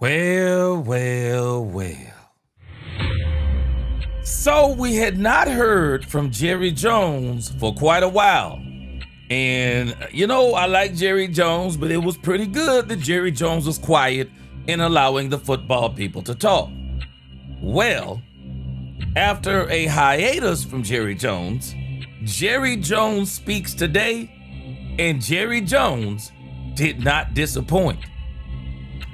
Well. So we had not heard from Jerry Jones for quite a while. And, I like Jerry Jones, but it was pretty good that Jerry Jones was quiet in allowing the football people to talk. Well, after a hiatus from Jerry Jones speaks today, and Jerry Jones did not disappoint.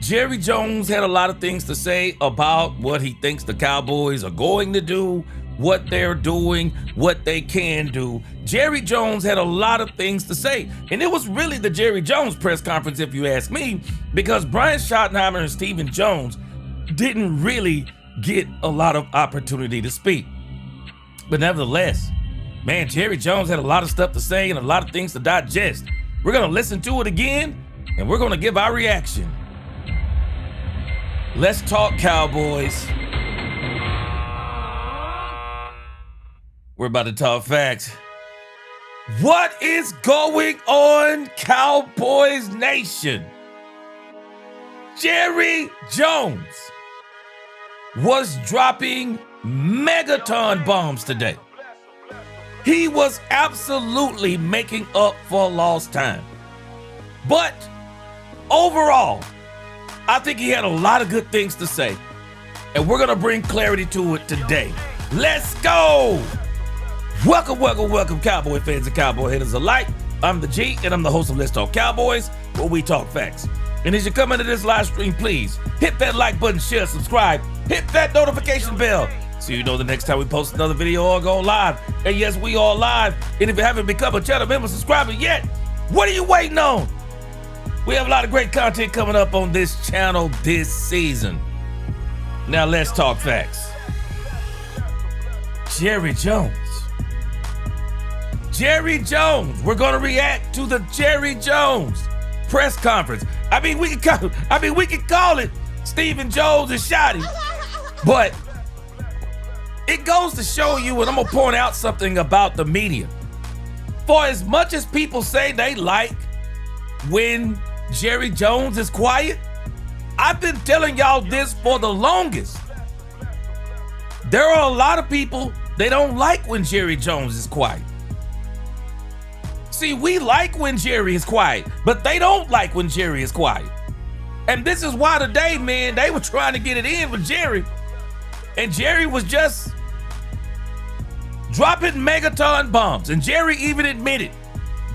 Jerry Jones had a lot of things to say about what he thinks the Cowboys are going to do, what they're doing, what they can do. Jerry Jones had a lot of things to say. And it was really the Jerry Jones press conference, if you ask me, because Brian Schottenheimer and Stephen Jones didn't really get a lot of opportunity to speak. But nevertheless, man, Jerry Jones had a lot of stuff to say and a lot of things to digest. We're going to listen to it again, and we're going to give our reaction. Let's talk Cowboys. We're about to talk facts. What is going on, Cowboys Nation? Jerry Jones was dropping megaton bombs today. He was absolutely making up for lost time. But overall, I think he had a lot of good things to say, and we're going to bring clarity to it today. Let's go! Welcome, Cowboy fans and Cowboy haters alike. I'm the G, and I'm the host of Let's Talk Cowboys, where we talk facts. And as you come into this live stream, please hit that like button, share, subscribe, hit that notification bell, so you know the next time we post another video or go live. And yes, we are live. And if you haven't become a channel member subscriber yet, what are you waiting on? We have a lot of great content coming up on this channel this season. Now let's talk facts. Jerry Jones. We're gonna react to the Jerry Jones press conference. We could call it Stephen Jones and Schotty, but it goes to show you, and I'm gonna point out something about the media. For as much as people say they like when Jerry Jones is quiet, I've been telling y'all this for the longest. There are a lot of people, they don't like when Jerry Jones is quiet. See, we like when Jerry is quiet, but they don't like when Jerry is quiet. And this is why today, man, they were trying to get it in with Jerry, and Jerry was just dropping megaton bombs. And Jerry even admitted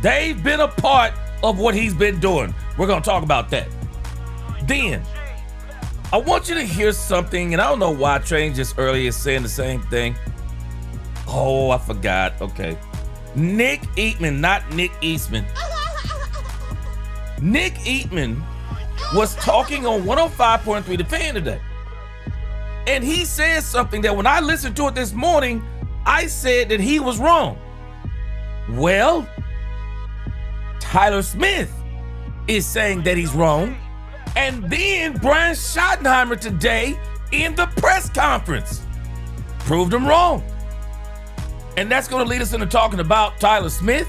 they've been a part of what he's been doing. We're gonna talk about that. Then, I want you to hear something, and I don't know why Train just earlier is saying the same thing. Oh, I forgot. Okay. Nick Eatman, not Nick Eastman. Nick Eatman was talking on 105.3 The Fan today. And he said something that when I listened to it this morning, I said that he was wrong. Well, Tyler Smith is saying that he's wrong. And then Brian Schottenheimer today in the press conference proved him wrong. And that's going to lead us into talking about Tyler Smith.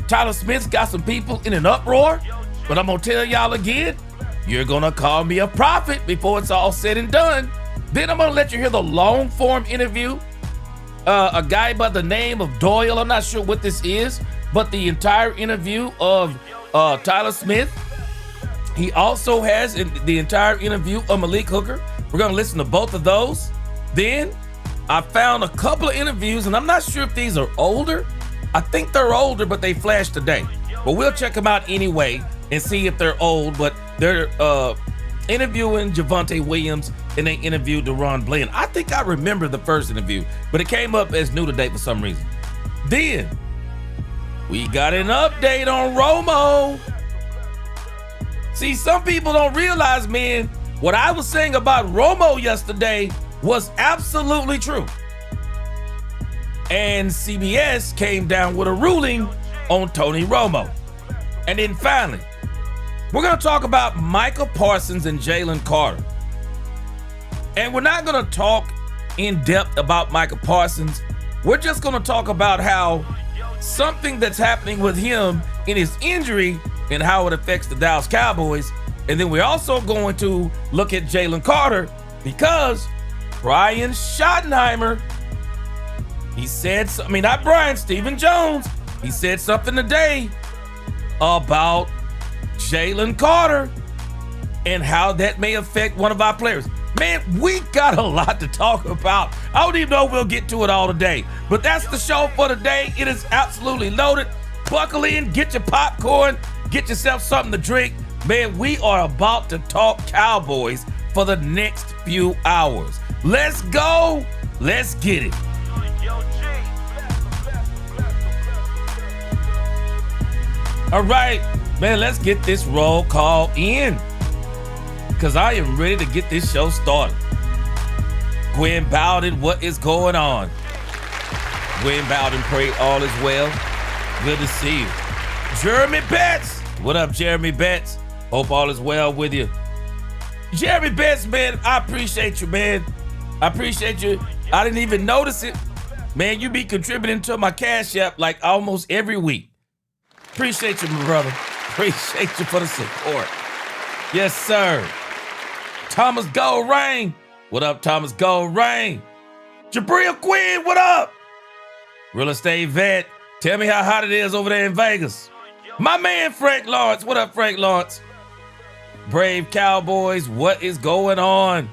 Tyler Smith's got some people in an uproar, but I'm going to tell y'all again, you're going to call me a prophet before it's all said and done. Then I'm going to let you hear the long form interview. A guy by the name of Doyle, I'm not sure what this is, but the entire interview of Tyler Smith. He also has the entire interview of Malik Hooker. We're going to listen to both of those. Then I found a couple of interviews, and I'm not sure if these are older. I think they're older, but they flashed today. But we'll check them out anyway and see if they're old. But they're interviewing Javonte Williams, and they interviewed Daron Bland. I think I remember the first interview, but it came up as new today for some reason. Then we got an update on Romo. See, some people don't realize, man, what I was saying about Romo yesterday was absolutely true. And CBS came down with a ruling on Tony Romo. And then finally, we're going to talk about Micah Parsons and Jalen Carter. And we're not going to talk in depth about Micah Parsons. We're just going to talk about how something that's happening with him in his injury and how it affects the Dallas Cowboys And then we're also going to look at Jalen Carter because Brian Schottenheimer, he said, not Brian, Stephen Jones, he said something today about Jalen Carter and how that may affect one of our players. Man, we got a lot to talk about. I don't even know if we'll get to it all today, but that's the show for today. It is absolutely loaded. Buckle in, get your popcorn, get yourself something to drink. Man, we are about to talk Cowboys for the next few hours. Let's go. Let's get it. All right, man, let's get this roll call in because I am ready to get this show started. Gwen Bowden, what is going on? Gwen Bowden, pray all is well. Good to see you. Jeremy Betts, what up, Jeremy Betts? Hope all is well with you. Jeremy Betts, man, I appreciate you, man. I appreciate you. I didn't even notice it. Man, you be contributing to my Cash App like almost every week. Appreciate you, my brother. Appreciate you for the support. Yes, sir. Thomas Gold Rain. What up, Thomas Gold Rain? Jabril Quinn, what up? Real estate vet. Tell me how hot it is over there in Vegas. My man, Frank Lawrence. What up, Frank Lawrence? Brave Cowboys, what is going on?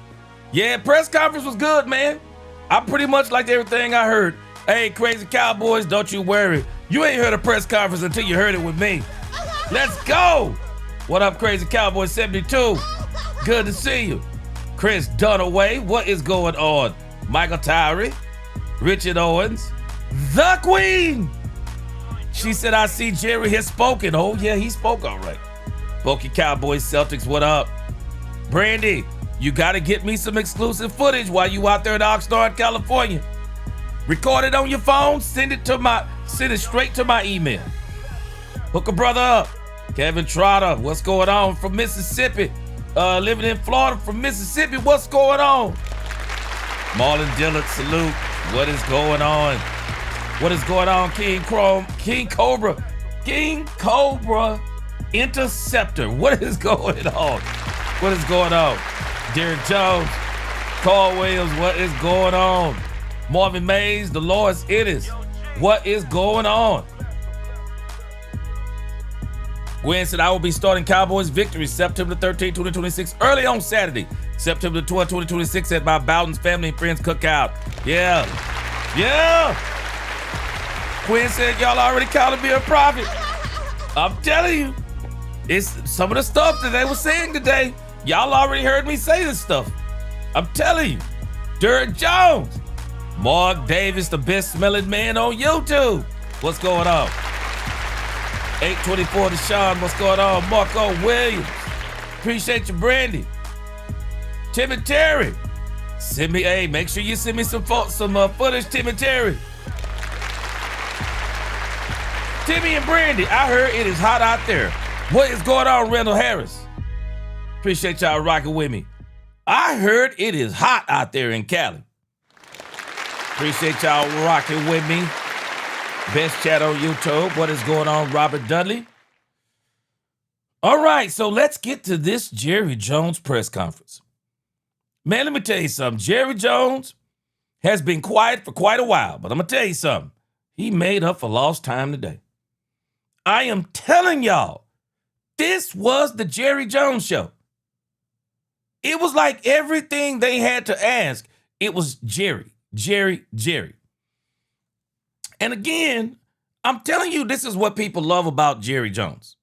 Yeah, press conference was good, man. I pretty much liked everything I heard. Hey, Crazy Cowboys, don't you worry. You ain't heard a press conference until you heard it with me. Let's go. What up, Crazy Cowboys 72? Good to see you. Chris Dunaway, what is going on? Michael Tyree, Richard Owens, the Queen. She said, I see Jerry has spoken. Oh, yeah, he spoke all right. Bulky Cowboys Celtics, what up? Brandy, you got to get me some exclusive footage while you out there in Oxnard, California. Record it on your phone, send it straight to my email. Hook a brother up. Kevin Trotter, what's going on from Mississippi? Living in Florida from Mississippi, what's going on? Marlon Dillard, salute. What is going on? What is going on, King Cobra Interceptor? What is going on? What is going on? Derek Jones, Carl Williams, what is going on? Marvin Mays, Dolores Ennis, what is going on? Gwen said, I will be starting Cowboys Victory September 13, 2026, early on Saturday, September 12, 2026 at my Bowden's Family and Friends Cookout. Yeah. Gwen said, y'all already counted me a prophet. I'm telling you, it's some of the stuff that they were saying today. Y'all already heard me say this stuff. I'm telling you. Derek Jones. Mark Davis, the best smelling man on YouTube. What's going on? 824 Deshaun, what's going on? Marco Williams. Appreciate you, Brandy. Tim and Terry. Make sure you send me some footage, Tim and Terry. Timmy and Brandy, I heard it is hot out there. What is going on, Randall Harris? Appreciate y'all rocking with me. I heard it is hot out there in Cali. Appreciate y'all rocking with me. Best chat on YouTube. What is going on, Robert Dudley? All right, so let's get to this Jerry Jones press conference. Man, let me tell you something. Jerry Jones has been quiet for quite a while, but I'm going to tell you something. He made up for lost time today. I am telling y'all, this was the Jerry Jones show. It was like everything they had to ask, it was Jerry. And again, I'm telling you, this is what people love about Jerry Jones.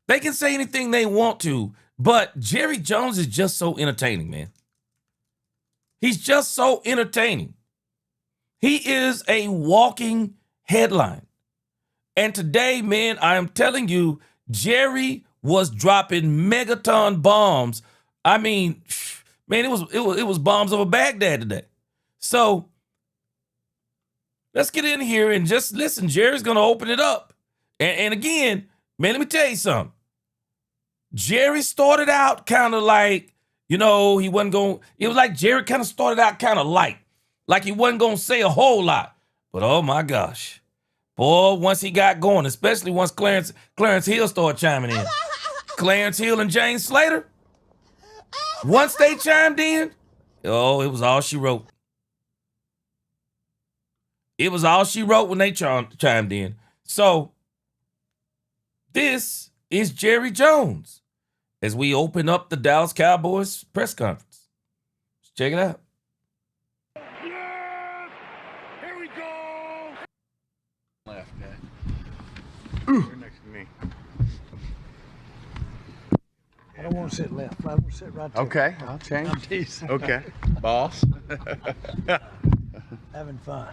They can say anything they want to, but Jerry Jones is just so entertaining, man. He's just so entertaining. He is a walking headline. And today, man, I am telling you, Jerry was dropping megaton bombs. I mean, man, it was bombs over Baghdad today. So let's get in here and just listen. Jerry's going to open it up. And again, man, let me tell you something. Jerry started out kind of like, he wasn't going, it was like Jerry kind of started out kind of light. Like he wasn't going to say a whole lot. But oh my gosh. Boy, once he got going, especially once Clarence Hill started chiming in. Clarence Hill and James Slater, once they chimed in, oh, it was all she wrote. It was all she wrote when they chimed in. So this is Jerry Jones as we open up the Dallas Cowboys press conference. Let's check it out. Yes! Here we go! Left, Dad. You're next to me. I don't want to sit left. I want to sit right there. Okay, I'll change. I'm teasing. Okay, boss. Having fun.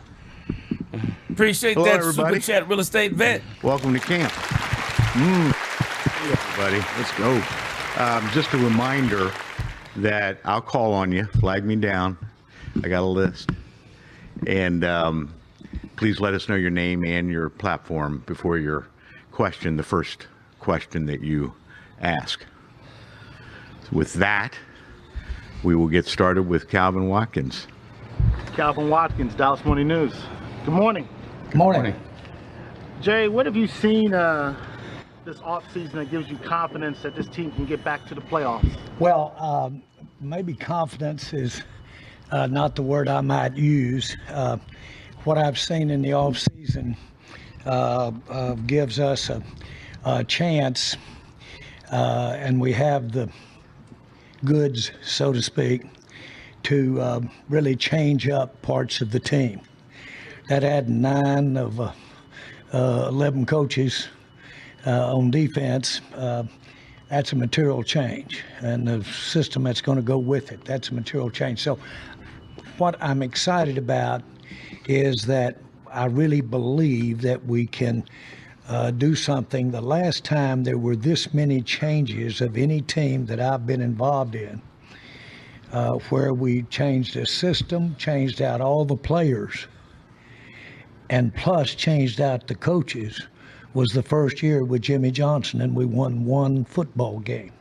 Appreciate Hello, that, everybody. Super Chat Real Estate Vet. Welcome to camp. Hey, everybody, let's go. Just a reminder that I'll call on you, flag me down. I got a list. And please let us know your name and your platform before your question, the first question that you ask. With that, we will get started with Calvin Watkins. Calvin Watkins, Dallas Morning News. Good morning. Good morning. Jay, what have you seen this offseason that gives you confidence that this team can get back to the playoffs? Well, maybe confidence is not the word I might use. What I've seen in the offseason gives us a chance, and we have the goods, so to speak, to really change up parts of the team. That had 9 of 11 coaches on defense. That's a material change, and the system that's going to go with it, that's a material change. So what I'm excited about is that I really believe that we can do something. The last time there were this many changes of any team that I've been involved in, where we changed the system, changed out all the players, and plus changed out the coaches, was the first year with Jimmy Johnson, and we won 1 football game.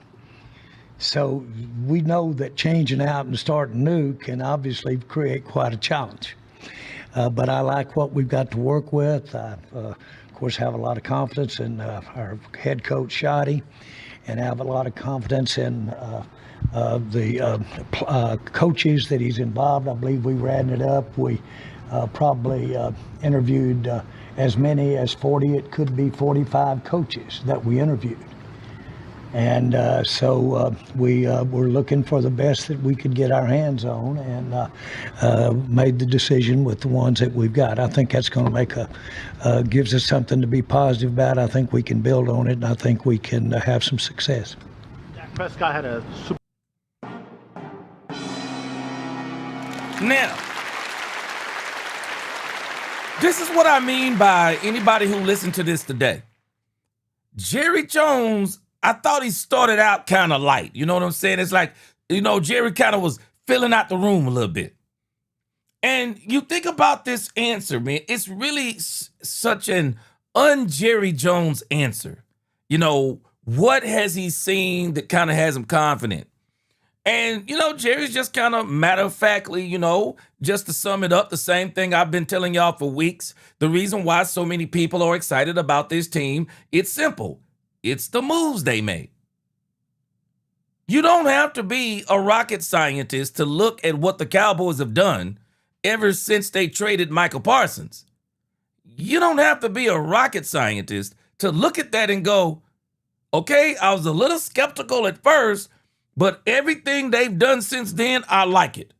So we know that changing out and starting new can obviously create quite a challenge. But I like what we've got to work with. I, of course, have a lot of confidence in our head coach, Schotty, and have a lot of confidence in the coaches that he's involved. I believe we ran it up. We probably interviewed as many as 40, it could be 45 coaches that we interviewed. And so we were looking for the best that we could get our hands on, and made the decision with the ones that we've got. I think that's going to make gives us something to be positive about. I think we can build on it, and I think we can have some success. Dak Prescott had a super. Now, this is what I mean by anybody who listened to this today. Jerry Jones, I thought he started out kind of light. You know what I'm saying? It's like, Jerry kind of was filling out the room a little bit. And you think about this answer, man, it's really such an un-Jerry Jones answer. What has he seen that kind of has him confident? And, Jerry's just kind of matter-of-factly, just to sum it up, the same thing I've been telling y'all for weeks. The reason why so many people are excited about this team, it's simple. It's the moves they made. You don't have to be a rocket scientist to look at what the Cowboys have done ever since they traded Micah Parsons. You don't have to be a rocket scientist to look at that and go, okay, I was a little skeptical at first, but everything they've done since then, I like it.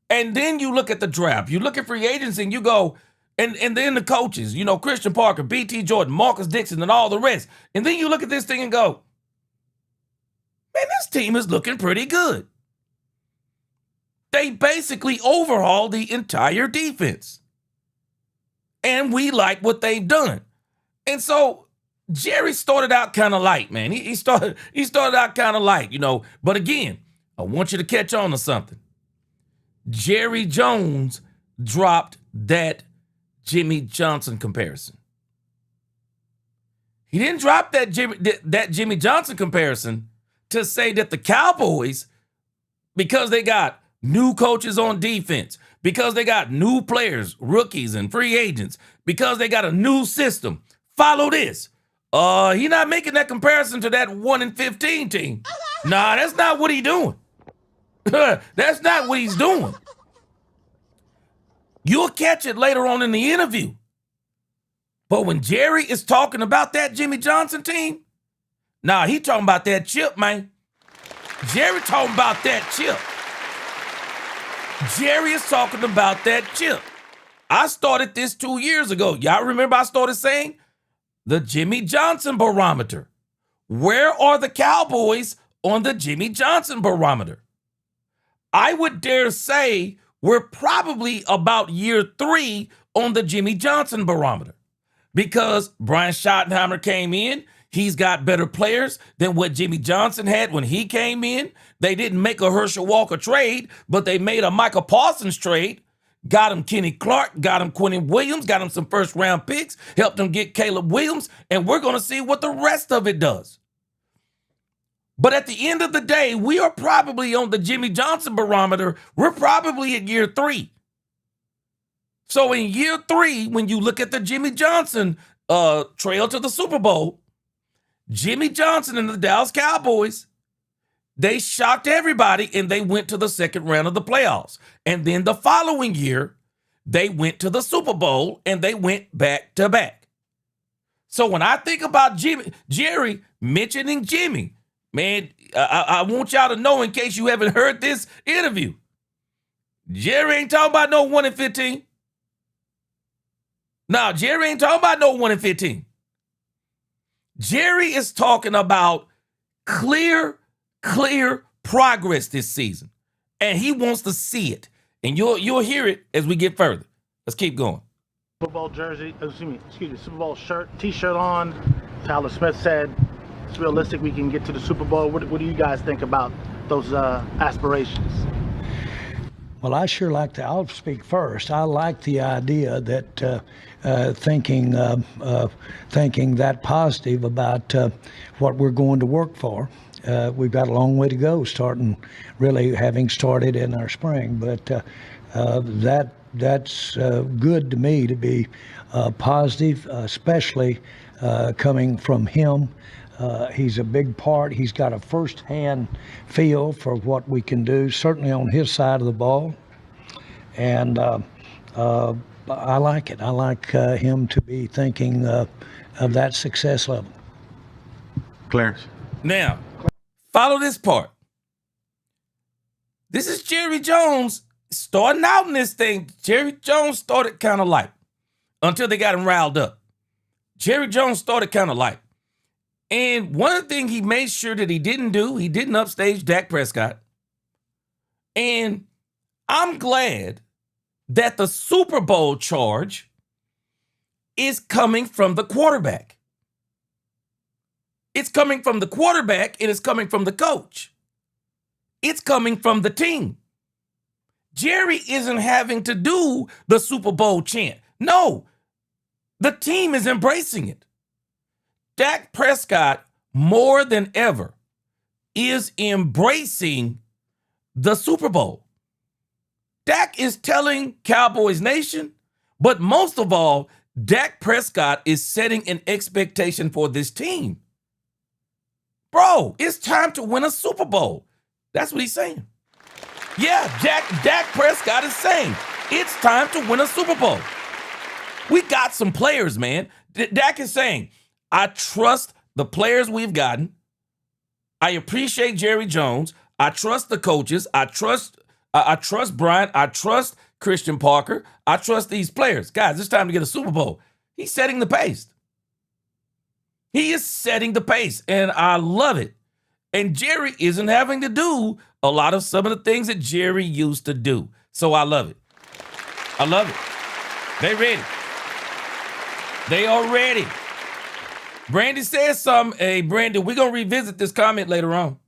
And then you look at the draft. You look at free agency and you go, and then the coaches, Christian Parker, B.T. Jordan, Marcus Dixon, and all the rest. And then you look at this thing and go, man, this team is looking pretty good. They basically overhauled the entire defense. And we like what they've done. And so Jerry started out kind of light, man. He started out kind of light, But again, I want you to catch on to something. Jerry Jones dropped that Jimmy Johnson comparison. He didn't drop that Jimmy Johnson comparison to say that the Cowboys, because they got new coaches on defense, because they got new players, rookies and free agents, because they got a new system, follow this. He not making that comparison to that 1-15 team. Nah, that's not what he doing. That's not what he's doing. You'll catch it later on in the interview. But when Jerry is talking about that Jimmy Johnson team, nah, he talking about that chip, man. Jerry talking about that chip. Jerry is talking about that chip. I started this 2 years ago. Y'all remember I started saying the Jimmy Johnson barometer. Where are the Cowboys on the Jimmy Johnson barometer? I would dare say we're probably about year 3 on the Jimmy Johnson barometer because Brian Schottenheimer came in. He's got better players than what Jimmy Johnson had when he came in. They didn't make a Herschel Walker trade, but they made a Micah Parsons trade. Got him Kenny Clark, got him Quentin Williams, got him some first-round picks, helped him get Caleb Williams, and we're going to see what the rest of it does. But at the end of the day, we are probably on the Jimmy Johnson barometer. We're probably at year 3. So in year 3, when you look at the Jimmy Johnson trail to the Super Bowl, Jimmy Johnson and the Dallas Cowboys, they shocked everybody and they went to the second round of the playoffs. And then the following year, they went to the Super Bowl and they went back to back. So when I think about Jerry mentioning Jimmy, man, I want y'all to know in case you haven't heard this interview, Jerry ain't talking about no 1-15. No, Jerry ain't talking about no 1-15. Jerry is talking about clear progress this season. And he wants to see it. And you'll hear it as we get further. Let's keep going. Super Bowl jersey, Super Bowl shirt, t-shirt on. Tyler Smith said it's realistic we can get to the Super Bowl. What do you guys think about those aspirations? Well, I sure like to, I'll speak first. I like the idea that thinking that positive about what we're going to work for. We've got a long way to go, really having started in our spring. But that's good to me to be positive, especially coming from him. He's a big part. He's got a first-hand feel for what we can do, certainly on his side of the ball. And I like it. I like him to be thinking of that success level. Clarence. Now, follow this part. This is Jerry Jones starting out in this thing. Jerry Jones started kind of light until they got him riled up. Jerry Jones started kind of light. And one of the things he made sure that he didn't do, he didn't upstage Dak Prescott. And I'm glad that the Super Bowl charge is coming from the quarterback. It's coming from the quarterback and it's coming from the coach. It's coming from the team. Jerry isn't having to do the Super Bowl chant. No, the team is embracing it. Dak Prescott, more than ever, is embracing the Super Bowl. Dak is telling Cowboys Nation, but most of all, Dak Prescott is setting an expectation for this team. Bro, it's time to win a Super Bowl. That's what he's saying. Yeah, Dak Prescott is saying it's time to win a Super Bowl. We got some players, man. Dak is saying, I trust the players we've gotten. I appreciate Jerry Jones. I trust the coaches. I trust Brian. I trust Christian Parker. I trust these players. Guys, it's time to get a Super Bowl. He's setting the pace. He is setting the pace, and I love it. And Jerry isn't having to do a lot of some of the things that Jerry used to do. So I love it. I love it. They ready. They are ready. Brandy says something. Hey, Brandy, we're going to revisit this comment later on.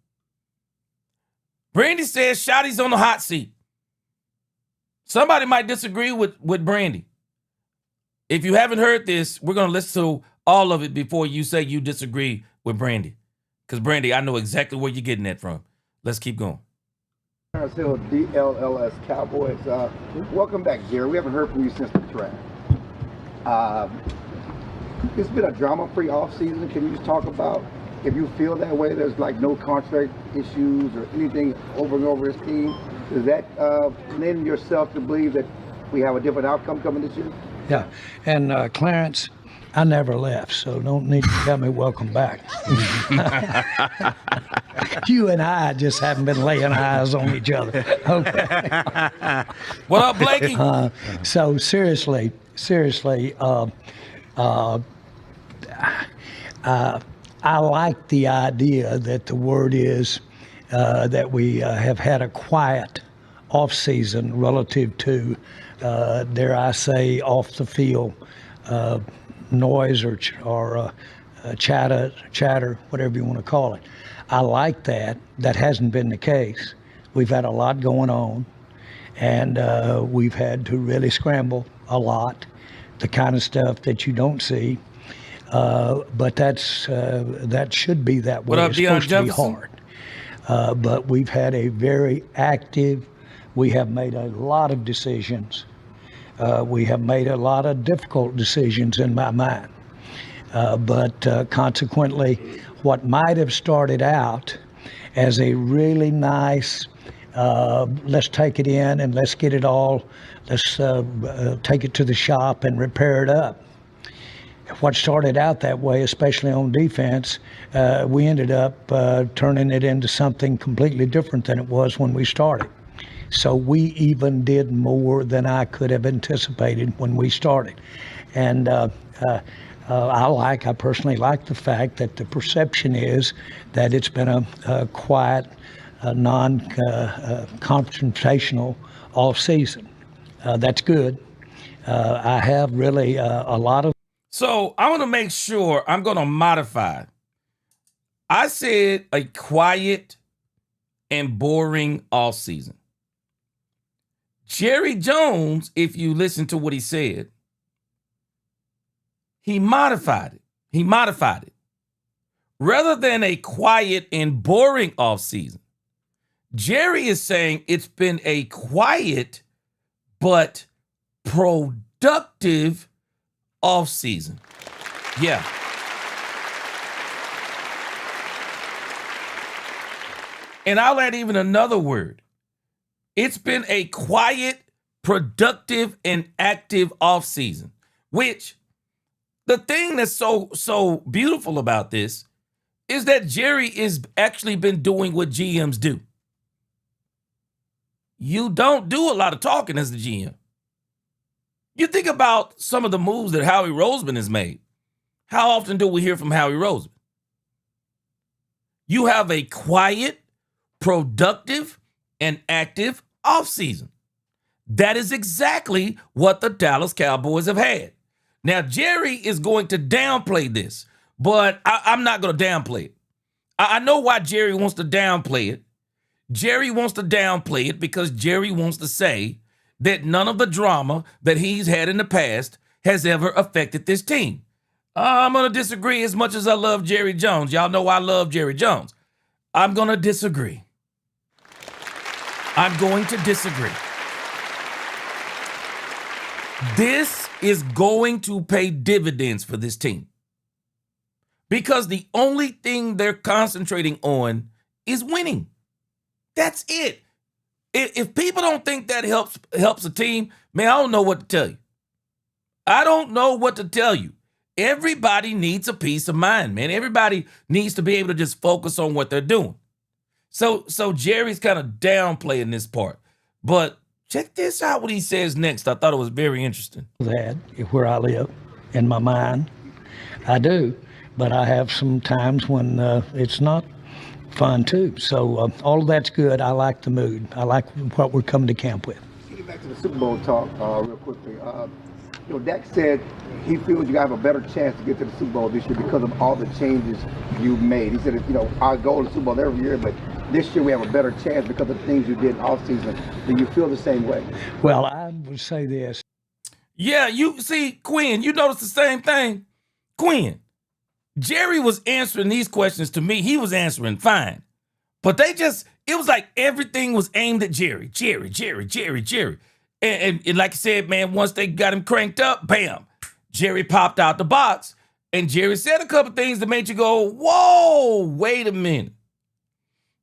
Brandy says Schotty's on the hot seat. Somebody might disagree with Brandy. If you haven't heard this, we're going to listen to all of it before you say you disagree with Brandy. Because, Brandy, I know exactly where you're getting that from. Let's keep going. Still DLLS Cowboys. Welcome back, Jerry. We haven't heard from you since the draft. It's been a drama-free offseason. Can you just talk about if you feel that way, there's like no contract issues or anything over and over his team? Does that lend yourself to believe that we have a different outcome coming this year? Yeah, and Clarence, I never left, so don't need to tell me welcome back. You and I just haven't been laying eyes on each other. Okay. What up, Blakey? So seriously, I like the idea that the word is that we have had a quiet off season relative to, dare I say, off the field noise or chatter, whatever you want to call it. I like that. That hasn't been the case. We've had a lot going on, and we've had to really scramble a lot, the kind of stuff that you don't see. But that should be that way. What up, it's Deion supposed Jefferson? to be hard. But we've had a very active. We have made a lot of decisions. We have made a lot of difficult decisions in my mind. But consequently, what might have started out as a really nice, let's take it in and let's get it all, let's take it to the shop and repair it up. What started out that way, especially on defense, we ended up turning it into something completely different than it was when we started. So we even did more than I could have anticipated when we started. And I personally like the fact that the perception is that it's been a quiet, non-confrontational off season. That's good. I have really a lot of. So I want to make sure I'm going to modify. I said a quiet and boring off season. Jerry Jones, if you listen to what he said, he modified it. Rather than a quiet and boring offseason, Jerry is saying it's been a quiet but productive offseason. Yeah. And I'll add even another word. It's been a quiet, productive, and active offseason, which the thing that's so beautiful about this is that Jerry is actually been doing what GMs do. You don't do a lot of talking as the GM. You think about some of the moves that Howie Roseman has made. How often do we hear from Howie Roseman? You have a quiet, productive, and active offseason. That is exactly what the Dallas Cowboys have had. Now, Jerry is going to downplay this, but I'm not going to downplay it. I know why Jerry wants to downplay it. Jerry wants to downplay it because Jerry wants to say that none of the drama that he's had in the past has ever affected this team. I'm going to disagree as much as I love Jerry Jones. Y'all know I love Jerry Jones. I'm going to disagree. I'm going to disagree. This is going to pay dividends for this team because the only thing they're concentrating on is winning. That's it. If people don't think that helps a team, man, I don't know what to tell you. I don't know what to tell you. Everybody needs a peace of mind, man. Everybody needs to be able to just focus on what they're doing. So Jerry's kind of downplaying this part. But check this out, what he says next. I thought it was very interesting. That where I live, in my mind, I do. But I have some times when it's not fun too. So all of that's good. I like the mood. I like what we're coming to camp with. Getting back to the Super Bowl talk real quickly. Dak said he feels you have a better chance to get to the Super Bowl this year because of all the changes you've made. He said, our goal is Super Bowl every year, but this year we have a better chance because of the things you did in offseason. Do you feel the same way? Well, I would say this. Yeah, you see, Quinn, you notice the same thing? Quinn, Jerry was answering these questions to me. He was answering fine. But it was like everything was aimed at Jerry. And like I said, man, once they got him cranked up, bam, Jerry popped out the box And Jerry said a couple things that made you go, whoa, wait a minute.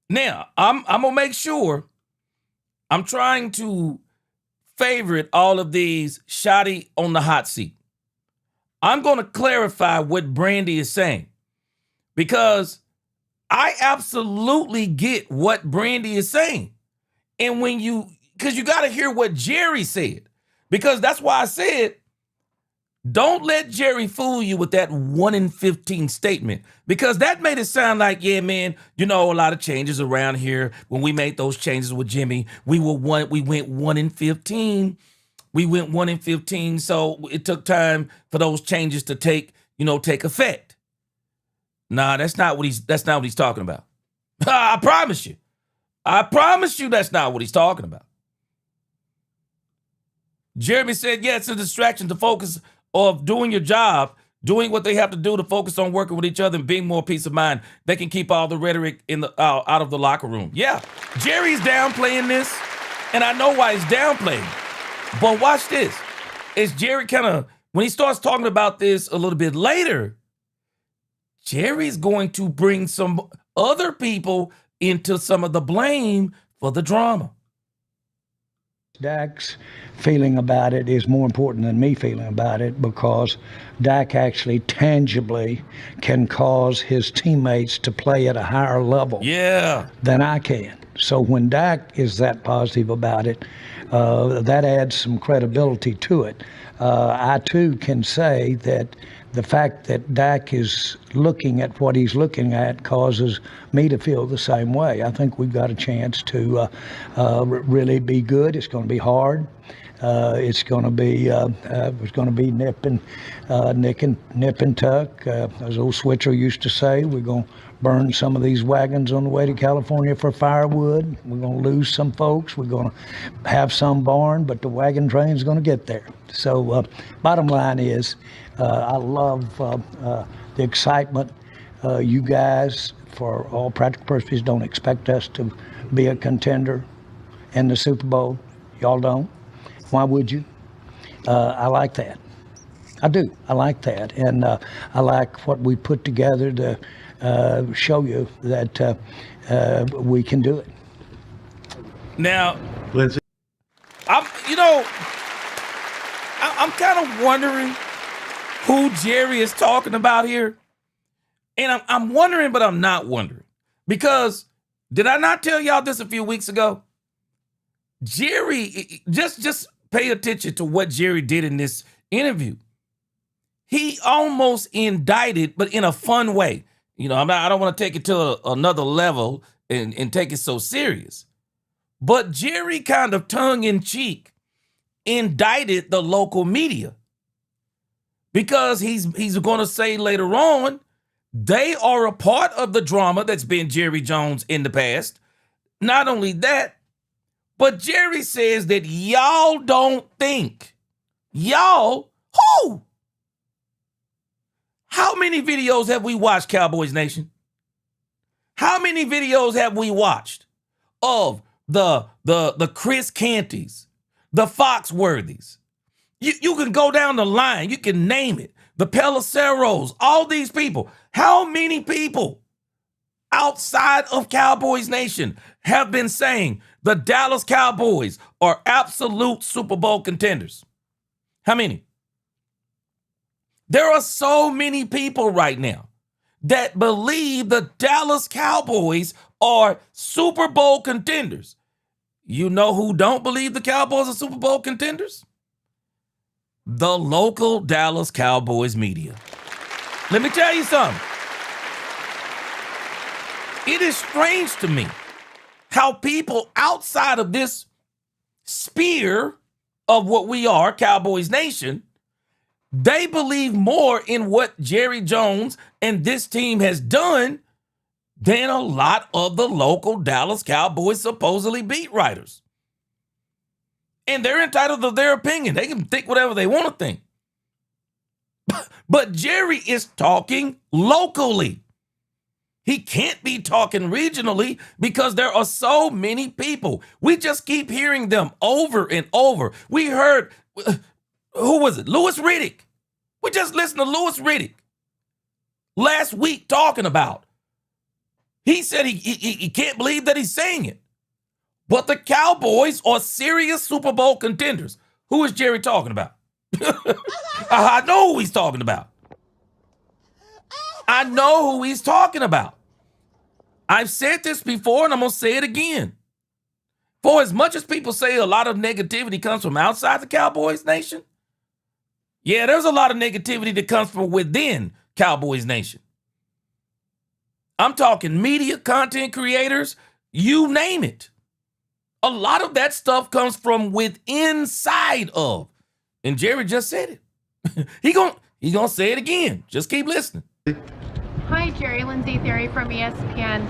Now, I'm going to make sure I'm trying to favorite all of these Schotty on the hot seat. I'm going to clarify what Brandy is saying because I absolutely get what Brandy is saying. And because you got to hear what Jerry said, because that's why I said, don't let Jerry fool you with that 1 in 15 statement, because that made it sound like, yeah, man, a lot of changes around here. When we made those changes with Jimmy, we went 1 in 15. We went 1 in 15. So it took time for those changes to take effect. Nah, that's not what he's talking about. I promise you. That's not what he's talking about. Jeremy said, yeah, it's a distraction to focus of doing your job, doing what they have to do to focus on working with each other and being more peace of mind. They can keep all the rhetoric out of the locker room. Yeah, Jerry's downplaying this, and I know why he's downplaying. But watch this. It's Jerry when he starts talking about this a little bit later, Jerry's going to bring some other people into some of the blame for the drama. Dak's feeling about it is more important than me feeling about it, because Dak actually tangibly can cause his teammates to play at a higher level than I can. So when Dak is that positive about it, that adds some credibility to it. I too can say that the fact that Dak is looking at what he's looking at causes me to feel the same way. I think we've got a chance to really be good. It's going to be hard. It's going to be nip and tuck. As old Switzer used to say, we're going to burn some of these wagons on the way to California for firewood. We're going to lose some folks. We're going to have some barn, but the wagon train's going to get there. So bottom line is, I love the excitement. You guys, for all practical purposes, don't expect us to be a contender in the Super Bowl. Y'all don't. Why would you? I like that. I do. I like that. And I like what we put together to show you that we can do it. Now, Lindsay, I'm kind of wondering who Jerry is talking about here. And I'm wondering, but I'm not wondering. Because did I not tell y'all this a few weeks ago? Jerry, just pay attention to what Jerry did in this interview. He almost indicted, but in a fun way. I don't want to take it to another level and take it so serious. But Jerry kind of tongue-in-cheek indicted the local media. Because he's going to say later on, they are a part of the drama that's been Jerry Jones in the past. Not only that, but Jerry says that y'all don't think. Y'all, who? How many videos have we watched, Cowboys Nation? How many videos have we watched of the Chris Cantys, the Foxworthys? You can go down the line. You can name it. The Peliceros, all these people. How many people outside of Cowboys Nation have been saying the Dallas Cowboys are absolute Super Bowl contenders? How many? There are so many people right now that believe the Dallas Cowboys are Super Bowl contenders. You know who don't believe the Cowboys are Super Bowl contenders? The local Dallas Cowboys media. Let me tell you something. It is strange to me how people outside of this sphere of what we are, Cowboys Nation, they believe more in what Jerry Jones and this team has done than a lot of the local Dallas Cowboys supposedly beat writers. And they're entitled to their opinion. They can think whatever they want to think. But Jerry is talking locally. He can't be talking regionally because there are so many people. We just keep hearing them over and over. We heard, who was it? Louis Riddick. We just listened to Louis Riddick last week talking about. He said he can't believe that he's saying it. But the Cowboys are serious Super Bowl contenders. Who is Jerry talking about? I know who he's talking about. I know who he's talking about. I've said this before, and I'm going to say it again. For as much as people say a lot of negativity comes from outside the Cowboys nation, yeah, there's a lot of negativity that comes from within Cowboys nation. I'm talking media, content creators, you name it. A lot of that stuff comes from inside of. And Jerry just said it. He gonna say it again. Just keep listening. Hi, Jerry. Lindsay Theory from ESPN.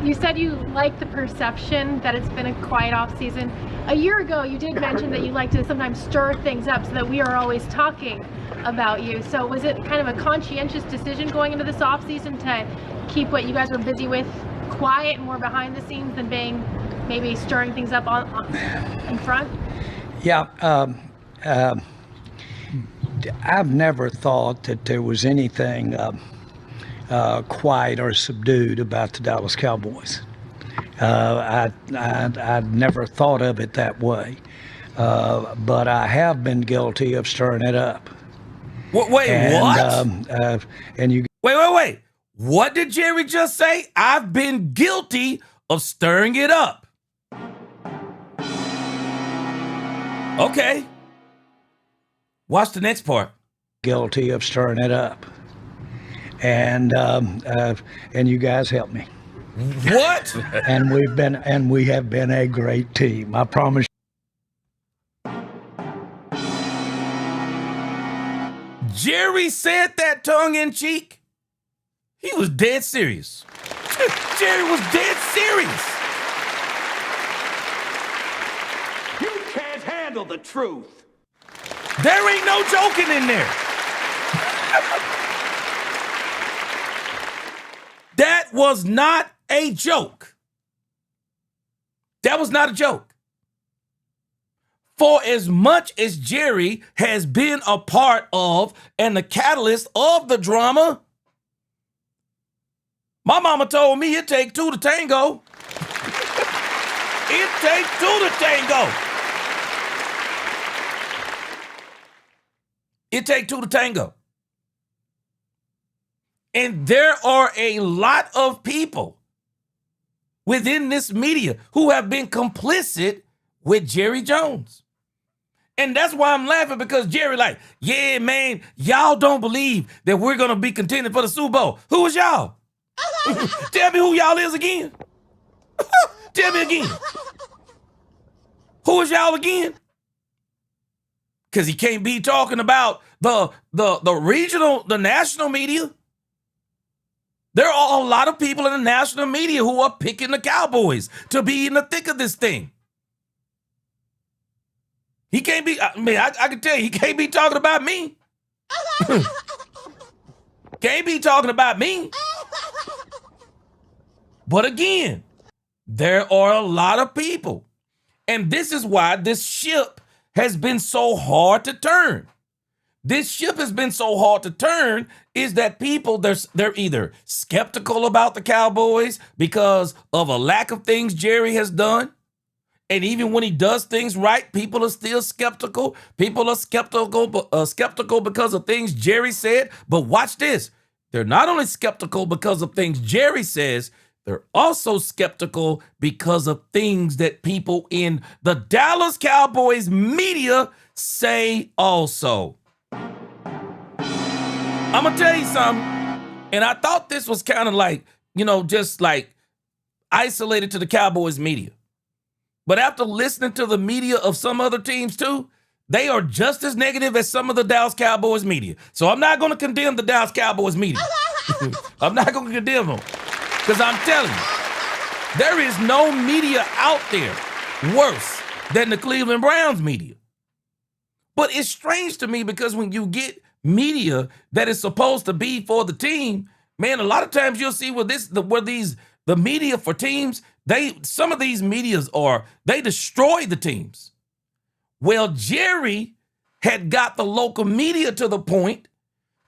You said you like the perception that it's been a quiet off season. A year ago, you did mention that you like to sometimes stir things up so that we are always talking about you. So was it kind of a conscientious decision going into this off season to keep what you guys were busy with quiet and more behind the scenes than being maybe stirring things up in front? Yeah. I've never thought that there was anything quiet or subdued about the Dallas Cowboys. I'd never thought of it that way. But I have been guilty of stirring it up. Wait, what? Wait. What did Jerry just say? I've been guilty of stirring it up. Okay. Watch the next part. Guilty of stirring it up. And you guys help me. What? and we have been a great team. I promise. Jerry said that tongue in cheek. He was dead serious. Jerry was dead serious. You can't handle the truth. There ain't no joking in there. That was not a joke. That was not a joke. For as much as Jerry has been a part of and the catalyst of the drama, my mama told me it take two to tango. It takes two to tango. It takes two to tango. And there are a lot of people within this media who have been complicit with Jerry Jones. And that's why I'm laughing, because Jerry like, yeah, man, y'all don't believe that we're going to be contending for the Super Bowl. Who is y'all? Tell me who y'all is again. Tell me again. Who is y'all again? Because he can't be talking about the regional, the national media. There are a lot of people in the national media who are picking the Cowboys to be in the thick of this thing. He can't be, I can tell you, he can't be talking about me. Can't be talking about me. But again, there are a lot of people. And this is why this ship has been so hard to turn. This ship has been so hard to turn is that people, they're either skeptical about the Cowboys because of a lack of things Jerry has done. And even when he does things right, people are still skeptical. People are skeptical because of things Jerry said. But watch this. They're not only skeptical because of things Jerry says, they're also skeptical because of things that people in the Dallas Cowboys media say also. I'm going to tell you something. And I thought this was kind of like, just like isolated to the Cowboys media. But after listening to the media of some other teams too, they are just as negative as some of the Dallas Cowboys media. So I'm not going to condemn the Dallas Cowboys media. I'm not going to condemn them. Because I'm telling you, there is no media out there worse than the Cleveland Browns media. But it's strange to me because when you get media that is supposed to be for the team, man, a lot of times you'll see the media for teams, some of these medias they destroy the teams. Well, Jerry had got the local media to the point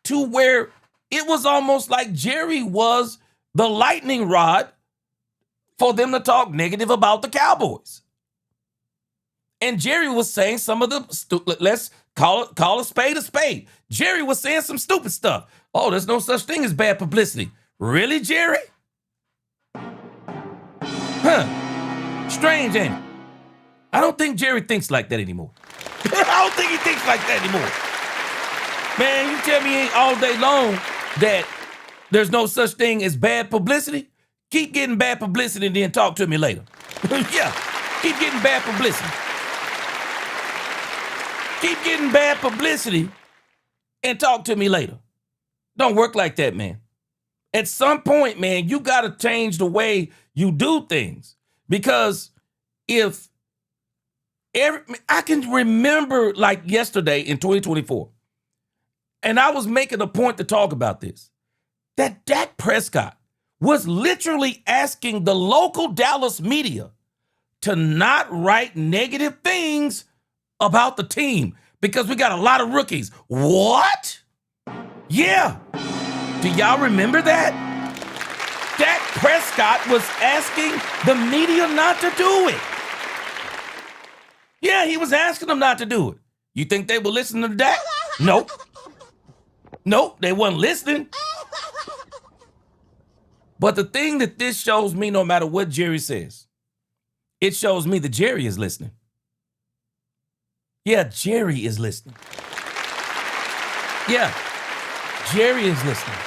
to where it was almost like Jerry was the lightning rod for them to talk negative about the Cowboys. And Jerry was saying some of the, let's call a spade a spade. Jerry was saying some stupid stuff. Oh, there's no such thing as bad publicity. Really, Jerry? Huh. Strange, ain't it? I don't think Jerry thinks like that anymore. I don't think he thinks like that anymore. Man, you tell me all day long that there's no such thing as bad publicity. Keep getting bad publicity and then talk to me later. Yeah, keep getting bad publicity. Keep getting bad publicity and talk to me later. Don't work like that, man. At some point, man, you got to change the way you do things. Because I can remember like yesterday in 2024, and I was making a point to talk about this, that Dak Prescott was literally asking the local Dallas media to not write negative things about the team because we got a lot of rookies. What? Yeah. Do y'all remember that? Dak Prescott was asking the media not to do it. Yeah, he was asking them not to do it. You think they were listening to Dak? Nope. Nope, they weren't listening. But the thing that this shows me, no matter what Jerry says, it shows me that Jerry is listening. Yeah, Jerry is listening. Yeah, Jerry is listening.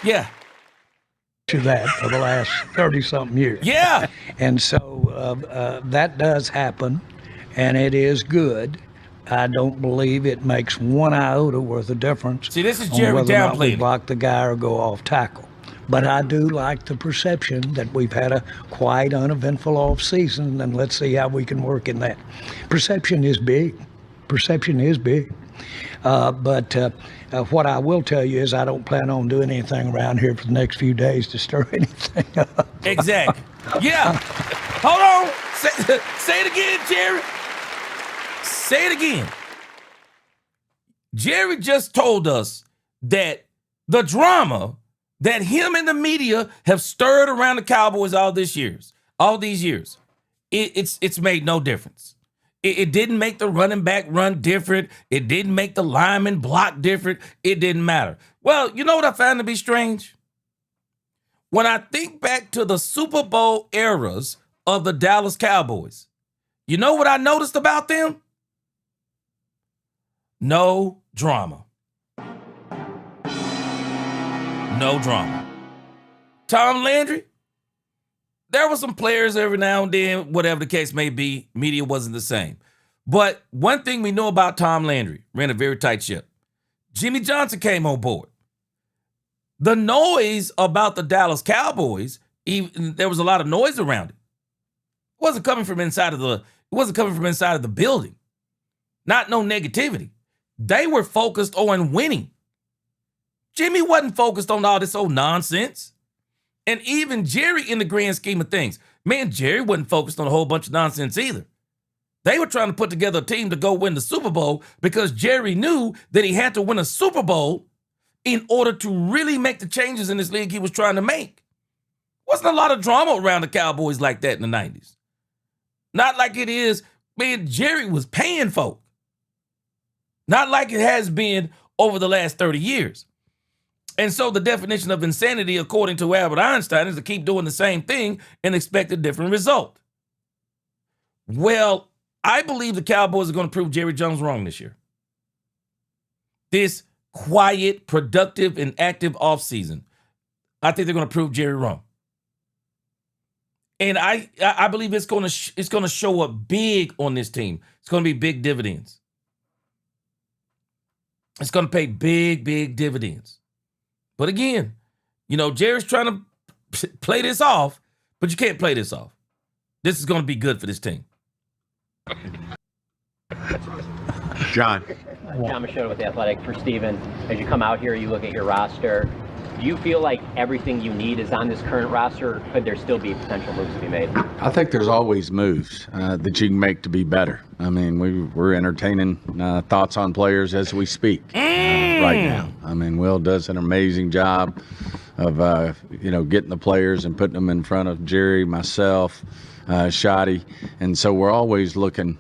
Yeah. To that for the last 30-something years. Yeah. And so that does happen, and it is good. I don't believe it makes one iota worth of difference. See, this is Jerry whether or not we downplaying. block the guy or go off tackle. But I do like the perception that we've had a quiet, uneventful off season, and let's see how we can work in that. Perception is big. Perception is big. But what I will tell you is I don't plan on doing anything around here for the next few days to stir anything up. Exactly. Yeah. Hold on. Say it again, Jerry. Say it again. Jerry just told us that the drama that him and the media have stirred around the Cowboys all these years, it's made no difference. It didn't make the running back run different. It didn't make the lineman block different. It didn't matter. Well, you know what I found to be strange? When I think back to the Super Bowl eras of the Dallas Cowboys, you know what I noticed about them? No drama. No drama. Tom Landry, there were some players every now and then, whatever the case may be, media wasn't the same. But one thing we know about Tom Landry, ran a very tight ship. Jimmy Johnson came on board. The noise about the Dallas Cowboys, there was a lot of noise around it. It wasn't coming from inside of the building. Not no negativity. They were focused on winning. Jimmy wasn't focused on all this old nonsense. And even Jerry, in the grand scheme of things, man, Jerry wasn't focused on a whole bunch of nonsense either. They were trying to put together a team to go win the Super Bowl because Jerry knew that he had to win a Super Bowl in order to really make the changes in this league he was trying to make. Wasn't a lot of drama around the Cowboys like that in the 90s. Not like it is, man, Jerry was paying folk. Not like it has been over the last 30 years. And so the definition of insanity, according to Albert Einstein, is to keep doing the same thing and expect a different result. Well, I believe the Cowboys are going to prove Jerry Jones wrong this year. This quiet, productive, and active offseason, I think they're going to prove Jerry wrong. And I believe it's going to show up big on this team. It's going to be big dividends. It's going to pay big, big dividends. But again, you know, Jerry's trying to play this off, but you can't play this off. This is going to be good for this team. John. John Machota with The Athletic. For Steven, as you come out here, you look at your roster, Do you feel like everything you need is on this current roster, or could there still be potential moves to be made? I think there's always moves that you can make to be better. I mean, we're entertaining thoughts on players as we speak right now. I mean, Will does an amazing job of, getting the players and putting them in front of Jerry, myself, Schotty. And so we're always looking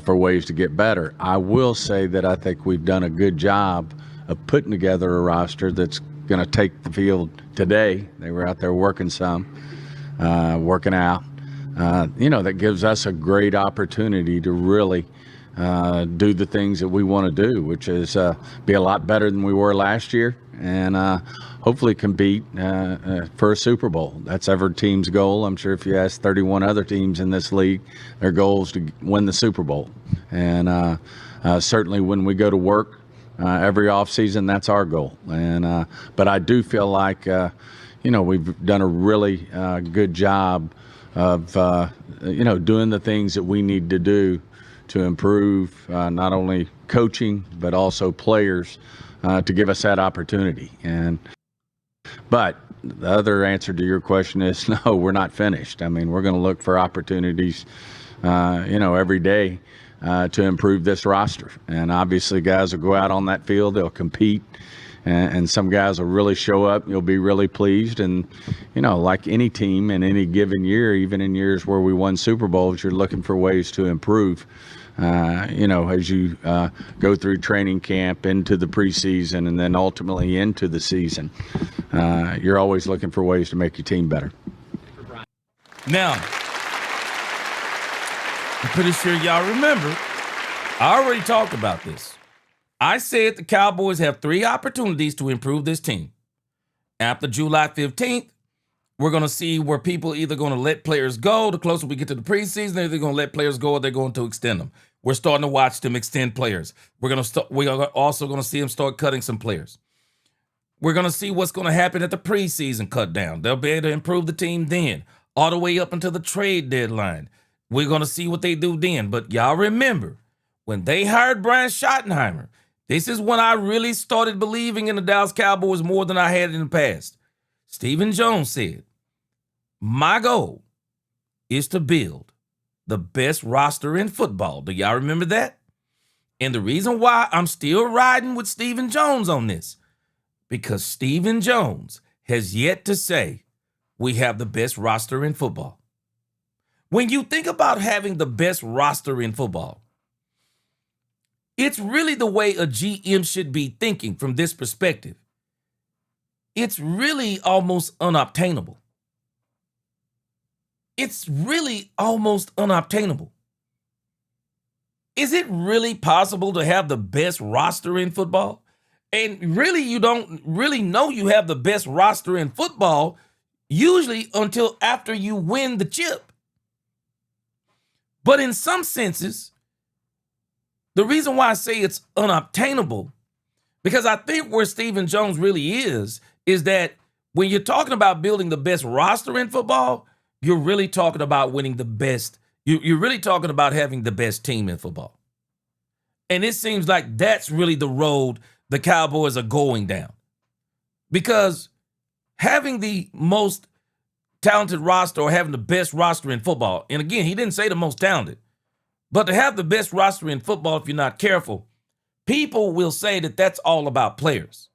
for ways to get better. I will say that I think we've done a good job of putting together a roster that's going to take the field today. They were out there working working out. That gives us a great opportunity to really do the things that we want to do, which is be a lot better than we were last year and hopefully compete for a Super Bowl. That's every team's goal. I'm sure if you ask 31 other teams in this league, their goal is to win the Super Bowl. And certainly when we go to work every offseason, that's our goal. And but I do feel like we've done a really good job of doing the things that we need to do to improve not only coaching but also players to give us that opportunity. But the other answer to your question is no, we're not finished. I mean, we're going to look for opportunities every day to improve this roster. And obviously guys will go out on that field, they'll compete, and some guys will really show up. You'll be really pleased. And, like any team in any given year, even in years where we won Super Bowls, you're looking for ways to improve, as you go through training camp into the preseason and then ultimately into the season. You're always looking for ways to make your team better. Now, I'm pretty sure y'all remember, I already talked about this. I said the Cowboys have 3 opportunities to improve this team. After July 15th, we're going to see where people either going to let players go. The closer we get to the preseason, they're either going to let players go or they're going to extend them. We're starting to watch them extend players. We're also going to see them start cutting some players. We're going to see what's going to happen at the preseason cut down. They'll be able to improve the team then, all the way up until the trade deadline. We're going to see what they do then. But y'all remember, when they hired Brian Schottenheimer, this is when I really started believing in the Dallas Cowboys more than I had in the past. Stephen Jones said, my goal is to build the best roster in football. Do y'all remember that? And the reason why I'm still riding with Stephen Jones on this, because Stephen Jones has yet to say we have the best roster in football. When you think about having the best roster in football, it's really the way a GM should be thinking from this perspective. It's really almost unobtainable. It's really almost unobtainable. Is it really possible to have the best roster in football? And really, you don't really know you have the best roster in football usually until after you win the chip. But in some senses, the reason why I say it's unobtainable, because I think where Stephen Jones really is that when you're talking about building the best roster in football, you're really talking about winning the best. You're really talking about having the best team in football. And it seems like that's really the road the Cowboys are going down. Because having the most talented roster or having the best roster in football, and again, he didn't say the most talented, but to have the best roster in football, if you're not careful, people will say that that's all about players.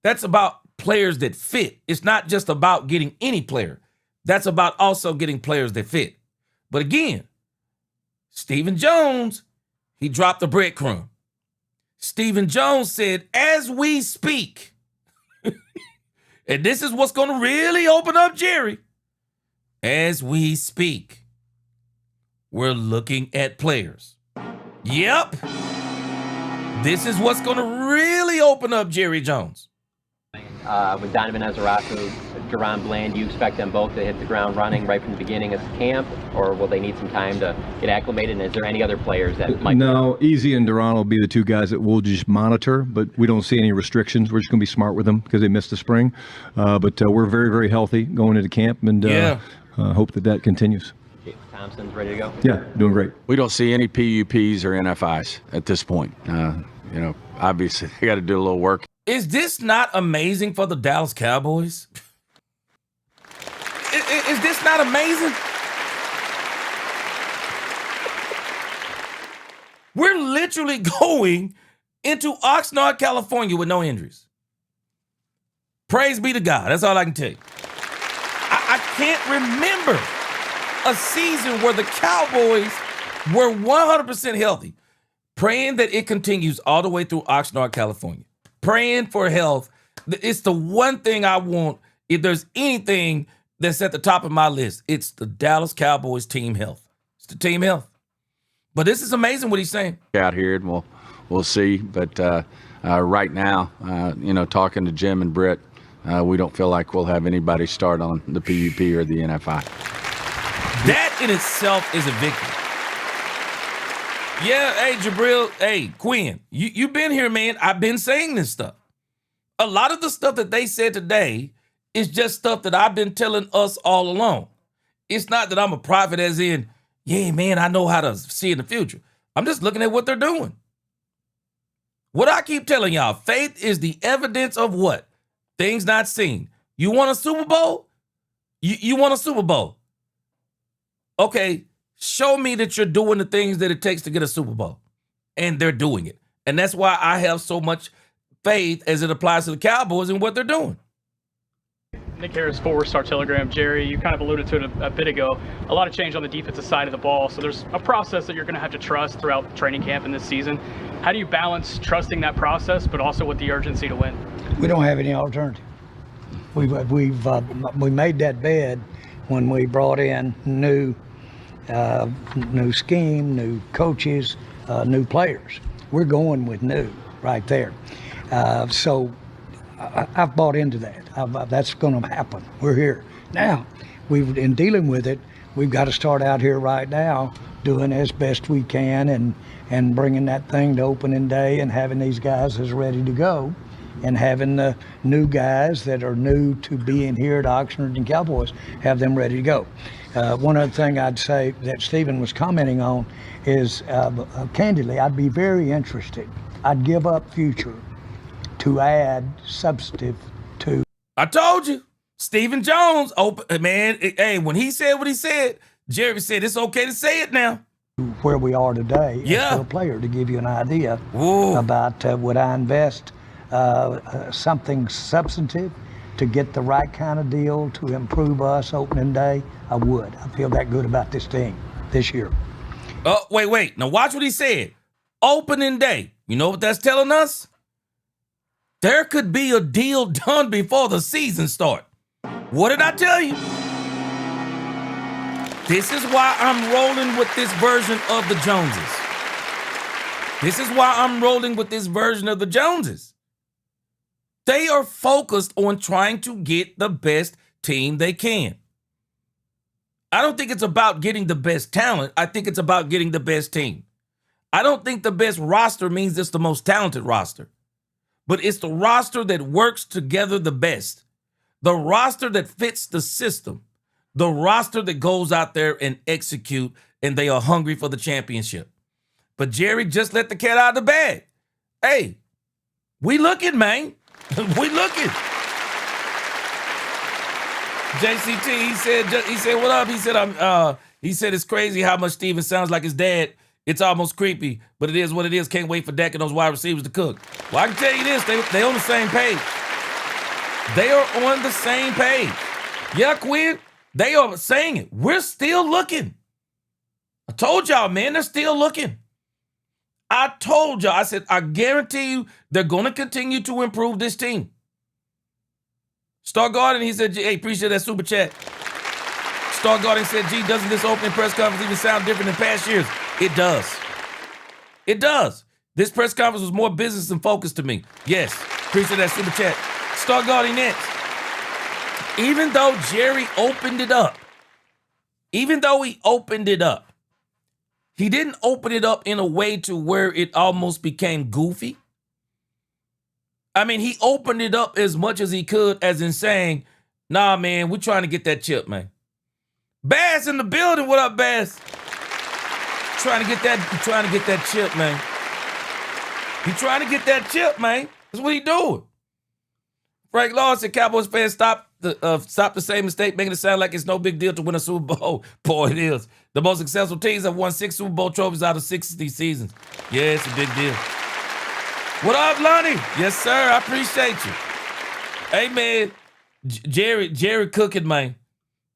That's about players that fit. It's not just about getting any player. That's about also getting players that fit. But again, Stephen Jones, he dropped the breadcrumb. Stephen Jones said, as we speak, and this is what's going to really open up Jerry, as we speak, we're looking at players. Yep. This is what's going to really open up Jerry Jones. With Donovan Ezerasu, Daron Bland, do you expect them both to hit the ground running right from the beginning of camp, or will they need some time to get acclimated? And is there any other players that might? No, Easy and Daron will be the 2 guys that we'll just monitor, but we don't see any restrictions. We're just going to be smart with them because they missed the spring. But we're very, very healthy going into camp, and hope that continues. Thompson's ready to go? Yeah, doing great. We don't see any PUPs or NFIs at this point. obviously they got to do a little work. Is this not amazing for the Dallas Cowboys? Is this not amazing? We're literally going into Oxnard, California with no injuries. Praise be to God. That's all I can tell you. I can't remember a season where the Cowboys were 100% healthy. Praying that it continues all the way through Oxnard, California. Praying for health. It's the one thing I want. If there's anything that's at the top of my list, it's the Dallas Cowboys team health. It's the team health. But this is amazing what he's saying. Out here, and we'll see. But right now, talking to Jim and Britt, we don't feel like we'll have anybody start on the PUP or the NFI. That in itself is a victory. Yeah, hey, Jabril, hey, Quinn, you've been here, man. I've been saying this stuff. A lot of the stuff that they said today is just stuff that I've been telling us all along. It's not that I'm a prophet as in, yeah, man, I know how to see in the future. I'm just looking at what they're doing. What I keep telling y'all, faith is the evidence of what? Things not seen. You want a Super Bowl? You want a Super Bowl? Okay, show me that you're doing the things that it takes to get a Super Bowl. And they're doing it. And that's why I have so much faith as it applies to the Cowboys and what they're doing. Nick Harris, 4-star Telegram. Jerry, you kind of alluded to it a bit ago. A lot of change on the defensive side of the ball. So there's a process that you're going to have to trust throughout training camp and this season. How do you balance trusting that process, but also with the urgency to win? We don't have any alternative. We made that bed when we brought in new scheme, new coaches, new players. We're going with new right there. So I've bought into that. That's going to happen. We're here. Now, in dealing with it, we've got to start out here right now doing as best we can and bringing that thing to opening day and having these guys as ready to go and having the new guys that are new to being here at Oxnard and Cowboys, have them ready to go. One other thing I'd say that Stephen was commenting on is, candidly, I'd be very interested. I'd give up future to add substantive to. I told you, Stephen Jones, man, hey, when he said what he said, Jerry said it's okay to say it now. Where we are today, yeah, as a player, to give you an idea Ooh. About would I invest something substantive to get the right kind of deal to improve us opening day? I would. I feel that good about this team this year. Oh, wait. Now watch what he said. Opening day. You know what that's telling us? There could be a deal done before the season starts. What did I tell you? This is why I'm rolling with this version of the Joneses. This is why I'm rolling with this version of the Joneses. They are focused on trying to get the best team they can. I don't think it's about getting the best talent. I think it's about getting the best team. I don't think the best roster means it's the most talented roster, but it's the roster that works together the best, the roster that fits the system, the roster that goes out there and execute, and they are hungry for the championship. But Jerry just let the cat out of the bag. Hey, we looking, man. We looking. JCT, he said, what up? He said it's crazy how much Steven sounds like his dad. It's almost creepy, but it is what it is. Can't wait for Dak and those wide receivers to cook. Well, I can tell you this, they on the same page. They are on the same page. Yeah, Quinn, they are saying it. We're still looking. I told y'all, man, they're still looking. I told y'all, I said, I guarantee you they're going to continue to improve this team. Star Garden, he said, hey, appreciate that super chat. Star Garden said, gee, doesn't this opening press conference even sound different than past years? It does. It does. This press conference was more business and focus to me. Yes, appreciate that super chat. Star Garden next. Even though Jerry opened it up, even though he opened it up, he didn't open it up in a way to where it almost became goofy. I mean, he opened it up as much as he could, as in saying, nah, man, we're trying to get that chip, man. Bass in the building. What up, Bass? Trying to get that chip, man. He trying to get that chip, man. That's what he doing. Frank Law said Cowboys fans stop the same mistake, making it sound like it's no big deal to win a Super Bowl. Boy, it is. The most successful teams have won 6 Super Bowl trophies out of 60 seasons. Yeah, it's a big deal. What up, Lonnie? Yes, sir. I appreciate you. Hey, man. Jerry cooking, man.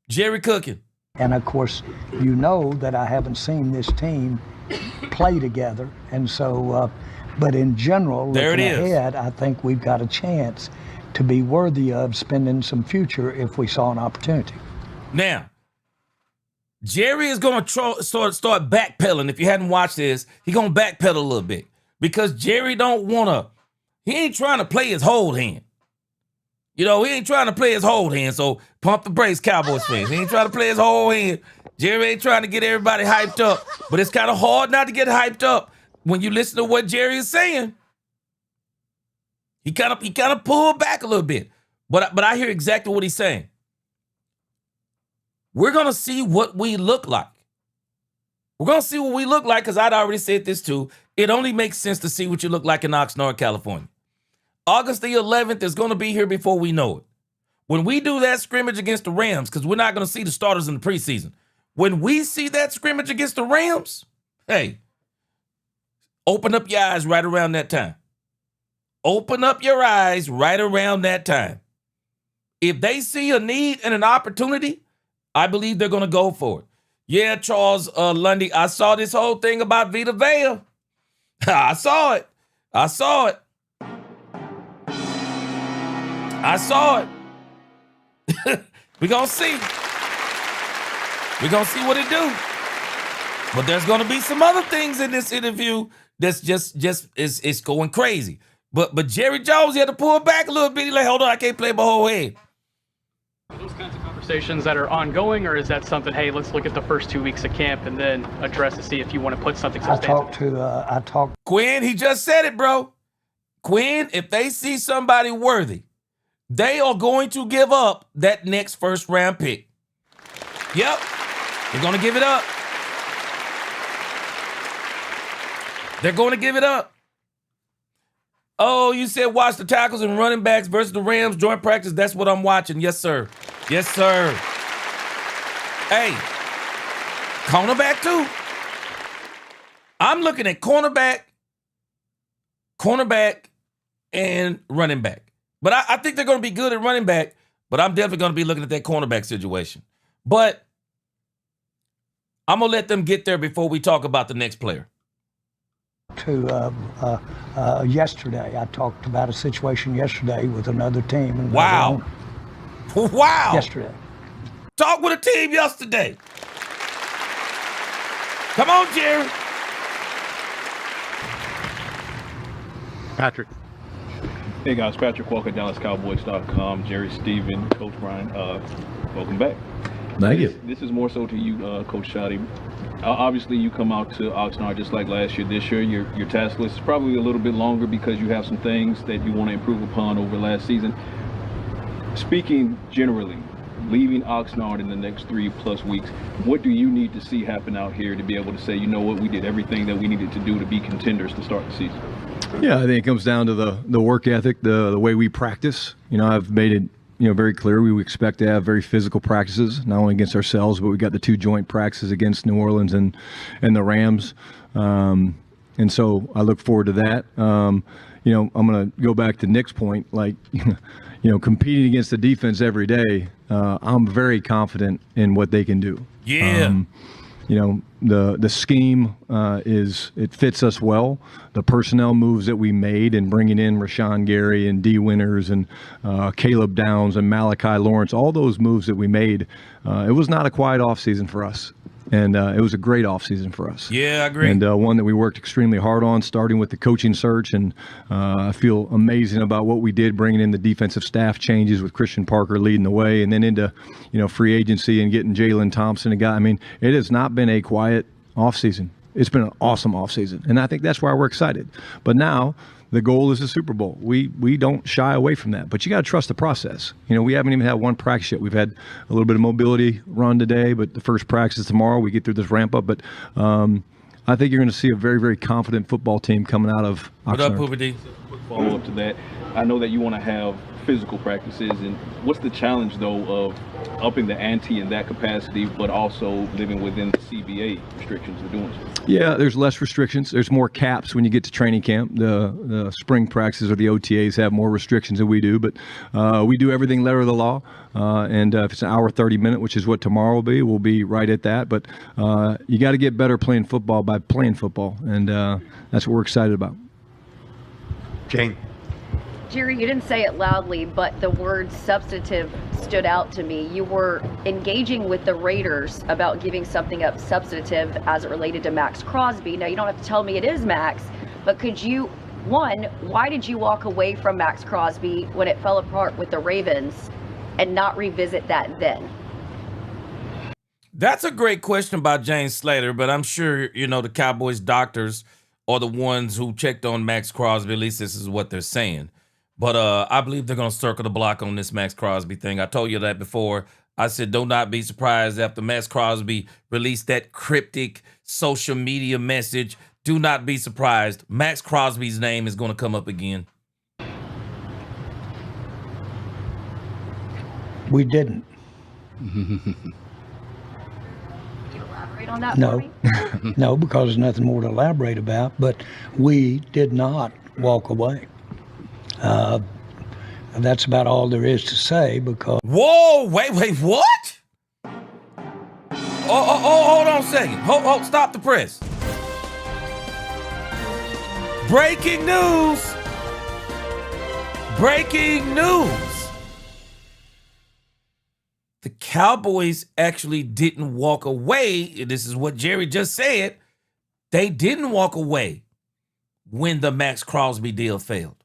Jerry cooking. And, of course, you know that I haven't seen this team play together. And so, but in general, looking ahead, I think we've got a chance to be worthy of spending some future if we saw an opportunity. Now, Jerry is going to start backpedaling. If you hadn't watched this, he's going to backpedal a little bit because Jerry he ain't trying to play his whole hand. You know, he ain't trying to play his whole hand, so pump the brakes, Cowboys fans. He ain't trying to play his whole hand. Jerry ain't trying to get everybody hyped up, but it's kind of hard not to get hyped up when you listen to what Jerry is saying. He kind of pulled back a little bit, but I hear exactly what he's saying. We're gonna see what we look like. We're gonna see what we look like because I'd already said this too. It only makes sense to see what you look like in Oxnard, California. August the 11th is going to be here before we know it. When we do that scrimmage against the Rams, because we're not going to see the starters in the preseason. When we see that scrimmage against the Rams, hey, open up your eyes right around that time. Open up your eyes right around that time. If they see a need and an opportunity, I believe they're going to go for it. Yeah, Charles Lundy, I saw this whole thing about Vita Vea. I saw it. We're going to see. We're going to see what it do. But there's going to be some other things in this interview that's just it's going crazy. But Jerry Jones, he had to pull back a little bit. He's like, hold on, I can't play my whole head. Are those kinds of conversations that are ongoing, or is that something, hey, let's look at the first 2 weeks of camp and then address to see if you want to put something substantive? Quinn, he just said it, bro. Quinn, if they see somebody worthy, they are going to give up that next first round pick. Yep. They're going to give it up. They're going to give it up. Oh, you said watch the tackles and running backs versus the Rams joint practice. That's what I'm watching. Yes, sir. Yes, sir. Hey, cornerback too. I'm looking at cornerback, and running back. But I think they're going to be good at running back, but I'm definitely going to be looking at that cornerback situation. But I'm going to let them get there before we talk about the next player. Yesterday, I talked about a situation yesterday with another team. And wow. Yesterday. Talk with a team yesterday. Come on, Jerry. Patrick. Hey guys, Patrick Walker, DallasCowboys.com. Jerry Stephen, Coach Brian, welcome back. Thank you. This is more so to you, Coach Schotty. Obviously, you come out to Oxnard just like last year. This year, your task list is probably a little bit longer because you have some things that you want to improve upon over last season. Speaking generally, leaving Oxnard in the next 3+ weeks, what do you need to see happen out here to be able to say, you know what, we did everything that we needed to do to be contenders to start the season? Yeah, I think it comes down to the work ethic, the way we practice. You know, I've made it very clear we expect to have very physical practices, not only against ourselves, but we got the 2 joint practices against New Orleans and the Rams. And so I look forward to that. I'm going to go back to Nick's point, like, competing against the defense every day. I'm very confident in what they can do. Yeah. The scheme it fits us well. The personnel moves that we made and bringing in Rashawn Gary and D. Winters and Caleb Downs and Malachi Lawrence, all those moves that we made, it was not a quiet offseason for us. And it was a great offseason for us. Yeah, I agree. And one that we worked extremely hard on, starting with the coaching search. And I feel amazing about what we did, bringing in the defensive staff changes with Christian Parker leading the way, and then into free agency and getting Jalen Thompson, a guy. I mean, it has not been a quiet offseason. It's been an awesome offseason. And I think that's why we're excited. But now the goal is the Super Bowl. We don't shy away from that, but you got to trust the process. We haven't even had one practice yet. We've had a little bit of mobility run today, but the first practice is tomorrow. We get through this ramp up, but I think you're going to see a very, very confident football team coming out of Oxnard. What up, Poopy D? Quick follow-up to that. I know that you want to have physical practices, and what's the challenge, though, of upping the ante in that capacity, but also living within the CBA restrictions of doing so? Yeah, there's less restrictions. There's more caps when you get to training camp. The spring practices or the OTAs have more restrictions than we do, but we do everything letter of the law. And if it's an hour 30-minute, which is what tomorrow will be, we'll be right at that. But you got to get better playing football by playing football, and that's what we're excited about. Jane. Jerry, you didn't say it loudly, but the word substantive stood out to me. You were engaging with the Raiders about giving something up substantive as it related to Max Crosby. Now, you don't have to tell me it is Max, but could you, one, why did you walk away from Max Crosby when it fell apart with the Ravens and not revisit that then? That's a great question by James Slater, but I'm sure, the Cowboys doctors are the ones who checked on Max Crosby. At least this is what they're saying. But I believe they're going to circle the block on this Max Crosby thing. I told you that before. I said, do not be surprised after Max Crosby released that cryptic social media message. Do not be surprised. Max Crosby's name is going to come up again. We didn't. Can you elaborate on that No. for me? No, because there's nothing more to elaborate about. But we did not walk away. That's about all there is to say because... Whoa, wait, what? Hold on a second. Hold, stop the press. Breaking news. Breaking news. The Cowboys actually didn't walk away. This is what Jerry just said. They didn't walk away when the Max Crosby deal failed.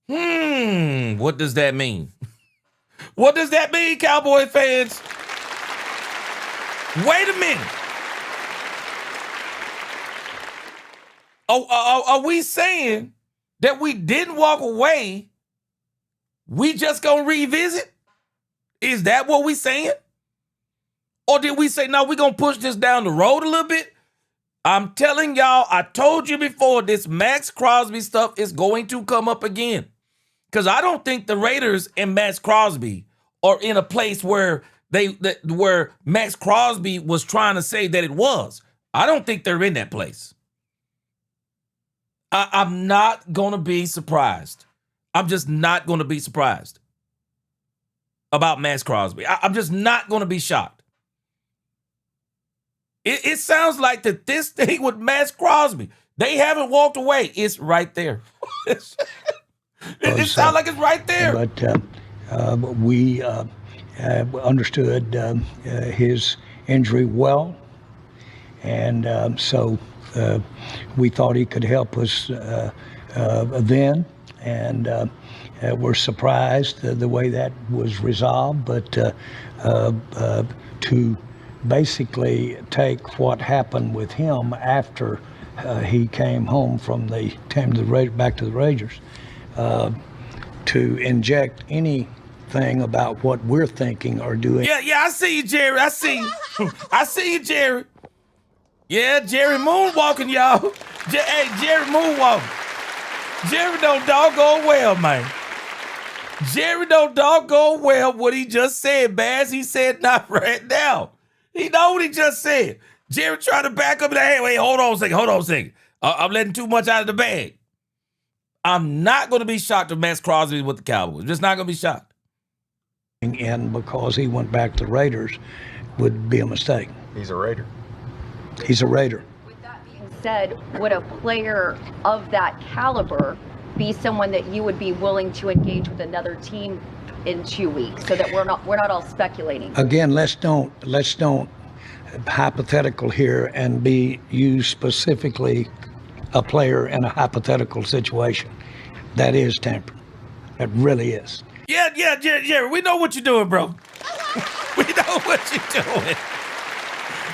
What does that mean? What does that mean, Cowboy fans? Wait a minute. Are we saying that we didn't walk away? We just gonna revisit? Is that what we saying? Or did we say, no, we're gonna push this down the road a little bit? I'm telling y'all, I told you before, this Max Crosby stuff is going to come up again. Because I don't think the Raiders and Max Crosby are in a place where where Max Crosby was trying to say that it was. I don't think they're in that place. I'm not going to be surprised. I'm just not going to be surprised about Max Crosby. I'm just not going to be shocked. It sounds like that this thing with Max Crosby, they haven't walked away. It's right there. It sounds like it's right there. But we understood his injury well, and so we thought he could help us then, and we're surprised the way that was resolved. But to basically take what happened with him after he came home from back to the Raiders, to inject anything about what we're thinking or doing. Yeah, I see you, Jerry. I see you. I see you, Jerry. Yeah, Jerry moonwalking, y'all. Hey, Jerry moonwalking. Jerry don't doggone well, man. Jerry don't doggone well what he just said, Baz. He said not right now. He know what he just said. Jerry trying to back up and hey, wait, hold on a second. I'm letting too much out of the bag. I'm not going to be shocked if Max Crosby is with the Cowboys. Just not going to be shocked. And because he went back to the Raiders would be a mistake. He's a Raider. He's a Raider. With that being said, would a player of that caliber be someone that you would be willing to engage with another team in 2 weeks, so that we're not all speculating? Again, let's don't hypothetical here and be used specifically a player in a hypothetical situation. That is tampering. That really is. Yeah, Jerry, we know what you're doing, bro. We know what you're doing.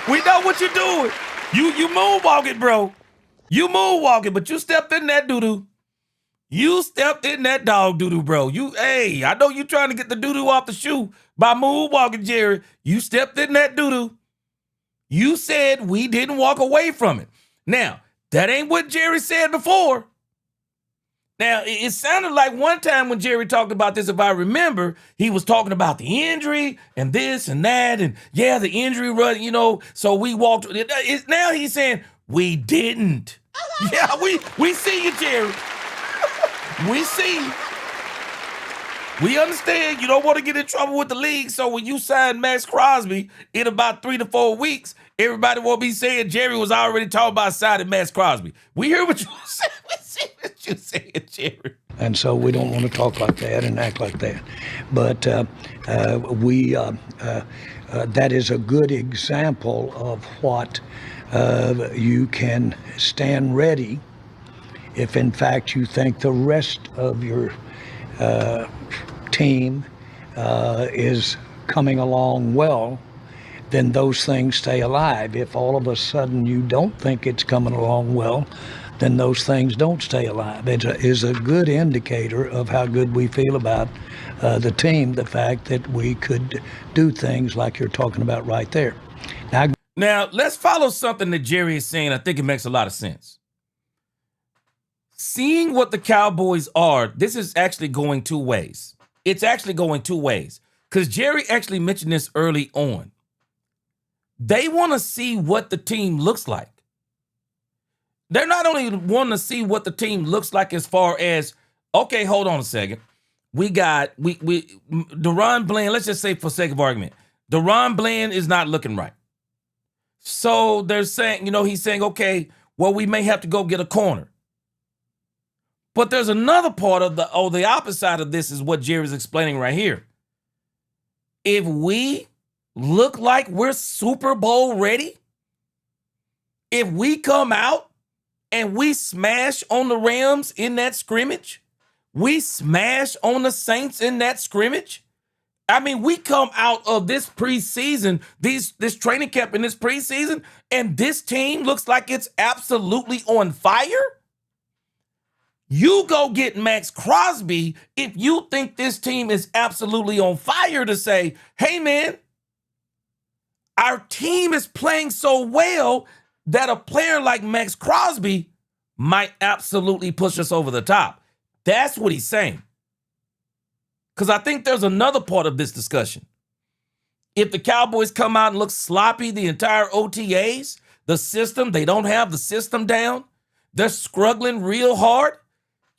We know what you're doing. You moonwalking, bro. You moonwalking, but you stepped in that doo-doo. You stepped in that dog doo-doo, bro. I know you trying to get the doo-doo off the shoe by moonwalking, Jerry. You stepped in that doo-doo. You said we didn't walk away from it. Now, that ain't what Jerry said before. Now, it sounded like one time when Jerry talked about this, if I remember, he was talking about the injury and this and that. And yeah, the injury run, you know, so we walked. Now he's saying we didn't. Yeah, we see you, Jerry. We see. We understand you don't want to get in trouble with the league. So when you sign Max Crosby in about 3 to 4 weeks, everybody will be saying Jerry was already talking about signing Max Crosby. We hear what you say. We see what you saying, Jerry. And so we don't want to talk like that and act like that. But that is a good example of what you can stand ready if, in fact, you think the rest of your team is coming along well, then those things stay alive. If all of a sudden you don't think it's coming along well, then those things don't stay alive. It is a good indicator of how good we feel about the team, the fact that we could do things like you're talking about right there. Now, let's follow something that Jerry is saying. I think it makes a lot of sense. Seeing what the Cowboys are, this is actually going two ways. It's actually going two ways because Jerry actually mentioned this early on. They want to see what the team looks like. They're not only wanting to see what the team looks like as far as, okay, hold on a second. We Daron Bland, let's just say for sake of argument, Daron Bland is not looking right. So they're saying, he's saying, okay, well, we may have to go get a corner. But there's another part of the opposite side of this is what Jerry's explaining right here. If we look like we're Super Bowl ready, if we come out and we smash on the Rams in that scrimmage, we smash on the Saints in that scrimmage. I mean, we come out of this preseason, this training camp in this preseason, and this team looks like it's absolutely on fire. You go get Max Crosby if you think this team is absolutely on fire to say, hey, man, our team is playing so well that a player like Max Crosby might absolutely push us over the top. That's what he's saying. Because I think there's another part of this discussion. If the Cowboys come out and look sloppy the entire OTAs, the system, they don't have the system down, they're struggling real hard,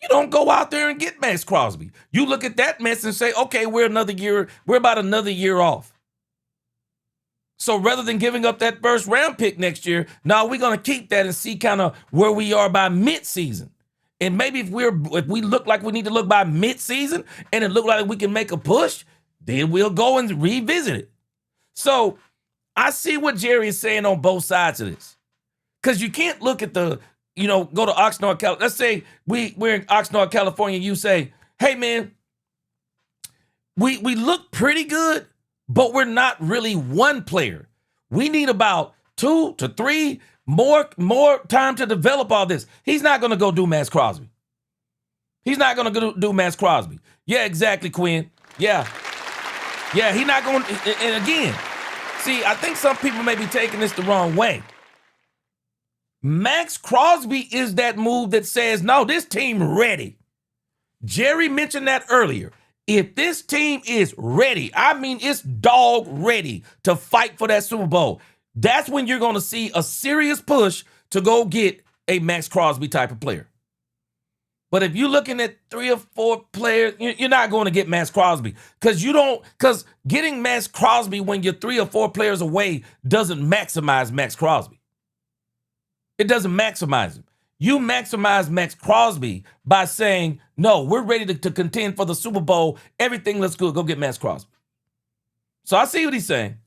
you don't go out there and get Max Crosby. You look at that mess and say, okay, we're about another year off. So rather than giving up that first round pick next year, now we're going to keep that and see kind of where we are by midseason. And maybe if we look like we need to look by midseason and it look like we can make a push, then we'll go and revisit it. So I see what Jerry is saying on both sides of this. Because you can't look at go to Oxnard, California. Let's say we're in Oxnard, California. You say, hey, man, we look pretty good, but we're not really one player. We need about 2 to 3 more time to develop all this. He's not going to go do Max Crosby. He's not going to do Max Crosby. Yeah, exactly, Quinn. Yeah, he's not going to. And again, see, I think some people may be taking this the wrong way. Max Crosby is that move that says, no, this team ready. Jerry mentioned that earlier. If this team is ready, I mean, it's dog ready to fight for that Super Bowl, that's when you're going to see a serious push to go get a Max Crosby type of player. But if you're looking at 3 or 4 players, you're not going to get Max Crosby because getting Max Crosby when you're 3 or 4 players away doesn't maximize Max Crosby. It doesn't maximize him. You maximize Max Crosby by saying, no, we're ready to contend for the Super Bowl. Everything looks good. Go get Max Crosby. So I see what he's saying.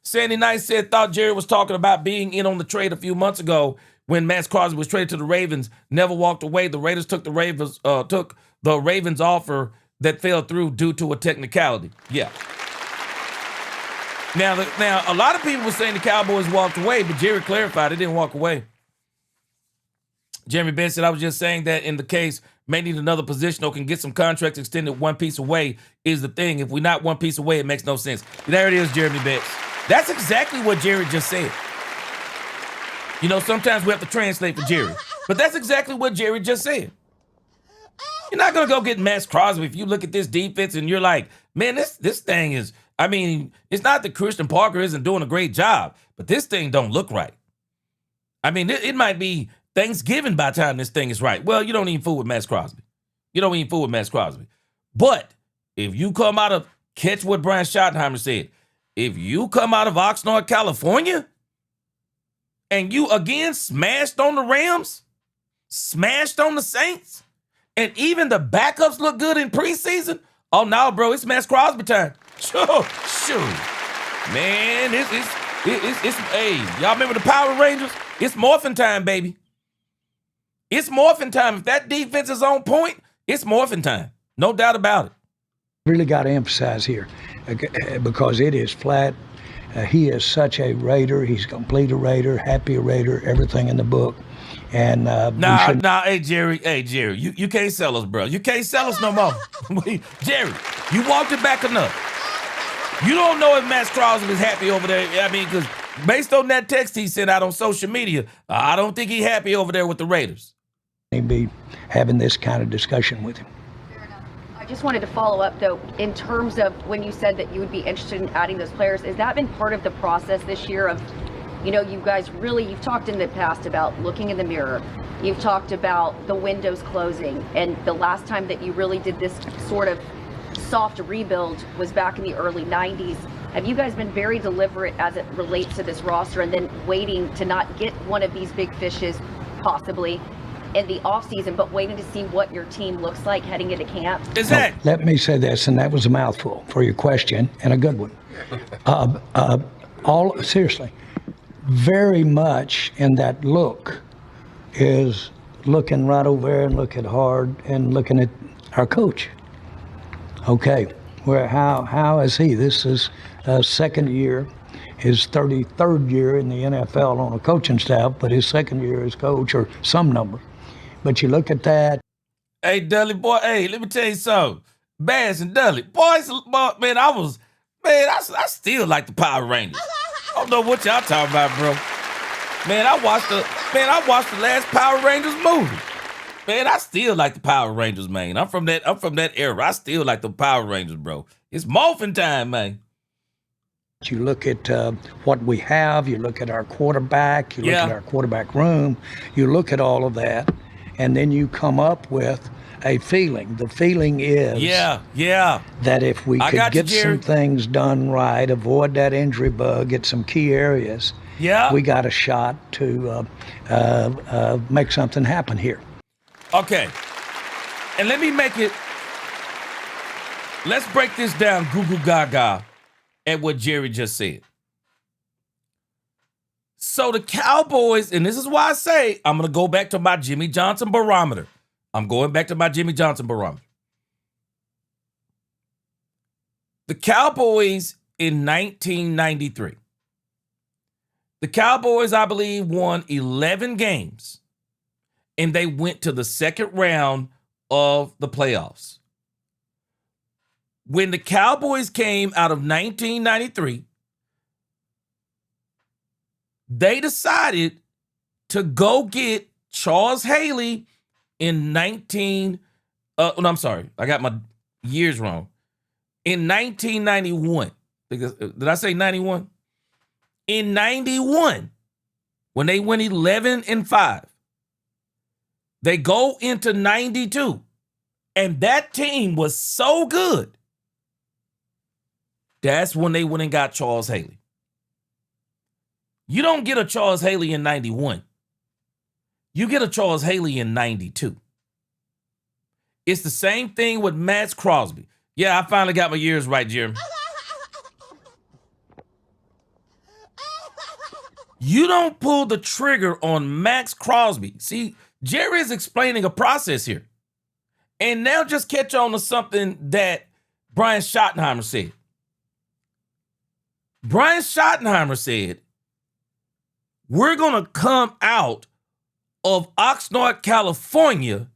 Sandy Knight said, thought Jerry was talking about being in on the trade a few months ago when Max Crosby was traded to the Ravens, never walked away. The Raiders took the Ravens offer that fell through due to a technicality. Yeah. Now, a lot of people were saying the Cowboys walked away, but Jerry clarified they didn't walk away. Jeremy Ben said, I was just saying that in the case, may need another position or can get some contracts extended one piece away is the thing. If we're not one piece away, it makes no sense. There it is, Jeremy Betts. That's exactly what Jerry just said. You know, sometimes we have to translate for Jerry, but that's exactly what Jerry just said. You're not going to go get Max Crosby if you look at this defense and you're like, man, this thing is, I mean, it's not that Christian Parker isn't doing a great job, but this thing don't look right. I mean, it might be Thanksgiving by the time this thing is right. Well, you don't even fool with Max Crosby. You don't even fool with Max Crosby. But if you come out of, catch what Brian Schottenheimer said, if you come out of Oxnard, California, and you again smashed on the Rams, smashed on the Saints, and even the backups look good in preseason, oh, no, bro, it's Max Crosby time. Sure. Man, it's hey, y'all remember the Power Rangers? It's morphin' time, baby. It's morphin' time. If that defense is on point, it's morphin' time. No doubt about it. Really got to emphasize here because it is flat. He is such a Raider. He's complete a Raider, happy a Raider, everything in the book. And hey Jerry, you can't sell us, bro. You can't sell us no more. Jerry, you walked it back enough. You don't know if Max Crosby is happy over there. I mean, because based on that text he sent out on social media, I don't think he's happy over there with the Raiders. He'd be having this kind of discussion with him. I just wanted to follow up, though, in terms of when you said that you would be interested in adding those players. Has that been part of the process this year of, you know, you guys really, you've talked in the past about looking in the mirror. You've talked about the windows closing. And the last time that you really did this sort of soft rebuild was back in the early 90s. Have you guys been very deliberate as it relates to this roster and then waiting to not get one of these big fishes possibly in the offseason, but waiting to see what your team looks like heading into camp? Let me say this, and that was a mouthful for your question, and a good one. Seriously, very much in that look is looking right over there and looking hard and looking at our coach. Okay, where how is he? This is second year, his 33rd year in the NFL on a coaching staff, but his second year as coach or some number. But you look at that. Hey, Dudley, boy, hey, let me tell you something. Bass and Dudley, boys, man, I still like the Power Rangers. I don't know what y'all talking about, bro. Man, I watched the last Power Rangers movie. Man, I still like the Power Rangers, man. I'm from that era. I still like the Power Rangers, bro. It's morphin' time, man. You look at what we have, you look at our quarterback, you look at our quarterback room, you look at all of that, and then you come up with a feeling. The feeling is that if we could get some things done right, avoid that injury bug at some key areas, we got a shot to make something happen here. Okay, and let's break this down goo goo gaga at what Jerry just said. So the Cowboys, and this is why I say I'm going to go back to my Jimmy Johnson barometer. I'm going back to my Jimmy Johnson barometer. The Cowboys in 1993. The Cowboys, I believe, won 11 games, and they went to the second round of the playoffs. When the Cowboys came out of 1993, they decided to go get Charles Haley in I'm sorry, I got my years wrong. In 1991. Did I say 91? In 91, when they went 11-5, they go into 92, and that team was so good. That's when they went and got Charles Haley. You don't get a Charles Haley in 91. You get a Charles Haley in 92. It's the same thing with Max Crosby. Yeah, I finally got my years right, Jeremy. You don't pull the trigger on Max Crosby. See, Jerry is explaining a process here. And now just catch on to something that Brian Schottenheimer said. Brian Schottenheimer said, we're going to come out of Oxnard, California.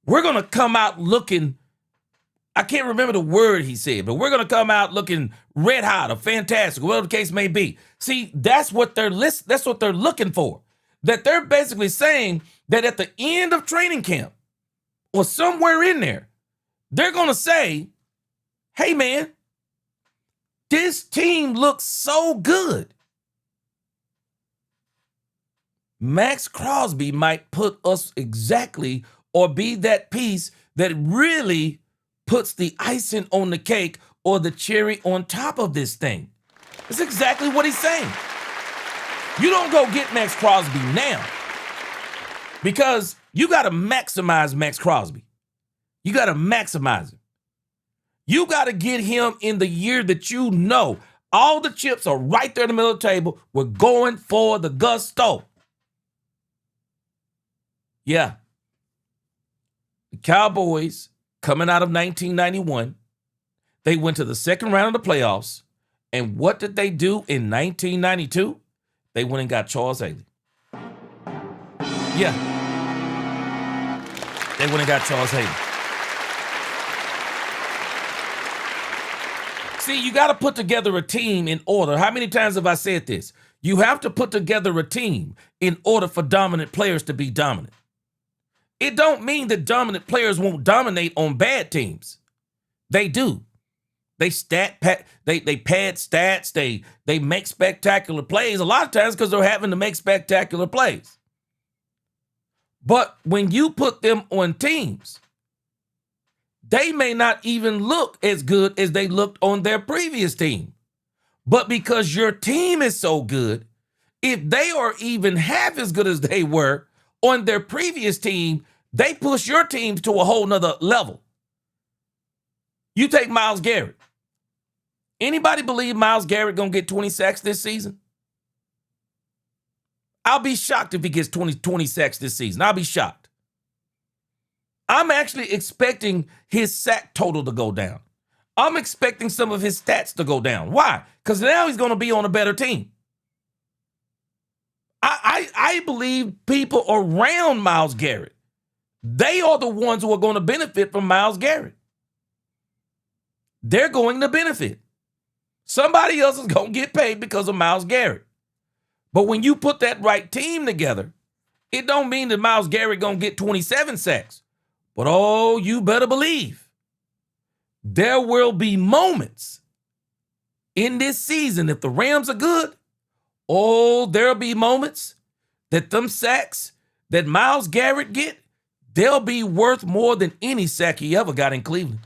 We're going to come out looking, I can't remember the word he said, but we're going to come out looking red hot or fantastic, whatever the case may be. See, that's what they're looking for. That they're basically saying that at the end of training camp or somewhere in there, they're going to say, hey, man, this team looks so good. Max Crosby might put us exactly or be that piece that really puts the icing on the cake or the cherry on top of this thing. That's exactly what he's saying. You don't go get Max Crosby now because you got to maximize Max Crosby. You got to maximize him. You got to get him in the year that you know all the chips are right there in the middle of the table. We're going for the gusto. Yeah. The Cowboys, coming out of 1991, they went to the second round of the playoffs. And what did they do in 1992? They went and got Charles Haley. Yeah. They went and got Charles Haley. See, you got to put together a team in order. How many times have I said this? You have to put together a team in order for dominant players to be dominant. It don't mean that dominant players won't dominate on bad teams. They do. They pad stats. They make spectacular plays a lot of times because they're having to make spectacular plays. But when you put them on teams, they may not even look as good as they looked on their previous team. But because your team is so good, if they are even half as good as they were on their previous team, they push your team to a whole nother level. You take Myles Garrett. Anybody believe Myles Garrett gonna get 20 sacks this season? I'll be shocked if he gets 20 sacks this season. I'll be shocked. I'm actually expecting his sack total to go down. I'm expecting some of his stats to go down. Why? Because now he's going to be on a better team. I believe people around Myles Garrett, they are the ones who are going to benefit from Myles Garrett. They're going to benefit. Somebody else is going to get paid because of Myles Garrett. But when you put that right team together, it don't mean that Myles Garrett going to get 27 sacks. But oh, you better believe there will be moments in this season, if the Rams are good, oh, there'll be moments that them sacks that Myles Garrett get, they'll be worth more than any sack he ever got in Cleveland.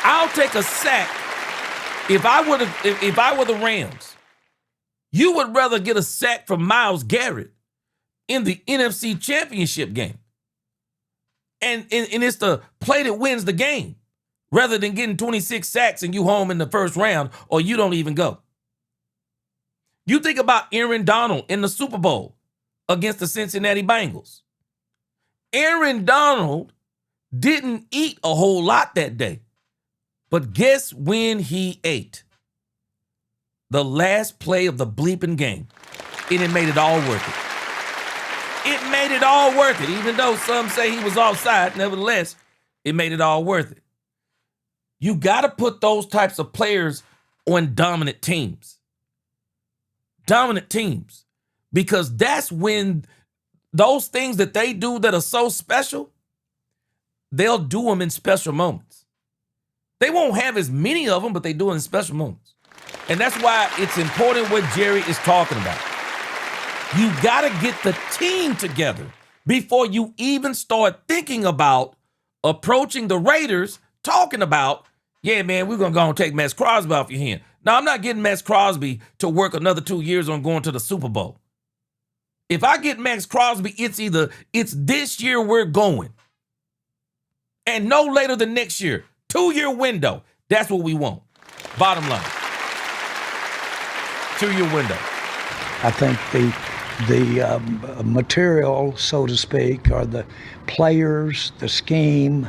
I'll take a sack if I were the Rams. You would rather get a sack from Myles Garrett in the NFC Championship game. And it's the play that wins the game rather than getting 26 sacks and you home in the first round or you don't even go. You think about Aaron Donald in the Super Bowl against the Cincinnati Bengals. Aaron Donald didn't eat a whole lot that day. But guess when he ate? The last play of the bleeping game. And it made it all worth it. It made it all worth it. Even though some say he was offside, nevertheless, it made it all worth it. You got to put those types of players on dominant teams. Dominant teams. Because that's when those things that they do that are so special, they'll do them in special moments. They won't have as many of them, but they do it in special moments. And that's why it's important what Jerry is talking about. You got to get the team together before you even start thinking about approaching the Raiders, talking about, yeah, man, we're going to go and take Max Crosby off your hand. Now, I'm not getting Max Crosby to work another 2 years on going to the Super Bowl. If I get Max Crosby, it's this year we're going. And no later than next year. 2-year window. That's what we want. Bottom line. 2-year window. I think the material, so to speak, are the players, the scheme,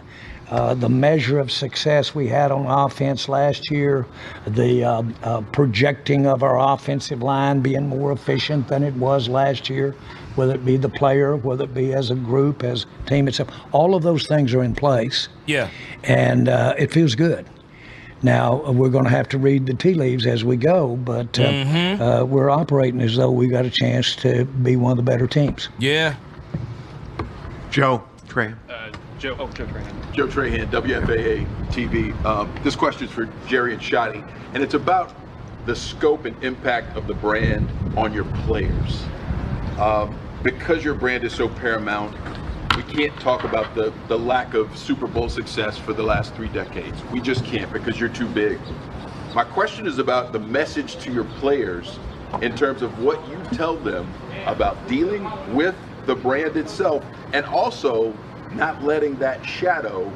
the measure of success we had on offense last year, the projecting of our offensive line being more efficient than it was last year. whether it be the player, whether it be as a group, as a team itself. All of those things are in place. Yeah. And it feels good. Now, we're going to have to read the tea leaves as we go, but we're operating as though we got a chance to be one of the better teams. Yeah. Joe Trahan. Joe Trahan. Joe Trahan, WFAA TV. This question's for Jerry and Schotty, and it's about the scope and impact of the brand on your players. Because your brand is so paramount, we can't talk about the lack of Super Bowl success for the last 3 decades. We just can't because you're too big. My question is about the message to your players in terms of what you tell them about dealing with the brand itself and also not letting that shadow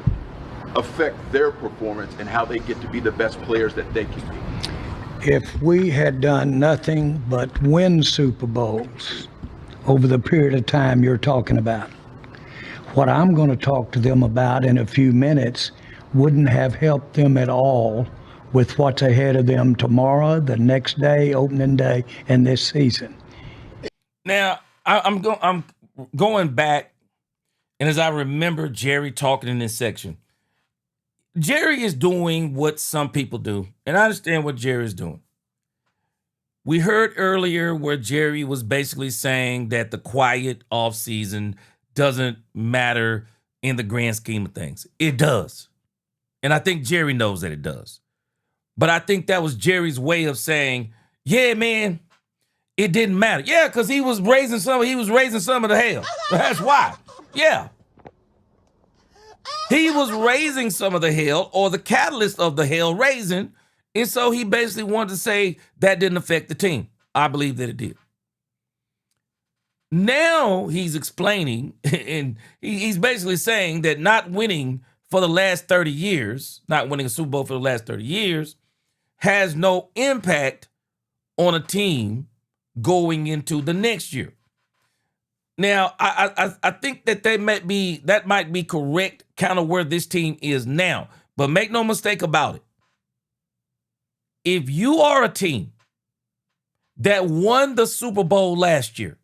affect their performance and how they get to be the best players that they can be. If we had done nothing but win Super Bowls over the period of time you're talking about, what I'm going to talk to them about in a few minutes wouldn't have helped them at all with what's ahead of them tomorrow, the next day, opening day, and this season. Now, I'm going back, and as I remember Jerry talking in this section, Jerry is doing what some people do, and I understand what Jerry is doing. We heard earlier where Jerry was basically saying that the quiet offseason doesn't matter in the grand scheme of things. It does. And I think Jerry knows that it does. But I think that was Jerry's way of saying, yeah, man, it didn't matter. Yeah, because he was raising some of the hell. That's why. Yeah. He was raising some of the hell, or the catalyst of the hell raising. And so he basically wanted to say that didn't affect the team. I believe that it did. Now he's explaining, and he's basically saying that not winning for the last 30 years, not winning a Super Bowl for the last 30 years, has no impact on a team going into the next year. Now, I think that that might be correct, kind of where this team is now. But make no mistake about it. If you are a team that won the Super Bowl last year,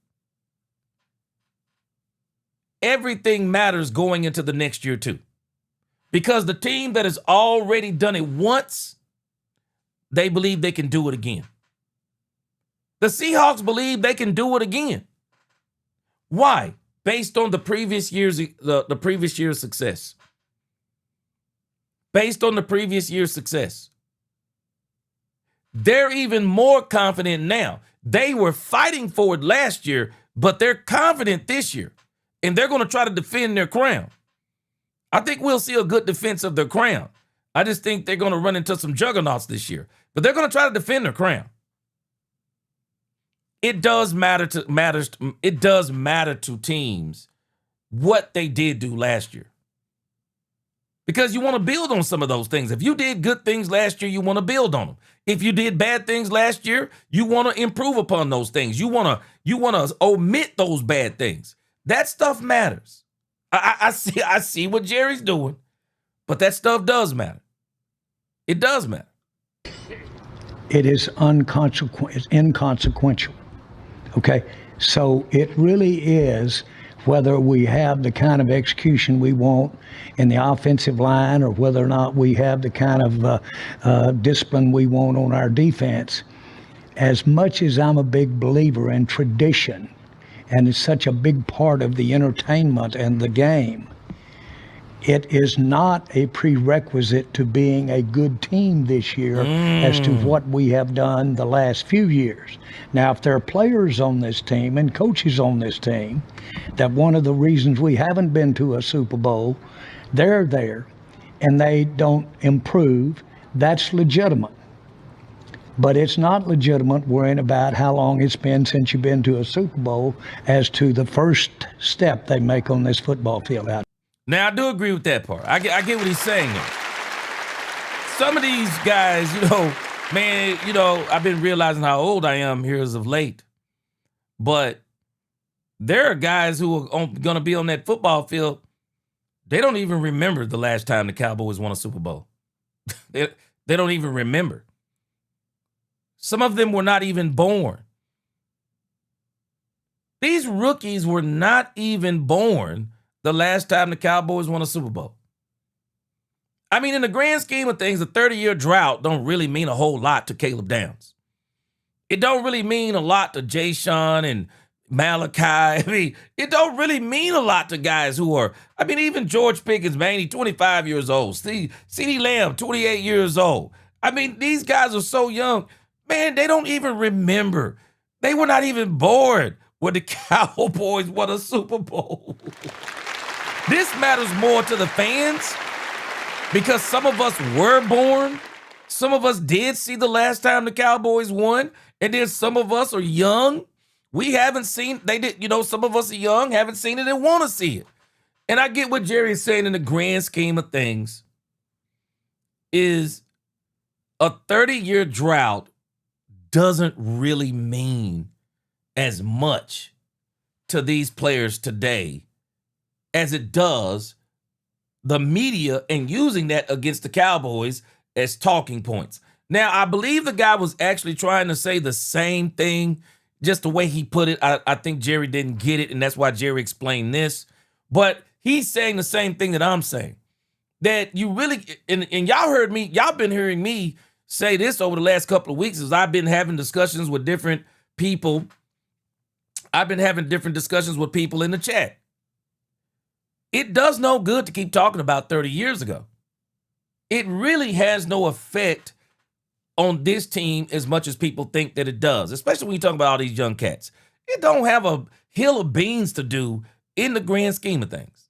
everything matters going into the next year too. Because the team that has already done it once, they believe they can do it again. The Seahawks believe they can do it again. Why? Based on the previous year's the previous year's success. Based on the previous year's success. They're even more confident now. They were fighting for it last year, but they're confident this year. And they're going to try to defend their crown. I think we'll see a good defense of their crown. I just think they're going to run into some juggernauts this year. But they're going to try to defend their crown. It does matter to teams what they did do last year. Because you want to build on some of those things. If you did good things last year, you want to build on them. If you did bad things last year, you want to improve upon those things. You want to omit those bad things. That stuff matters. I see what Jerry's doing, but that stuff does matter. It does matter. It is inconsequential. Okay, so it really is whether we have the kind of execution we want in the offensive line or whether or not we have the kind of discipline we want on our defense. As much as I'm a big believer in tradition, and it's such a big part of the entertainment and the game, it is not a prerequisite to being a good team this year as to what we have done the last few years. Now, if there are players on this team and coaches on this team that one of the reasons we haven't been to a Super Bowl, they're there and they don't improve, that's legitimate. But it's not legitimate worrying about how long it's been since you've been to a Super Bowl as to the first step they make on this football field out. Now, I do agree with that part. I get what he's saying there. Some of these guys, man, I've been realizing how old I am here as of late. But there are guys who are going to be on that football field. They don't even remember the last time the Cowboys won a Super Bowl. They don't even remember. Some of them were not even born. These rookies were not even born the last time the Cowboys won a Super Bowl. I mean, in the grand scheme of things, a 30-year drought don't really mean a whole lot to Caleb Downs. It don't really mean a lot to Jay Sean and Malachi. I mean, it don't really mean a lot to guys who are, I mean, even George Pickens, man, he's 25 years old. CeeDee Lamb, 28 years old. I mean, these guys are so young. Man, they don't even remember. They were not even born when the Cowboys won a Super Bowl. This matters more to the fans because some of us were born. Some of us did see the last time the Cowboys won. And then some of us are young. We haven't seen, they did, you know, some of us are young, haven't seen it and want to see it. And I get what Jerry is saying in the grand scheme of things is a 30-year drought doesn't really mean as much to these players today as it does the media and using that against the Cowboys as talking points. Now, I believe the guy was actually trying to say the same thing, just the way he put it. I think Jerry didn't get it, and that's why Jerry explained this. But he's saying the same thing that I'm saying. That you really, and y'all heard me, y'all been hearing me say this over the last couple of weeks as I've been having discussions with different people. I've been having different discussions with people in the chat. It does no good to keep talking about 30 years ago. It really has no effect on this team as much as people think that it does, especially when you talk about all these young cats. It don't have a hill of beans to do in the grand scheme of things.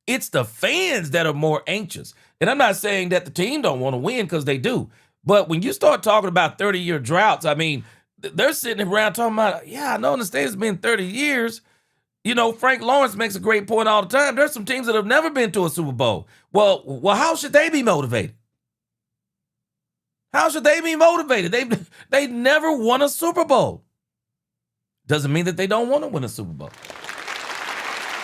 It's the fans that are more anxious. And I'm not saying that the team don't want to win because they do. But when you start talking about 30-year droughts, I mean, they're sitting around talking about, yeah, I know understand it's been 30 years. You know, Frank Lawrence makes a great point all the time. There's some teams that have never been to a Super Bowl. Well, how should they be motivated? How should they be motivated? They never won a Super Bowl. Doesn't mean that they don't want to win a Super Bowl.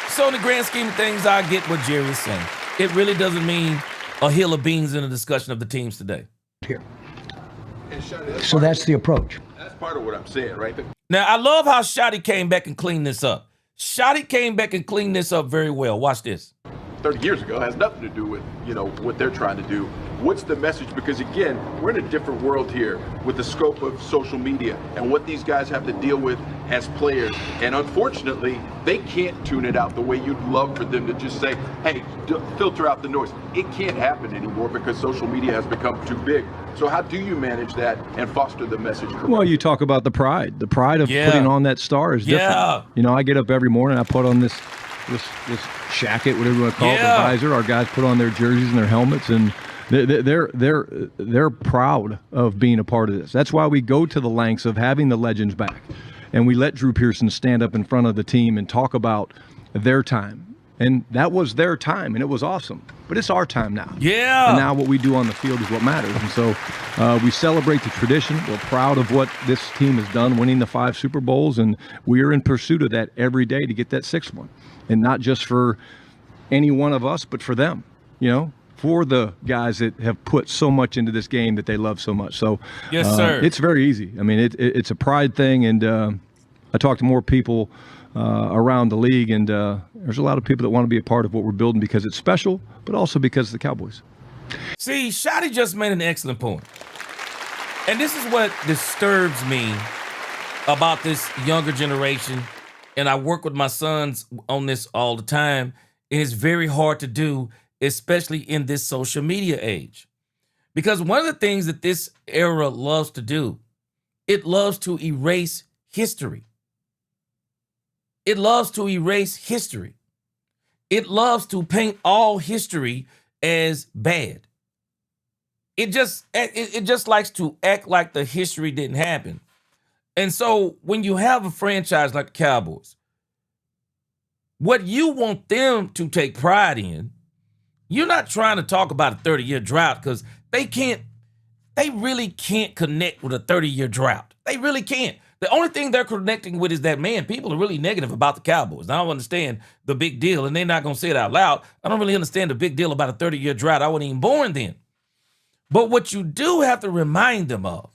So in the grand scheme of things, I get what Jerry's saying. It really doesn't mean a hill of beans in a discussion of the teams today. Here. So that's the approach. That's part of what I'm saying, right? Now, I love how Schotty came back and cleaned this up. Schotty came back and cleaned this up very well. Watch this. 30 years ago has nothing to do with, you know, what they're trying to do. What's the message? Because again, we're in a different world here with the scope of social media and what these guys have to deal with as players. And unfortunately, they can't tune it out the way you'd love for them to just say, hey, filter out the noise. It can't happen anymore because social media has become too big. So how do you manage that and foster the message? Well, you talk about the pride. The pride of putting on that star is different. Yeah. You know, I get up every morning, I put on this shacket, whatever you want to call it, the visor. Our guys put on their jerseys and their helmets, and they're proud of being a part of this. That's why we go to the lengths of having the legends back, and we let Drew Pearson stand up in front of the team and talk about their time. And that was their time, and it was awesome. But it's our time now. Yeah. And now what we do on the field is what matters. And so we celebrate the tradition. We're proud of what this team has done, winning the 5 Super Bowls, and we are in pursuit of that every day to get that 6th one. And not just for any one of us, but for them, you know, for the guys that have put so much into this game that they love so much. So yes, sir. It's very easy. I mean, it's a pride thing, and I talk to more people around the league, and there's a lot of people that want to be a part of what we're building because it's special, but also because of the Cowboys. See, Schotty just made an excellent point. And this is what disturbs me about this younger generation. And I work with my sons on this all the time. And it's very hard to do, especially in this social media age. Because one of the things that this era loves to do, it loves to erase history. It loves to erase history. It loves to paint all history as bad. It just likes to act like the history didn't happen. And so when you have a franchise like the Cowboys, what you want them to take pride in, you're not trying to talk about a 30-year drought because they really can't connect with a 30-year drought. They really can't. The only thing they're connecting with is that, man, people are really negative about the Cowboys. I don't understand the big deal, and they're not going to say it out loud. I don't really understand the big deal about a 30-year drought. I wasn't even born then. But what you do have to remind them of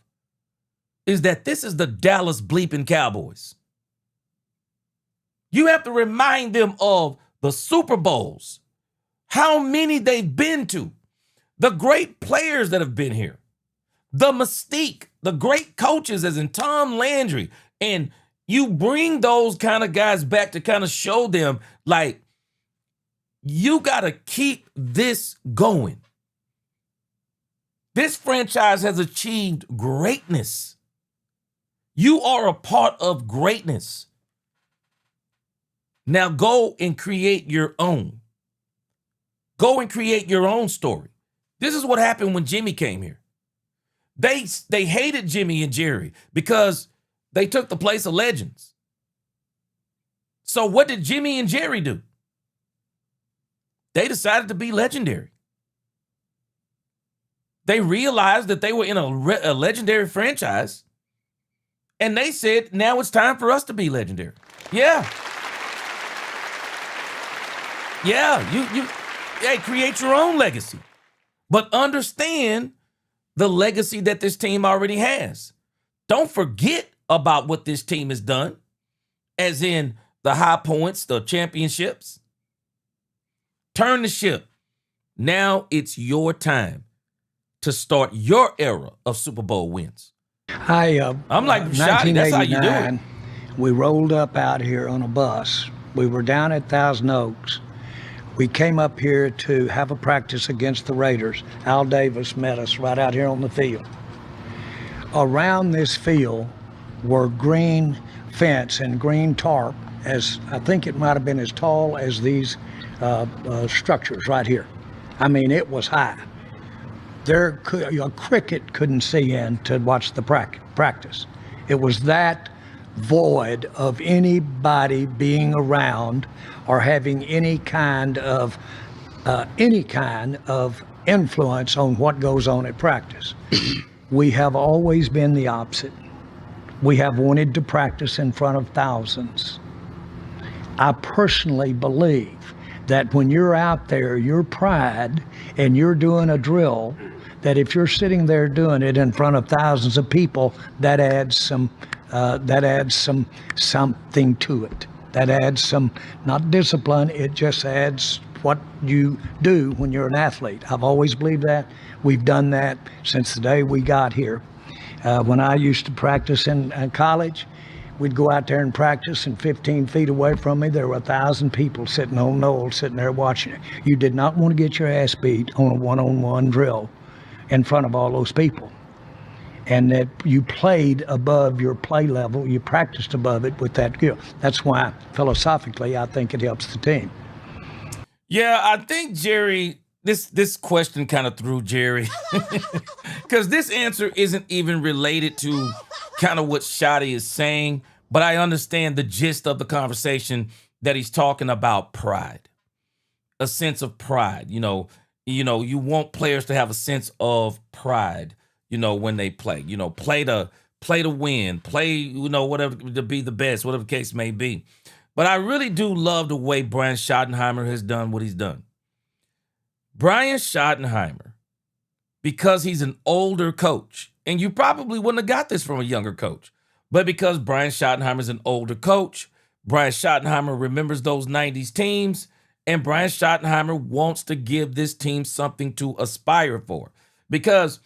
is that this is the Dallas bleeping Cowboys. You have to remind them of the Super Bowls, how many they've been to, the great players that have been here, the mystique, the great coaches as in Tom Landry. And you bring those kind of guys back to kind of show them, like, you got to keep this going. This franchise has achieved greatness. You are a part of greatness. Now go and create your own. Go and create your own story. This is what happened when Jimmy came here. They hated Jimmy and Jerry because they took the place of legends. So what did Jimmy and Jerry do? They decided to be legendary. They realized that they were in a legendary franchise, and they said, now it's time for us to be legendary. Yeah. Yeah, hey, create your own legacy. But understand the legacy that this team already has. Don't forget about what this team has done, as in the high points, the championships. Turn the ship. Now it's your time to start your era of Super Bowl wins. I'm like, Schotty, that's how you do it. We rolled up out here on a bus. We were down at Thousand Oaks. We came up here to have a practice against the Raiders. Al Davis met us right out here on the field. Around this field were green fence and green tarp, as I think it might have been as tall as these structures right here. I mean, it was high. A cricket couldn't see in to watch the practice. It was that void of anybody being around or having any kind of influence on what goes on at practice. We have always been the opposite. We have wanted to practice in front of thousands. I personally believe that when you're out there, your pride, and you're doing a drill, that if you're sitting there doing it in front of thousands of people, that adds something to it. That adds some, not discipline, it just adds what you do when you're an athlete. I've always believed that. We've done that since the day we got here. When I used to practice in college, we'd go out there and practice, and 15 feet away from me, there were 1,000 people sitting on Knoll, sitting there watching it. You did not want to get your ass beat on a one-on-one drill in front of all those people. And that you played above your play level, you practiced above it with that skill. That's why, philosophically, I think it helps the team. Yeah, I think, Jerry, this question kind of threw Jerry. Because this answer isn't even related to kind of what Schotty is saying, but I understand the gist of the conversation that he's talking about pride. A sense of pride. You want players to have a sense of pride, when they play. Play to win, play, whatever, to be the best, whatever the case may be. But I really do love the way Brian Schottenheimer has done what he's done. Brian Schottenheimer, because he's an older coach, and you probably wouldn't have got this from a younger coach, but because Brian Schottenheimer is an older coach, Brian Schottenheimer remembers those 90s teams, and Brian Schottenheimer wants to give this team something to aspire for. Because,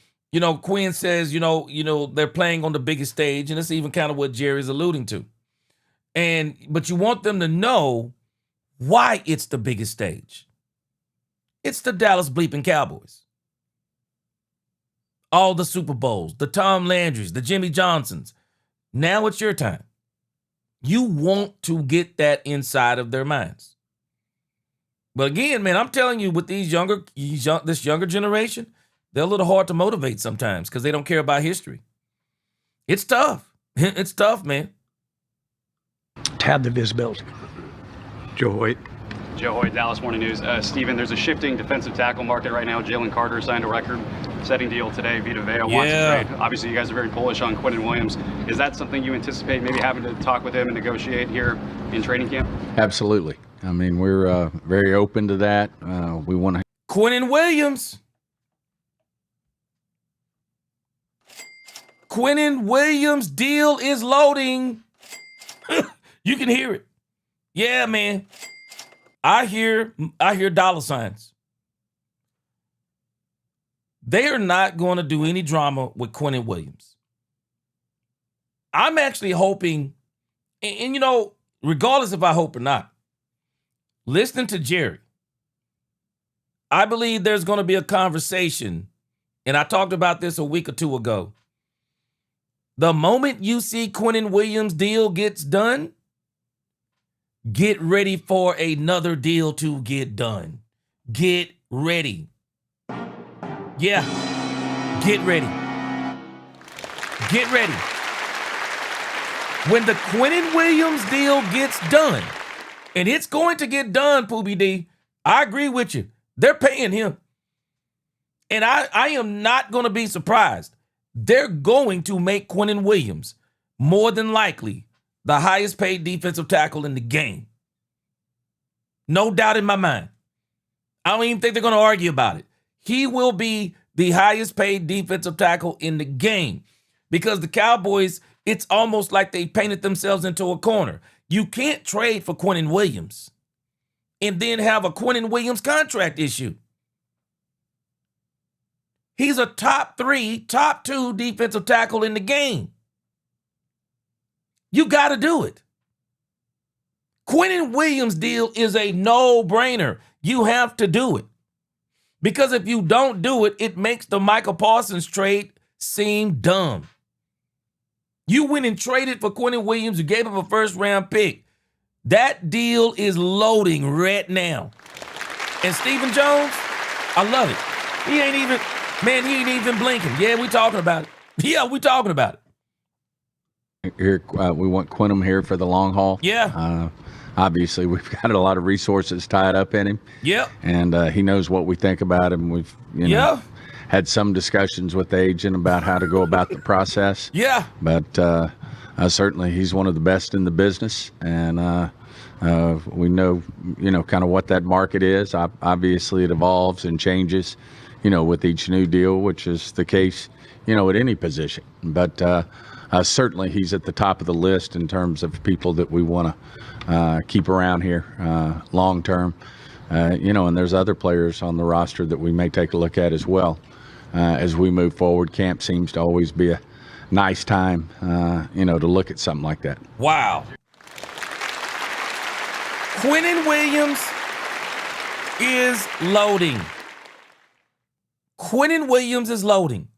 Quinn says, they're playing on the biggest stage, and it's even kind of what Jerry's alluding to. But you want them to know why it's the biggest stage. It's the Dallas bleeping Cowboys. All the Super Bowls, the Tom Landrys, the Jimmy Johnsons. Now it's your time. You want to get that inside of their minds. But again, man, I'm telling you, with this younger generation, they're a little hard to motivate sometimes because they don't care about history. It's tough. It's tough, man. To have the visibility. Joe Hoyt. Joe Hoyt, Dallas Morning News. Stephen, there's a shifting defensive tackle market right now. Jalen Carter signed a record-setting deal today. Vita Vea wants to trade. Obviously, you guys are very bullish on Quinnen Williams. Is that something you anticipate maybe having to talk with him and negotiate here in training camp? Absolutely. I mean, we're very open to that. We want to. Quinnen Williams. Quinnen Williams' deal is loading. You can hear it. Yeah, man. I hear dollar signs. They are not going to do any drama with Quinnen Williams. I'm actually hoping, and regardless if I hope or not, listening to Jerry, I believe there's going to be a conversation, and I talked about this a week or two ago. The moment you see Quinnen Williams' deal gets done, get ready for another deal to get done. Get ready. Yeah, get ready. Get ready. When the Quinnen Williams deal gets done, and it's going to get done, Poobie D, I agree with you. They're paying him. And I am not going to be surprised. They're going to make Quinnen Williams more than likely the highest paid defensive tackle in the game. No doubt in my mind. I don't even think they're going to argue about it. He will be the highest paid defensive tackle in the game because the Cowboys, it's almost like they painted themselves into a corner. You can't trade for Quinnen Williams and then have a Quinnen Williams contract issue. He's a top 3, top 2 defensive tackle in the game. You got to do it. Quinnen Williams' deal is a no-brainer. You have to do it. Because if you don't do it, it makes the Micah Parsons trade seem dumb. You went and traded for Quinnen Williams. You gave him a first-round pick. That deal is loading right now. And Stephen Jones, I love it. He ain't even blinking. Yeah, we talking about it. Yeah, we talking about it. Here, we want Quinnen here for the long haul. Yeah. Obviously, we've got a lot of resources tied up in him. Yep. And he knows what we think about him. We've, had some discussions with the agent about how to go about the process. Yeah. But certainly he's one of the best in the business. And we know, kind of what that market is. Obviously, it evolves and changes, with each new deal, which is the case, at any position. But certainly he's at the top of the list in terms of people that we want to keep around here long term. And there's other players on the roster that we may take a look at as well as we move forward. Camp seems to always be a nice time, to look at something like that. Wow. Quinnen Williams is loading. Quinnen Williams is loading.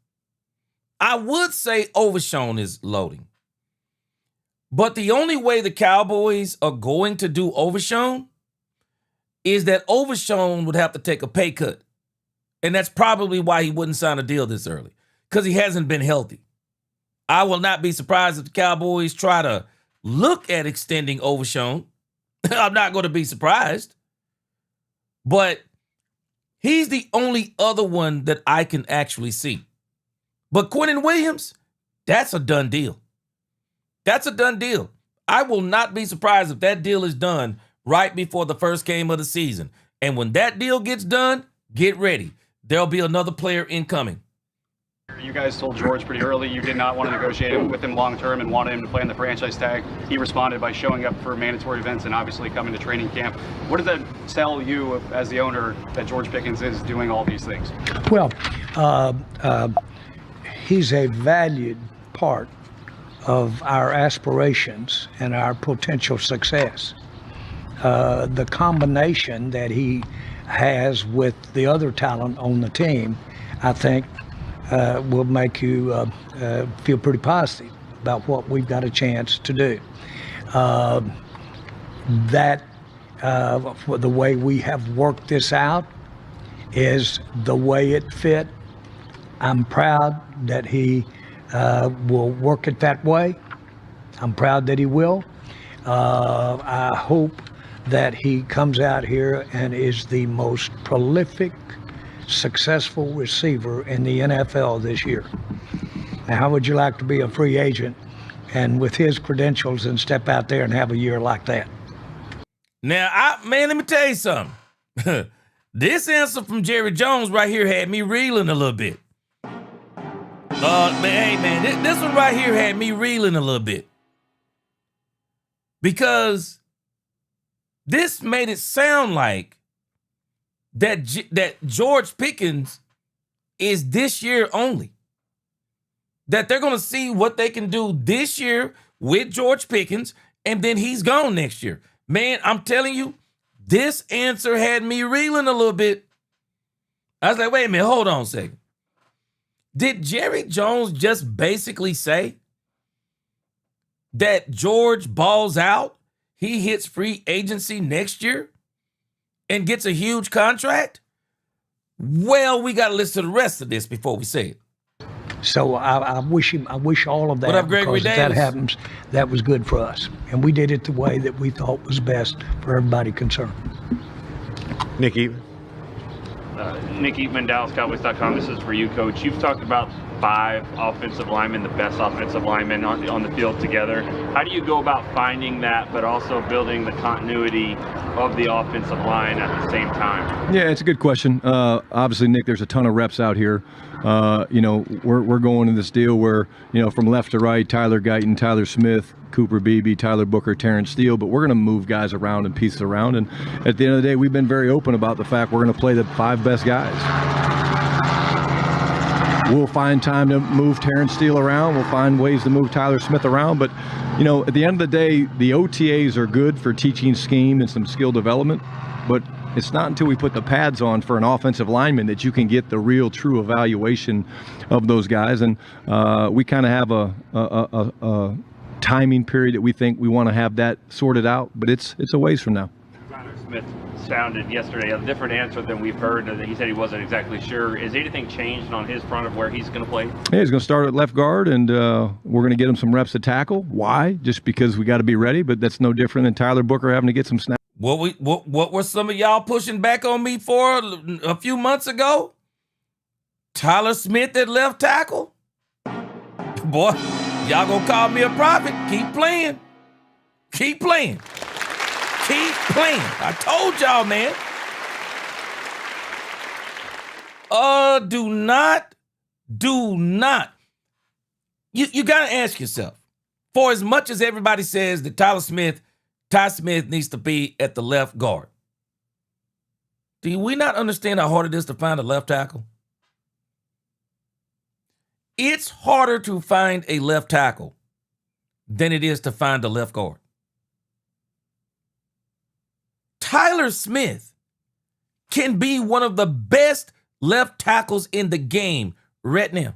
I would say Overshown is loading. But the only way the Cowboys are going to do Overshown is that Overshown would have to take a pay cut. And that's probably why he wouldn't sign a deal this early, because he hasn't been healthy. I will not be surprised if the Cowboys try to look at extending Overshown. I'm not going to be surprised. But he's the only other one that I can actually see. But Quinnen Williams, that's a done deal. That's a done deal. I will not be surprised if that deal is done right before the first game of the season. And when that deal gets done, get ready. There'll be another player incoming. You guys told George pretty early you did not want to negotiate with him long term and wanted him to play on the franchise tag. He responded by showing up for mandatory events and obviously coming to training camp. What does that tell you as the owner that George Pickens is doing all these things? Well, he's a valued part of our aspirations and our potential success. The combination that he has with the other talent on the team, I think, will make you feel pretty positive about what we've got a chance to do. The way we have worked this out is the way it fit. I'm proud that he will work it that way. I'm proud that he will. I hope that he comes out here and is the most prolific, successful receiver in the NFL this year. Now, how would you like to be a free agent and with his credentials and step out there and have a year like that? Now, let me tell you something. This answer from Jerry Jones right here had me reeling a little bit. This one right here had me reeling a little bit. Because This made it sound like that George Pickens is this year only. That they're going to see what they can do this year with George Pickens, and then he's gone next year. Man, I'm telling you, this answer had me reeling a little bit. I was like, wait a minute, hold on a second. Did Jerry Jones just basically say that George balls out, he hits free agency next year and gets a huge contract? Well, we got to listen to the rest of this before we say it. So I wish all of that. What up, Gregory because if Davis? that happens, that was good for us. And we did it the way that we thought was best for everybody concerned. Nick Eatman. Nick Eatman, DallasCowboys.com. This is for you, Coach. You've talked about 5 offensive linemen, the best offensive linemen on the field together. How do you go about finding that, but also building the continuity of the offensive line at the same time? Yeah, it's a good question. Obviously, Nick, there's a ton of reps out here. We're going to this deal where, from left to right, Tyler Guyton, Tyler Smith, Cooper Beebe, Tyler Booker, Terrence Steele, but we're going to move guys around and pieces around. And at the end of the day, we've been very open about the fact we're going to play the 5 best guys. We'll find time to move Terrence Steele around. We'll find ways to move Tyler Smith around. But, at the end of the day, the OTAs are good for teaching scheme and some skill development. But it's not until we put the pads on for an offensive lineman that you can get the real, true evaluation of those guys. And we kind of have a timing period that we think we want to have that sorted out. But it's a ways from now. Smith sounded yesterday a different answer than we've heard. He said he wasn't exactly sure. Is anything changed on his front of where he's going to play? Yeah, he's going to start at left guard, and we're going to get him some reps at tackle. Why? Just because we got to be ready, but that's no different than Tyler Booker having to get some snaps. What were some of y'all pushing back on me for a few months ago? Tyler Smith at left tackle? Boy, y'all gonna call me a prophet. Keep playing. Keep playing. Keep playing. I told y'all, man. Do not. You got to ask yourself, for as much as everybody says that Ty Smith needs to be at the left guard, do we not understand how hard it is to find a left tackle? It's harder to find a left tackle than it is to find a left guard. Tyler Smith can be one of the best left tackles in the game right now.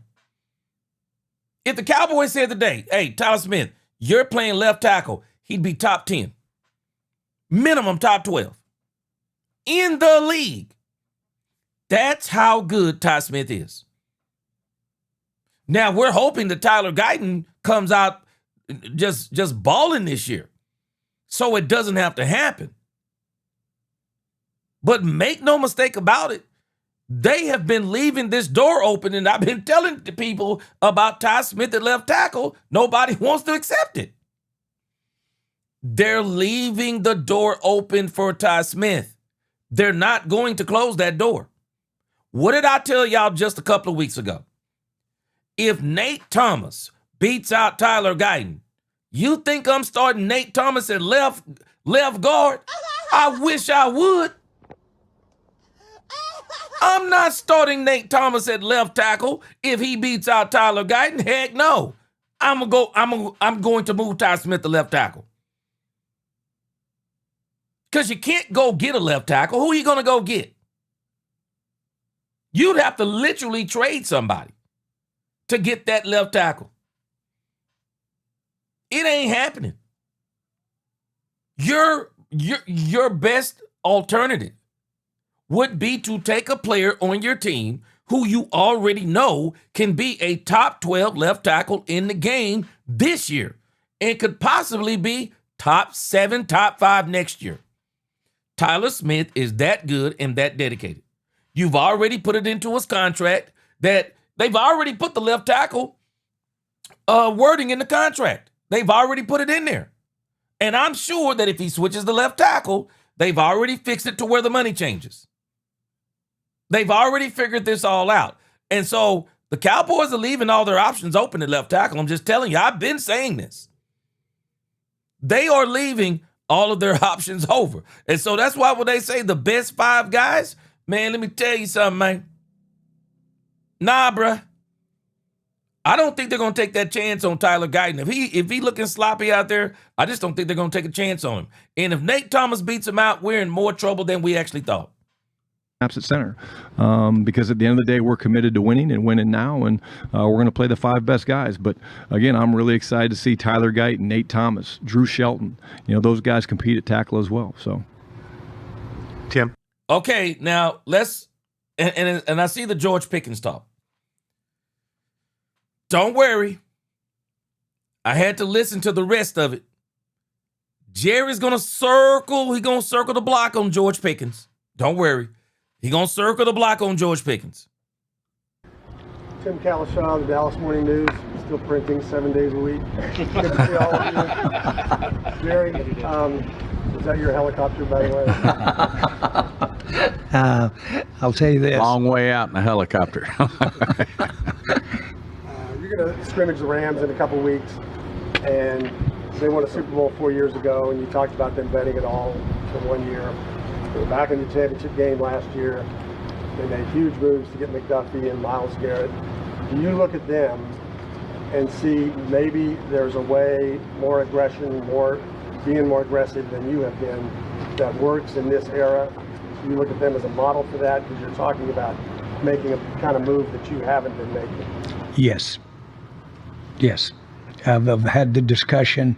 If the Cowboys said today, hey, Tyler Smith, you're playing left tackle, he'd be top 10. Minimum top 12. In the league. That's how good Ty Smith is. Now, we're hoping that Tyler Guyton comes out just balling this year, so it doesn't have to happen. But make no mistake about it, they have been leaving this door open, and I've been telling the people about Ty Smith at left tackle. Nobody wants to accept it. They're leaving the door open for Ty Smith. They're not going to close that door. What did I tell y'all just a couple of weeks ago? If Nate Thomas beats out Tyler Guyton, you think I'm starting Nate Thomas at left guard? I wish I would. I'm not starting Nate Thomas at left tackle if he beats out Tyler Guyton. Heck no. I'm going to move Ty Smith to left tackle. Because you can't go get a left tackle. Who are you going to go get? You'd have to literally trade somebody to get that left tackle. It ain't happening. Your best alternative would be to take a player on your team who you already know can be a top 12 left tackle in the game this year and could possibly be top 7, top 5 next year. Tyler Smith is that good and that dedicated. You've already put it into his contract that they've already put the left tackle wording in the contract. They've already put it in there. And I'm sure that if he switches the left tackle, they've already fixed it to where the money changes. They've already figured this all out. And so the Cowboys are leaving all their options open at left tackle. I'm just telling you, I've been saying this. They are leaving all of their options over. And so that's why when they say the best 5 guys, man, let me tell you something, man. Nah, bruh. I don't think they're going to take that chance on Tyler Guyton. If he looking sloppy out there, I just don't think they're going to take a chance on him. And if Nate Thomas beats him out, we're in more trouble than we actually thought. Snaps at center, because at the end of the day, we're committed to winning and winning now, and we're going to play the 5 best guys. But again, I'm really excited to see Tyler Guyton, Nate Thomas, Drew Shelton. You know, those guys compete at tackle as well. So, Tim. Okay, now let's and I see the George Pickens talk. Don't worry. I had to listen to the rest of it. Jerry's going to circle. He's going to circle the block on George Pickens. Don't worry. He's going to circle the block on George Pickens. Tim Kalishaw, the Dallas Morning News, still printing 7 days a week. Good to see all of you. Jerry, is that your helicopter, by the way? I'll tell you this. Long way out in a helicopter. You're going to scrimmage the Rams in a couple weeks, and they won a Super Bowl 4 years ago, and you talked about them betting it all for 1 year. They were back in the championship game last year. They made huge moves to get McDuffie and Myles Garrett. Do you look at them and see maybe there's a way, more aggression, being more aggressive than you have been, that works in this era? Do you look at them as a model for that? Because you're talking about making a kind of move that you haven't been making. Yes. Yes. I've had the discussion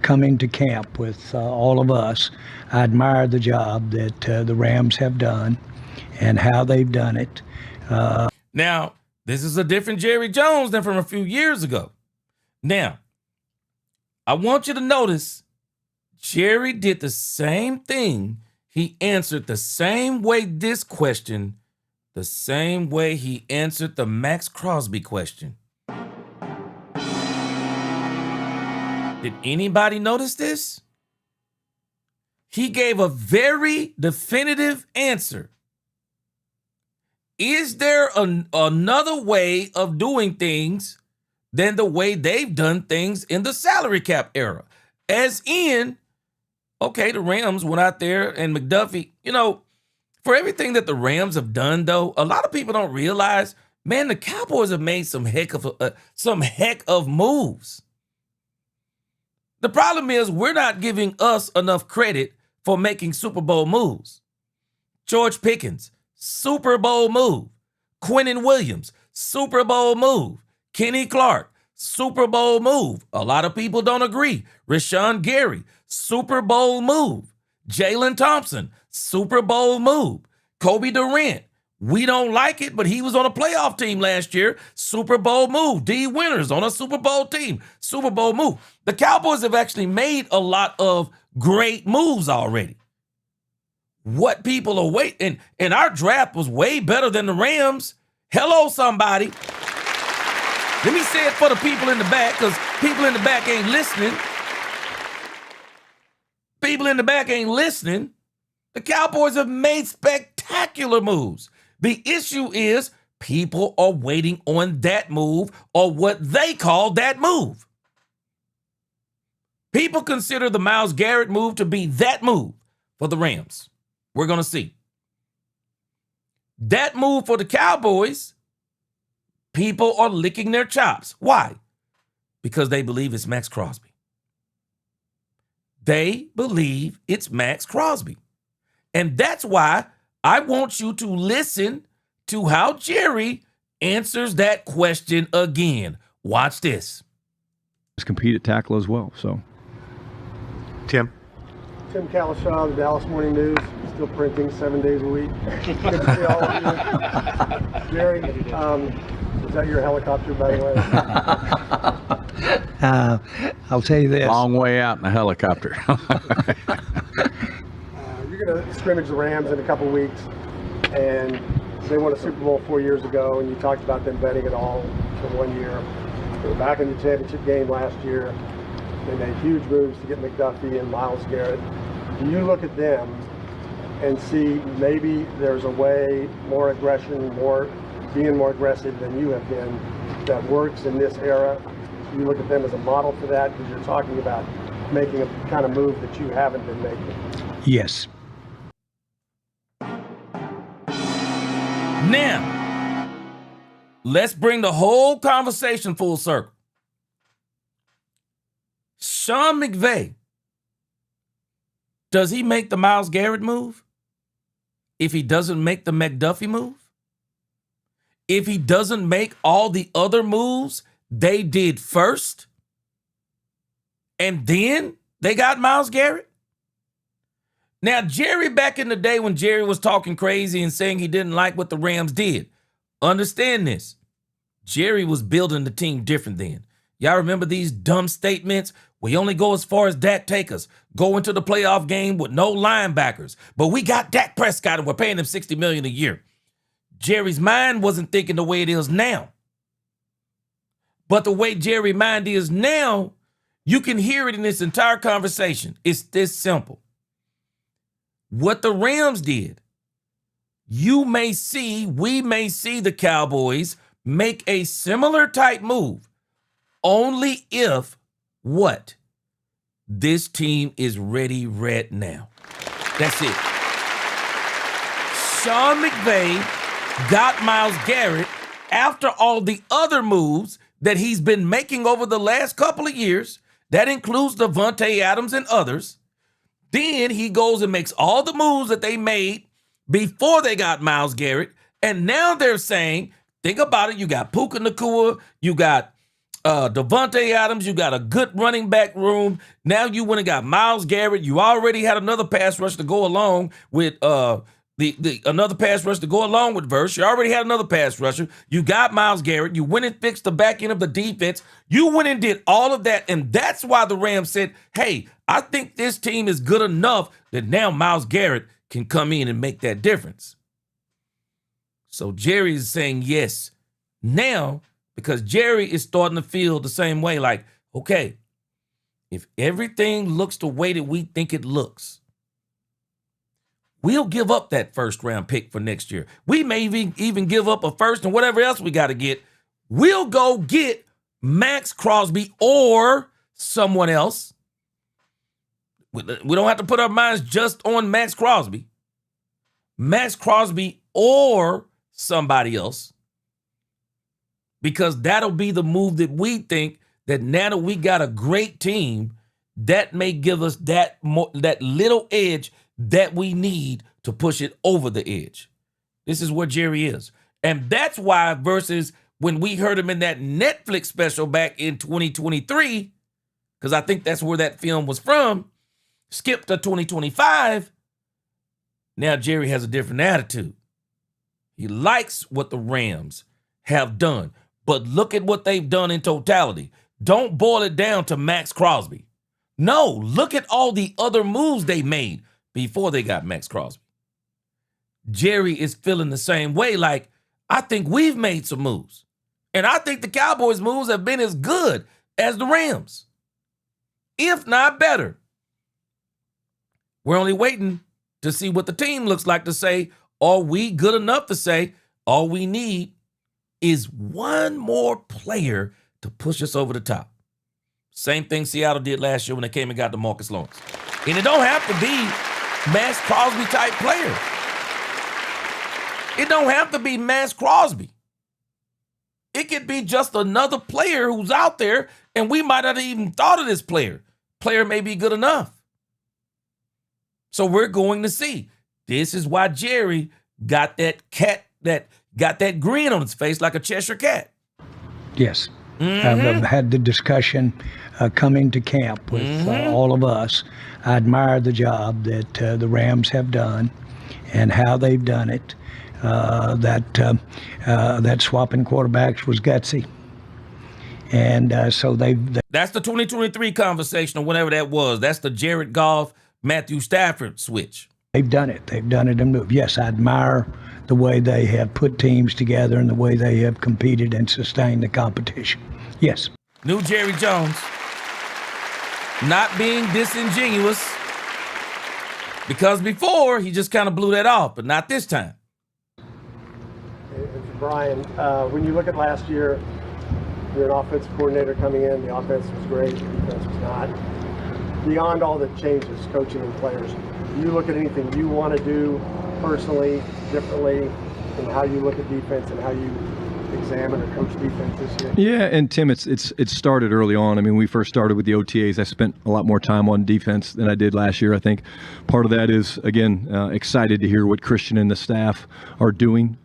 coming to camp with all of us. I admire the job that the Rams have done and how they've done it. Now, this is a different Jerry Jones than from a few years ago. Now, I want you to notice Jerry did the same thing. He answered the same way this question, the same way he answered the Max Crosby question. Did anybody notice this? He gave a very definitive answer. Is there another way of doing things than the way they've done things in the salary cap era? As in, okay, the Rams went out there and McDuffie, you know, for everything that the Rams have done, though, a lot of people don't realize, man, the Cowboys have made some heck of moves. The problem is we're not giving us enough credit for making Super Bowl moves. George Pickens, Super Bowl move. Quinnen Williams, Super Bowl move. Kenny Clark, Super Bowl move. A lot of people don't agree. Rashawn Gary, Super Bowl move. Jalen Thompson, Super Bowl move. Kobe Durant, we don't like it, but he was on a playoff team last year. Super Bowl move. D. Winters on a Super Bowl team. Super Bowl move. The Cowboys have actually made a lot of great moves already. What people are waiting, and our draft was way better than the Rams. Hello, somebody. Let me say it for the people in the back, because people in the back ain't listening. People in the back ain't listening. The Cowboys have made spectacular moves. The issue is people are waiting on that move, or what they call that move. People consider the Myles Garrett move to be that move for the Rams. We're going to see. That move for the Cowboys, people are licking their chops. Why? Because they believe it's Max Crosby. They believe it's Max Crosby. And that's why I want you to listen to how Jerry answers that question again. Watch this. Compete at tackle as well. So, Tim. Tim Kalishaw, the Dallas Morning News, still printing 7 days a week. Good to see all of you. Jerry, is that your helicopter, by the way? I'll tell you this. Long way out in a helicopter. You're going to scrimmage the Rams in a couple weeks, and they won a Super Bowl 4 years ago, and you talked about them betting it all for 1 year. They were back in the championship game last year. They made huge moves to get McDuffie and Myles Garrett. Do you look at them and see maybe there's a way, more aggression, being more aggressive than you have been, that works in this era? Do you look at them as a model for that? Because you're talking about making a kind of move that you haven't been making? Yes. Now, let's bring the whole conversation full circle. Sean McVay, does he make the Myles Garrett move? If he doesn't make the McDuffie move? If he doesn't make all the other moves they did first, and then they got Myles Garrett? Now, Jerry, back in the day when Jerry was talking crazy and saying he didn't like what the Rams did, understand this. Jerry was building the team different then. Y'all remember these dumb statements? We only go as far as Dak take us. Go into the playoff game with no linebackers. But we got Dak Prescott and we're paying him $60 million a year. Jerry's mind wasn't thinking the way it is now. But the way Jerry's mind is now, you can hear it in this entire conversation. It's this simple. What the Rams did, we may see the Cowboys make a similar type move only if what? This team is ready right now. That's it. Sean McVay got Myles Garrett after all the other moves that he's been making over the last couple of years. That includes Davante Adams and others. Then he goes and makes all the moves that they made before they got Myles Garrett. And now they're saying, think about it, you got Puka Nacua, you got Davante Adams, you got a good running back room. Now you went and got Myles Garrett. You already had another pass rush to go along with another pass rush to go along with Verse. You already had another pass rusher. You got Myles Garrett. You went and fixed the back end of the defense. You went and did all of that, and that's why the Rams said, hey, I think this team is good enough that now Myles Garrett can come in and make that difference. So Jerry is saying yes now, because Jerry is starting to feel the same way, like, okay, if everything looks the way that we think it looks, we'll give up that first-round pick for next year. We may even give up a first and whatever else we got to get. We'll go get Max Crosby or someone else. We don't have to put our minds just on Max Crosby. Max Crosby or somebody else. Because that'll be the move that we think that now that we got a great team, that may give us that little edge that we need to push it over the edge. This is where Jerry is. And that's why versus when we heard him in that Netflix special back in 2023, because I think that's where that film was from, skip to 2025, now Jerry has a different attitude. He likes what the Rams have done. But look at what they've done in totality. Don't boil it down to Max Crosby. No, look at all the other moves they made before they got Max Crosby. Jerry is feeling the same way, like, I think we've made some moves. And I think the Cowboys' moves have been as good as the Rams, if not better. We're only waiting to see what the team looks like to say, are we good enough to say, all we need is one more player to push us over the top. Same thing Seattle did last year when they came and got DeMarcus Lawrence. And it don't have to be Max Crosby type player. It don't have to be Max Crosby. It could be just another player who's out there and we might not have even thought of this player. Player may be good enough. So we're going to see. This is why Jerry got got that grin on his face like a Cheshire cat. Yes. I've had the discussion coming to camp with all of us. I admire the job that the Rams have done and how they've done it. That swapping quarterbacks was gutsy. And so that's the 2023 conversation or whatever that was. That's the Jared Goff, Matthew Stafford switch. They've done it. They've done it and moved. Yes, I admire the way they have put teams together and the way they have competed and sustained the competition. Yes. New Jerry Jones. Not being disingenuous. Because before, he just kind of blew that off, but not this time. Brian, when you look at last year, you're an offensive coordinator coming in. The offense was great. The defense was not. beyond all the changes, coaching and players, do you look at anything you want to do personally, differently, in how you look at defense and how you examine or coach defense this year? Yeah, and Tim, it's started early on. I mean, we first started with the OTAs. I spent a lot more time on defense than I did last year. I think part of that is, again, excited to hear what Christian and the staff are doing.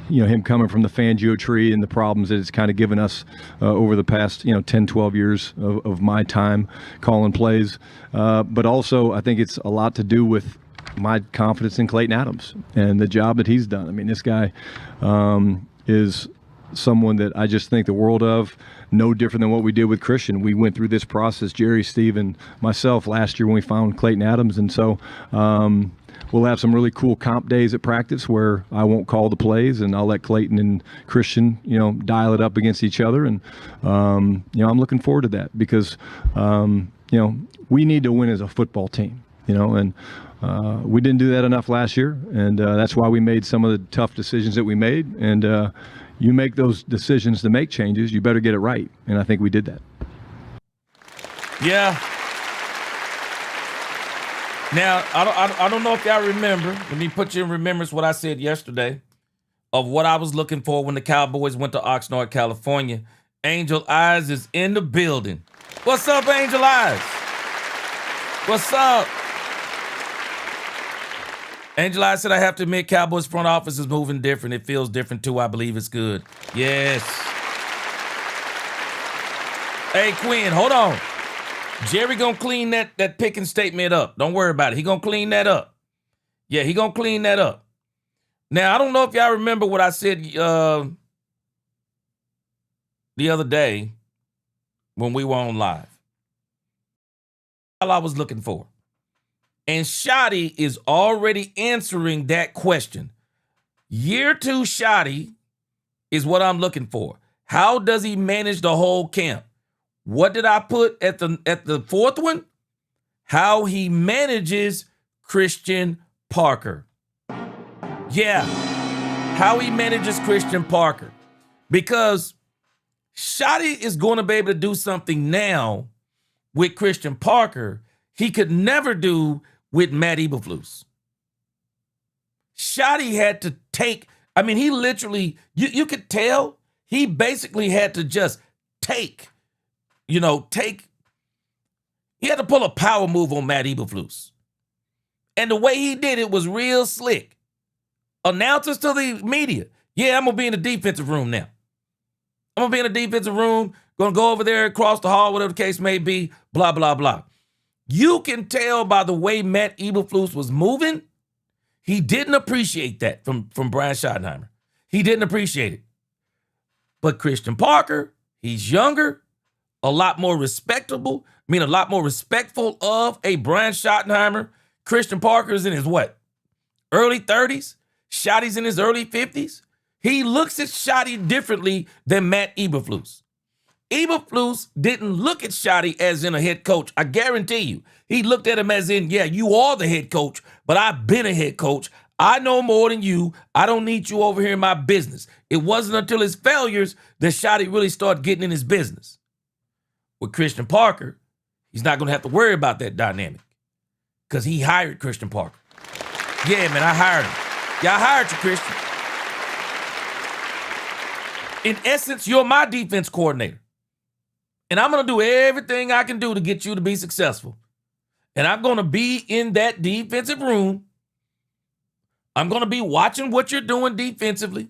Him coming from the Fangio tree and the problems that it's kind of given us over the past, 10, 12 years of my time calling plays. But also, I think it's a lot to do with my confidence in Clayton Adams and the job that he's done. I mean, this guy is someone that I just think the world of, no different than what we did with Christian. We went through this process, Jerry, Steve, and myself last year when we found Clayton Adams. And so we'll have some really cool comp days at practice where I won't call the plays and I'll let Clayton and Christian, dial it up against each other. And, I'm looking forward to that because, we need to win as a football team, and we didn't do that enough last year, and that's why we made some of the tough decisions that we made. And you make those decisions to make changes, you better get it right, and I think we did that. Yeah. Now, I don't know if y'all remember. Let me put you in remembrance what I said yesterday of what I was looking for when the Cowboys went to Oxnard, California. Angel Eyes is in the building. What's up, Angel Eyes? What's up? Angel Eyes said, I have to admit, Cowboys front office is moving different. It feels different, too. I believe it's good. Yes. Hey, Quinn, hold on. Jerry gonna clean that Pickens statement up. Don't worry about it. He gonna clean that up. Yeah, he gonna clean that up. Now, I don't know if y'all remember what I said the other day when we were on live. All I was looking for. And Schotty is already answering that question. Year 2 Schotty is what I'm looking for. How does he manage the whole camp? What did I put at the fourth one? How he manages Christian Parker. Yeah, how he manages Christian Parker. Because Schotty is going to be able to do something now with Christian Parker he could never do with Matt Eberflus. Schotty had to take, he literally, you could tell, he basically had to just take, he had to pull a power move on Matt Eberflus. And the way he did it was real slick. Announcers to the media, yeah, I'm going to be in the defensive room now. I'm going to be in the defensive room, going to go over there across the hall, whatever the case may be, blah, blah, blah. You can tell by the way Matt Eberflus was moving, he didn't appreciate that from Brian Schottenheimer. He didn't appreciate it. But Christian Parker, he's younger, a lot more respectable, a lot more respectful of a Brian Schottenheimer. Christian Parker is in his what? Early 30s? Schotty's in his early 50s? He looks at Schotty differently than Matt Eberflus. Eberflus didn't look at Schotty as in a head coach. I guarantee you. He looked at him as in, yeah, you are the head coach, but I've been a head coach. I know more than you. I don't need you over here in my business. It wasn't until his failures that Schotty really started getting in his business. With Christian Parker, he's not going to have to worry about that dynamic because he hired Christian Parker. Yeah, man, I hired him. Yeah, I hired you, Christian. In essence, you're my defense coordinator. And I'm going to do everything I can do to get you to be successful. And I'm going to be in that defensive room. I'm going to be watching what you're doing defensively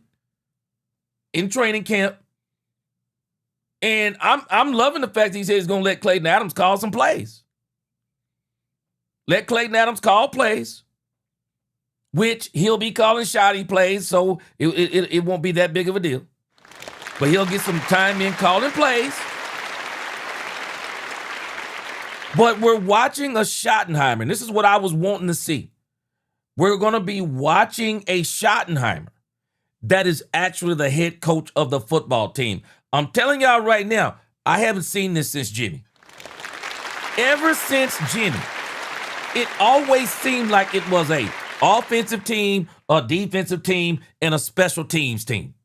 in training camp. And I'm loving the fact that he said he's going to let Clayton Adams call some plays. Let Clayton Adams call plays, which he'll be calling Schotty plays, so it won't be that big of a deal. But he'll get some time in calling plays. But we're watching a Schottenheimer, and this is what I was wanting to see. We're going to be watching a Schottenheimer that is actually the head coach of the football team. I'm telling y'all right now, I haven't seen this since Jimmy. Ever since Jimmy, it always seemed like it was a offensive team, a defensive team, and a special teams team.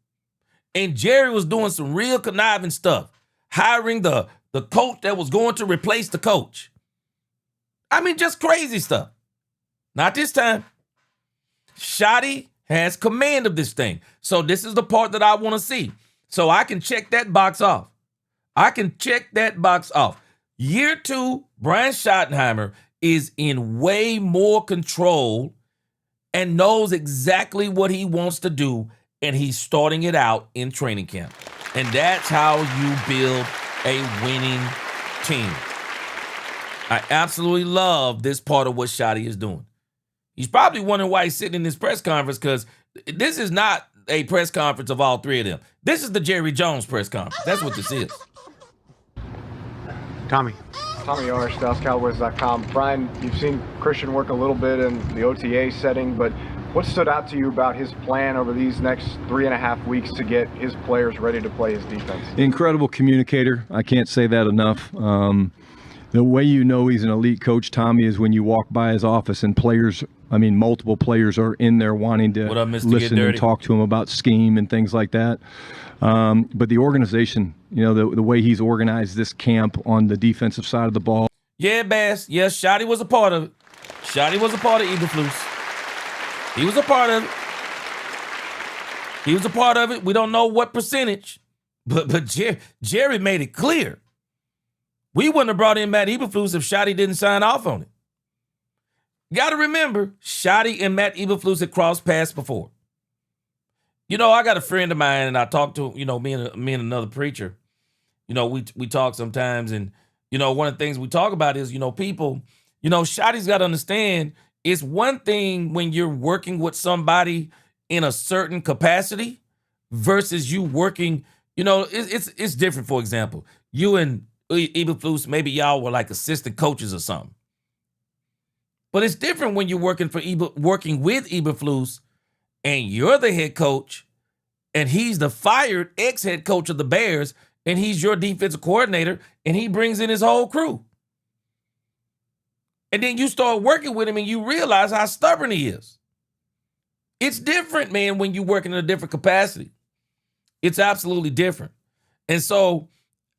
And Jerry was doing some real conniving stuff, hiring the coach that was going to replace the coach. I mean, just crazy stuff. Not this time. Schotty has command of this thing. So this is the part that I want to see. So I can check that box off. I can check that box off. Year 2, Brian Schottenheimer is in way more control and knows exactly what he wants to do, and he's starting it out in training camp. And that's how you build a winning team. I absolutely love this part of what Schotty is doing. He's probably wondering why he's sitting in this press conference, because this is not a press conference of all three of them. This is the Jerry Jones press conference. That's what this is. Tommy Arsh, DallasCowboys.com. Brian, you've seen Christian work a little bit in the OTA setting, but what stood out to you about his plan over these next 3.5 weeks to get his players ready to play his defense? Incredible communicator. I can't say that enough. The way you know he's an elite coach, Tommy, is when you walk by his office and players, I mean, multiple players are in there wanting to listen and talk to him about scheme and things like that. But the organization, you know, the way he's organized this camp on the defensive side of the ball. Yeah, Bass. Yes, Schotty was a part of it. Schotty was a part of Eberflus. He was a part of it. He was a part of it. We don't know what percentage, but Jerry made it clear. We wouldn't have brought in Matt Eberflus if Schotty didn't sign off on it. Got to remember, Schotty and Matt Eberflus had crossed paths before. You know, I got a friend of mine, and I talked to, you know, me and another preacher. You know, we talk sometimes, and, you know, one of the things we talk about is, you know, people, you know, Schotty's got to understand, it's one thing when you're working with somebody in a certain capacity versus you working, you know, it's different. For example, you and Eberflus, maybe y'all were like assistant coaches or something. But it's different when you're working with Eberflus and you're the head coach and he's the fired ex-head coach of the Bears and he's your defensive coordinator and he brings in his whole crew. And then you start working with him and you realize how stubborn he is. It's different, man, when you're working in a different capacity. It's absolutely different. And so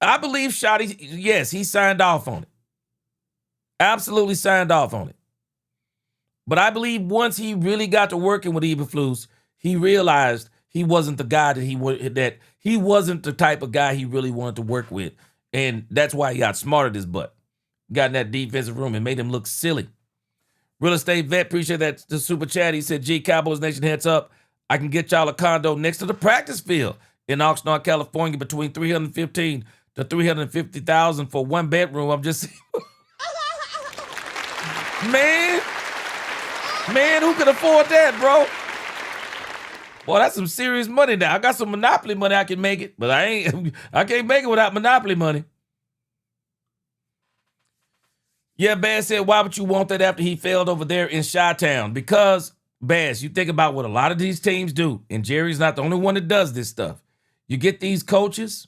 I believe Schotty, yes, he signed off on it. Absolutely signed off on it. But I believe once he really got to working with Eberflus, he realized he wasn't the guy that he wasn't the type of guy he really wanted to work with. And that's why he got smarted his butt. Got in that defensive room and made him look silly. Real estate vet, appreciate that the super chat. He said, G, Cowboys Nation, heads up. I can get y'all a condo next to the practice field in Oxnard, California, between $315,000 to $350,000 for one bedroom. I'm just Man, who can afford that, bro? Boy, that's some serious money now. I got some Monopoly money I can make it, but I can't make it without Monopoly money. Yeah, Bass said, why would you want that after he failed over there in Chi-Town? Because, Bass, you think about what a lot of these teams do, and Jerry's not the only one that does this stuff. You get these coaches,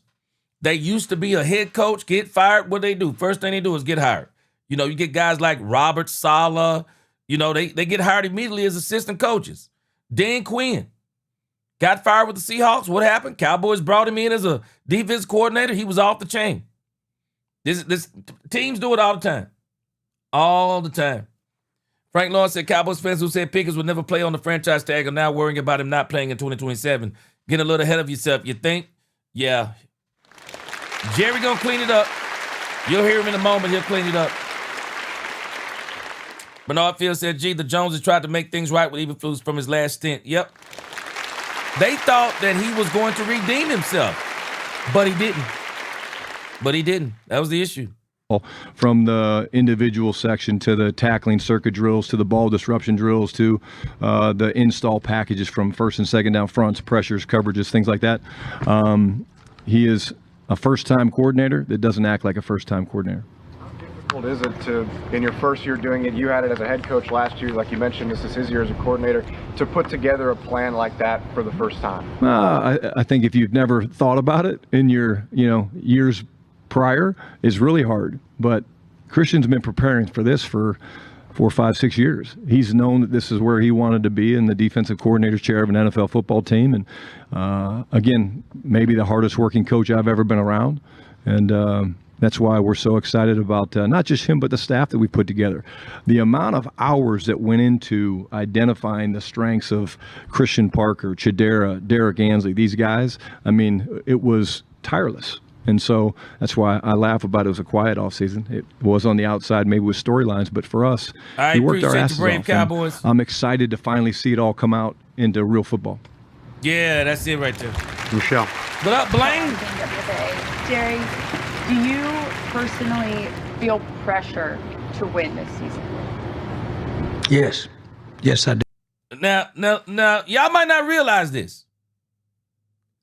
they used to be a head coach, get fired, what they do? First thing they do is get hired. You know, you get guys like Robert Saleh, you know, they get hired immediately as assistant coaches. Dan Quinn got fired with the Seahawks. What happened? Cowboys brought him in as a defense coordinator. He was off the chain. This teams do it all the time. All the time. Frank Lawrence said Cowboys fans who said Pickens would never play on the franchise tag are now worrying about him not playing in 2027. Getting a little ahead of yourself. You think? Yeah. Jerry gonna clean it up. You'll hear him in a moment. He'll clean it up. Bernard Field said, gee, the Joneses tried to make things right with Eberflus from his last stint. Yep. They thought that he was going to redeem himself, but he didn't. That was the issue. From the individual section to the tackling circuit drills to the ball disruption drills to the install packages from first and second down fronts, pressures, coverages, things like that. He is a first-time coordinator that doesn't act like a first-time coordinator. How difficult is it to, in your first year doing it, you had it as a head coach last year, like you mentioned, this is his year as a coordinator, to put together a plan like that for the first time? I think if you've never thought about it in your years prior, it's really hard. But Christian's been preparing for this for 4, 5, 6 years. He's known that this is where he wanted to be in the defensive coordinator's chair of an NFL football team. And again, maybe the hardest working coach I've ever been around. And That's why we're so excited about not just him, but the staff that we put together. The amount of hours that went into identifying the strengths of Christian Parker, Chidera, Derek Ansley, these guys, I mean, it was tireless. And so that's why I laugh about it was a quiet offseason. It was on the outside, maybe with storylines, but for us, we worked our asses off. Cowboys. I'm excited to finally see it all come out into real football. Yeah, that's it right there. Michelle. What up, Blaine? Jerry, do you personally feel pressure to win this season? Yes. Yes, I do. Now, y'all might not realize this.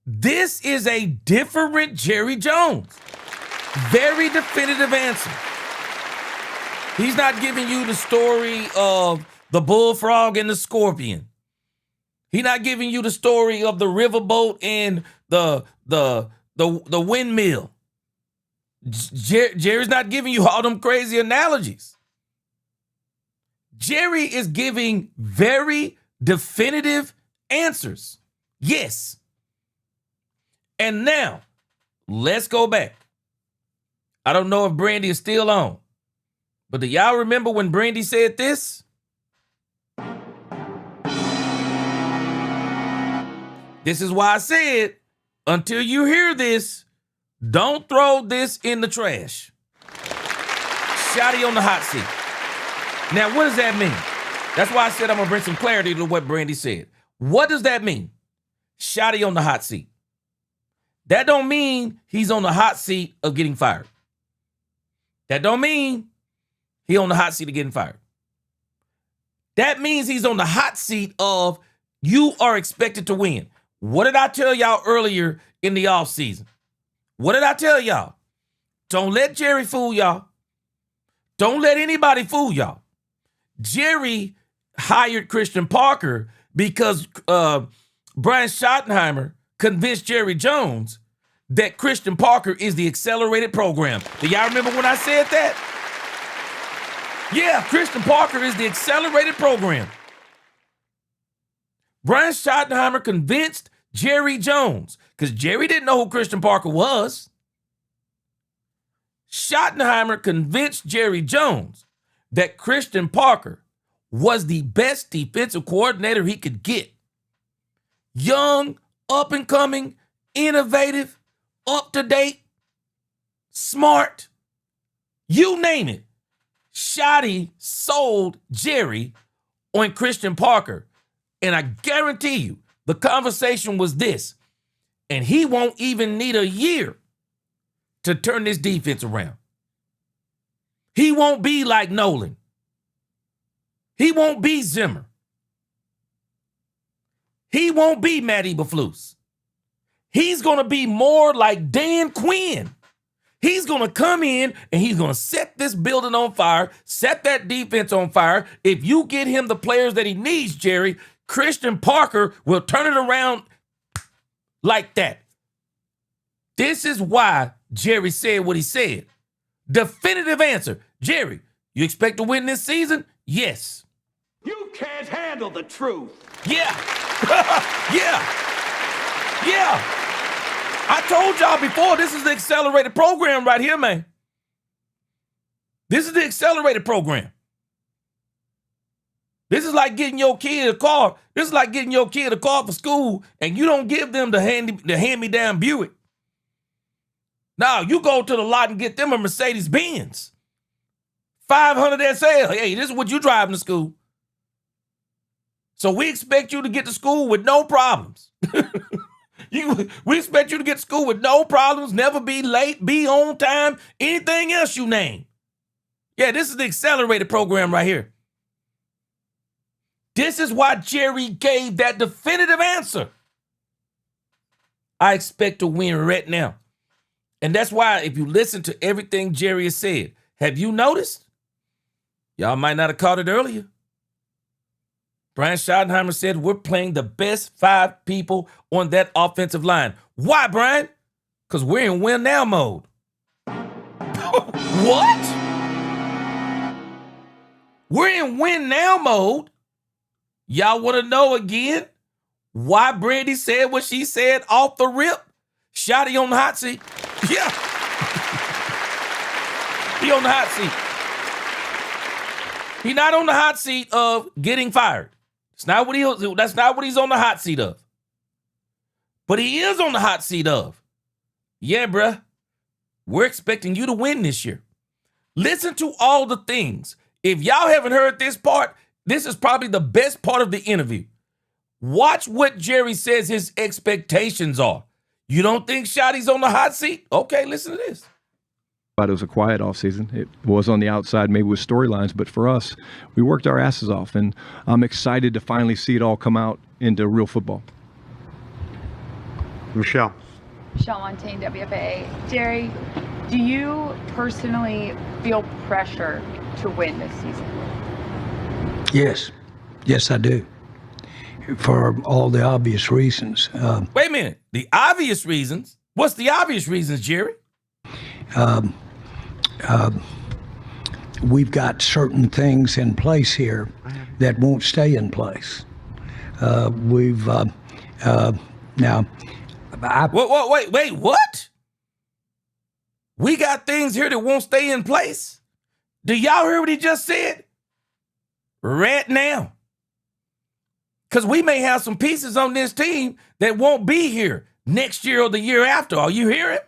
This is a different Jerry Jones. Very definitive answer. He's not giving you the story of the bullfrog and the scorpion. He's not giving you the story of the riverboat and the windmill. Jerry's not giving you all them crazy analogies. Jerry is giving very definitive answers. Yes. And now, let's go back. I don't know if Brandy is still on, but do y'all remember when Brandy said this? This is why I said, until you hear this, don't throw this in the trash. Schotty on the hot seat. Now, what does that mean? That's why I said I'm going to bring some clarity to what Brandy said. What does that mean? Schotty on the hot seat. That don't mean he's on the hot seat of getting fired. That don't mean he on the hot seat of getting fired. That means he's on the hot seat of you are expected to win. What did I tell y'all earlier in the offseason? What did I tell y'all? Don't let Jerry fool y'all. Don't let anybody fool y'all. Jerry hired Christian Parker because Brian Schottenheimer convinced Jerry Jones that Christian Parker is the accelerated program. Do y'all remember when I said that? Yeah, Christian Parker is the accelerated program. Brian Schottenheimer convinced Jerry Jones, because Jerry didn't know who Christian Parker was. Schottenheimer convinced Jerry Jones that Christian Parker was the best defensive coordinator he could get. Young, up and coming, innovative, up to date, smart, you name it. Schotty sold Jerry on Christian Parker. And I guarantee you, the conversation was this, and he won't even need a year to turn this defense around. He won't be like Nolan. He won't be Zimmer. He won't be Matt Eberflus. He's going to be more like Dan Quinn. He's going to come in and he's going to set this building on fire, set that defense on fire. If you get him the players that he needs, Jerry, Christian Parker will turn it around like that. This is why Jerry said what he said. Definitive answer. Jerry, you expect to win this season? Yes. You can't handle the truth. Yeah. Yeah. I told y'all before, this is the accelerated program right here, man. This is the accelerated program. This is like getting your kid a car. This is like getting your kid a car for school, and you don't give them the hand-me-down Buick. Now, you go to the lot and get them a Mercedes-Benz. 500 SL. Hey, this is what you driving to school. So we expect you to get to school with no problems. We expect you to get to school with no problems, never be late, be on time, anything else you name. Yeah, this is the accelerated program right here. This is why Jerry gave that definitive answer. I expect to win right now. And that's why if you listen to everything Jerry has said, have you noticed? Y'all might not have caught it earlier. Brian Schottenheimer said we're playing the best 5 people on that offensive line. Why, Brian? Because we're in win now mode. What? We're in win now mode. Y'all want to know again why Brandy said what she said off the rip? Schotty on the hot seat. Yeah. He on the hot seat. He not on the hot seat of getting fired. That's not what he's on the hot seat of. But he is on the hot seat of, yeah, bruh, we're expecting you to win this year. Listen to all the things. If y'all haven't heard this part, this is probably the best part of the interview. Watch what Jerry says his expectations are. You don't think Schotty's on the hot seat? Okay, listen to this. But it was a quiet offseason. It was on the outside, maybe with storylines, but for us, we worked our asses off, and I'm excited to finally see it all come out into real football. Michelle. Javonte, WFA. Jerry, do you personally feel pressure to win this season? Yes, I do. For all the obvious reasons. Wait a minute. The obvious reasons? What's the obvious reasons, Jerry? We've got certain things in place here that won't stay in place. Now. Wait, what? We got things here that won't stay in place? Do y'all hear what he just said? Right now. Because we may have some pieces on this team that won't be here next year or the year after. Are you hearing?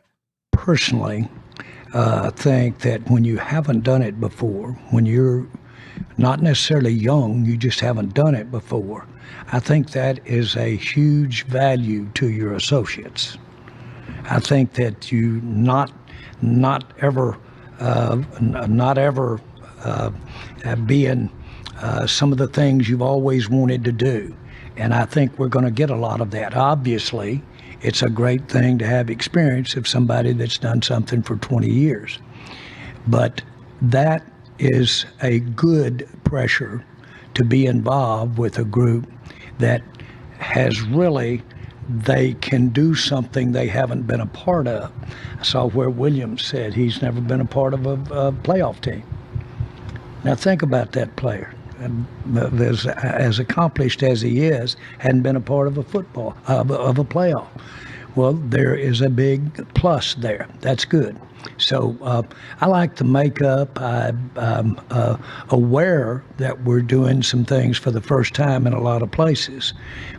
Personally, think that when you haven't done it before, when you're not necessarily young, you just haven't done it before, I think that is a huge value to your associates. I think that you not ever being some of the things you've always wanted to do. And I think we're going to get a lot of that. Obviously, it's a great thing to have experience of somebody that's done something for 20 years. But that is a good pressure to be involved with a group that has really, they can do something they haven't been a part of. I saw where Williams said he's never been a part of a playoff team. Now think about that player. As accomplished as he is, hadn't been a part of a playoff. Well, there is a big plus there. That's good. So I like the makeup. I'm aware that we're doing some things for the first time in a lot of places,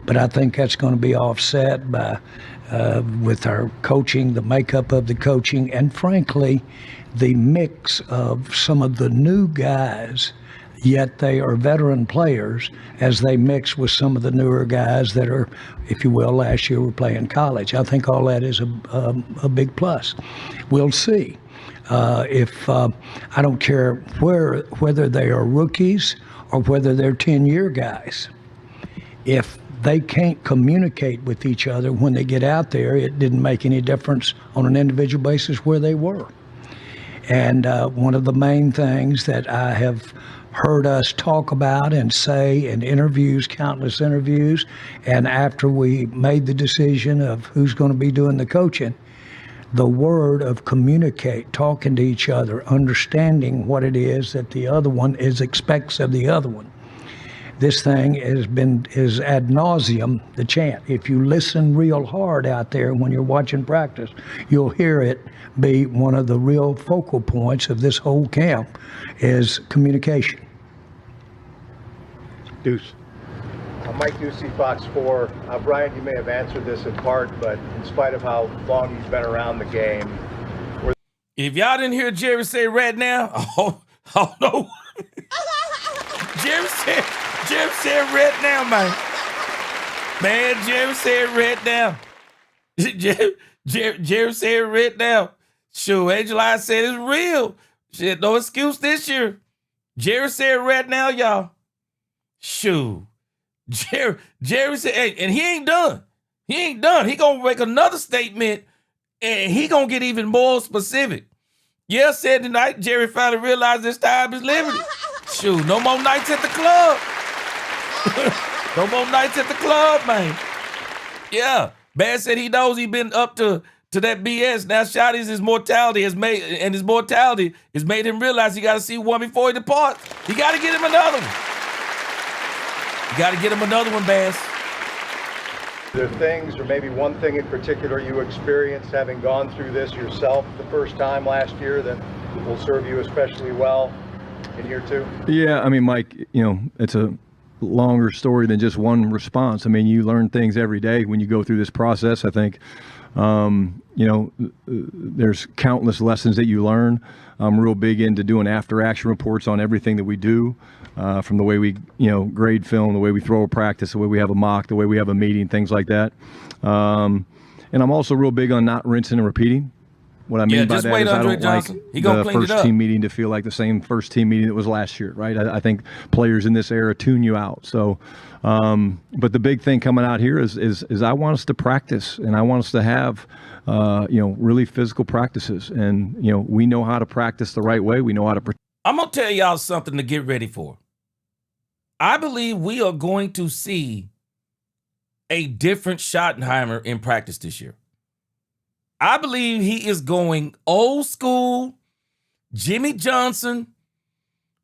but I think that's going to be offset by with our coaching, the makeup of the coaching, and frankly, the mix of some of the new guys, yet they are veteran players as they mix with some of the newer guys that are, if you will, last year were playing college. I think all that is a big plus. We'll see. I don't care whether they are rookies or whether they're 10-year guys. If they can't communicate with each other when they get out there, it didn't make any difference on an individual basis where they were. And one of the main things that I have heard us talk about and say in interviews, countless interviews, and after we made the decision of who's going to be doing the coaching, the word of communicate, talking to each other, understanding what it is that the other one expects of the other one. This thing is ad nauseum, the chant. If you listen real hard out there when you're watching practice, you'll hear it be one of the real focal points of this whole camp is communication. Deuce. Mike Ducey, Fox 4. Brian, you may have answered this in part, but in spite of how long he's been around the game. If y'all didn't hear Jerry say right now, oh no. Jerry said right now, man. Man, Jerry said right now. Jerry said right now. Sure, Angel I said it's real. Shit, no excuse this year. Jerry said right now, y'all. Shoo. Jerry said, hey, and he ain't done. He ain't done. He gonna make another statement, and he gonna get even more specific. Yeah, said tonight, Jerry finally realized this time is limited. Shoo, no more nights at the club. No more nights at the club, man. Yeah, Bad said he knows he been up to that BS. Now Schotty's mortality has made him realize he got to see one before he departs. You got to get him another one. You got to get him another one, Bass. Are there things, or maybe one thing in particular you experienced having gone through this yourself the first time last year that will serve you especially well in year 2? Yeah, I mean, Mike, it's a longer story than just one response. I mean, you learn things every day when you go through this process. I think, there's countless lessons that you learn. I'm real big into doing after-action reports on everything that we do, from the way we, grade film, the way we throw a practice, the way we have a mock, the way we have a meeting, things like that. And I'm also real big on not rinsing and repeating. What I mean by that is I don't like the first team meeting to feel like the same first team meeting that was last year, right? I think players in this era tune you out. So, but the big thing coming out here is I want us to practice, and I want us to have, really physical practices. And, we know how to practice the right way. We know how to. I'm going to tell y'all something to get ready for. I believe we are going to see a different Schottenheimer in practice this year. I believe he is going old school, Jimmy Johnson,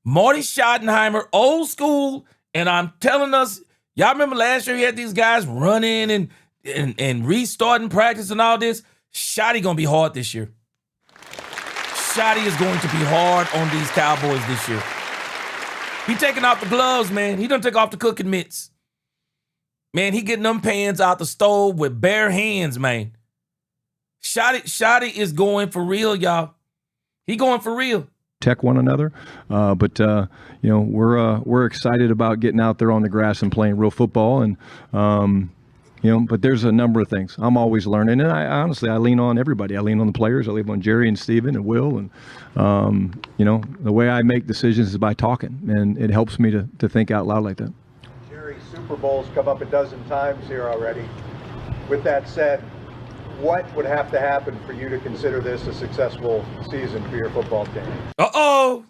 Marty Schottenheimer, old school. And I'm telling us, y'all remember last year he had these guys running and restarting practice and all this? Schotty going to be hard this year. Schotty is going to be hard on these Cowboys this year. He taking off the gloves, man. He done take off the cooking mitts. Man, he getting them pans out the stove with bare hands, man. Schotty is going for real, y'all. He going for real. Tech one another, but we're excited about getting out there on the grass and playing real football, and but there's a number of things. I'm always learning, and I honestly lean on everybody. I lean on the players. I lean on Jerry and Steven and Will, and the way I make decisions is by talking, and it helps me to think out loud like that. Jerry, Super Bowl's come up a dozen times here already. With that said, what would have to happen for you to consider this a successful season for your football team? Uh-oh.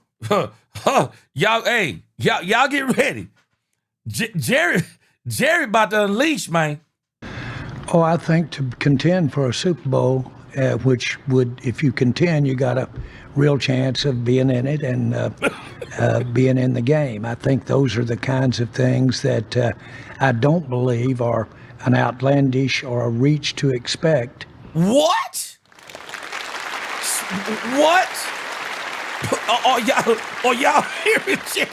Y'all get ready. Jerry about to unleash, man. Oh, I think to contend for a Super Bowl, which would, if you contend, you got a real chance of being in it and being in the game. I think those are the kinds of things that I don't believe are an outlandish or a reach to expect. What? What? Y'all hear it?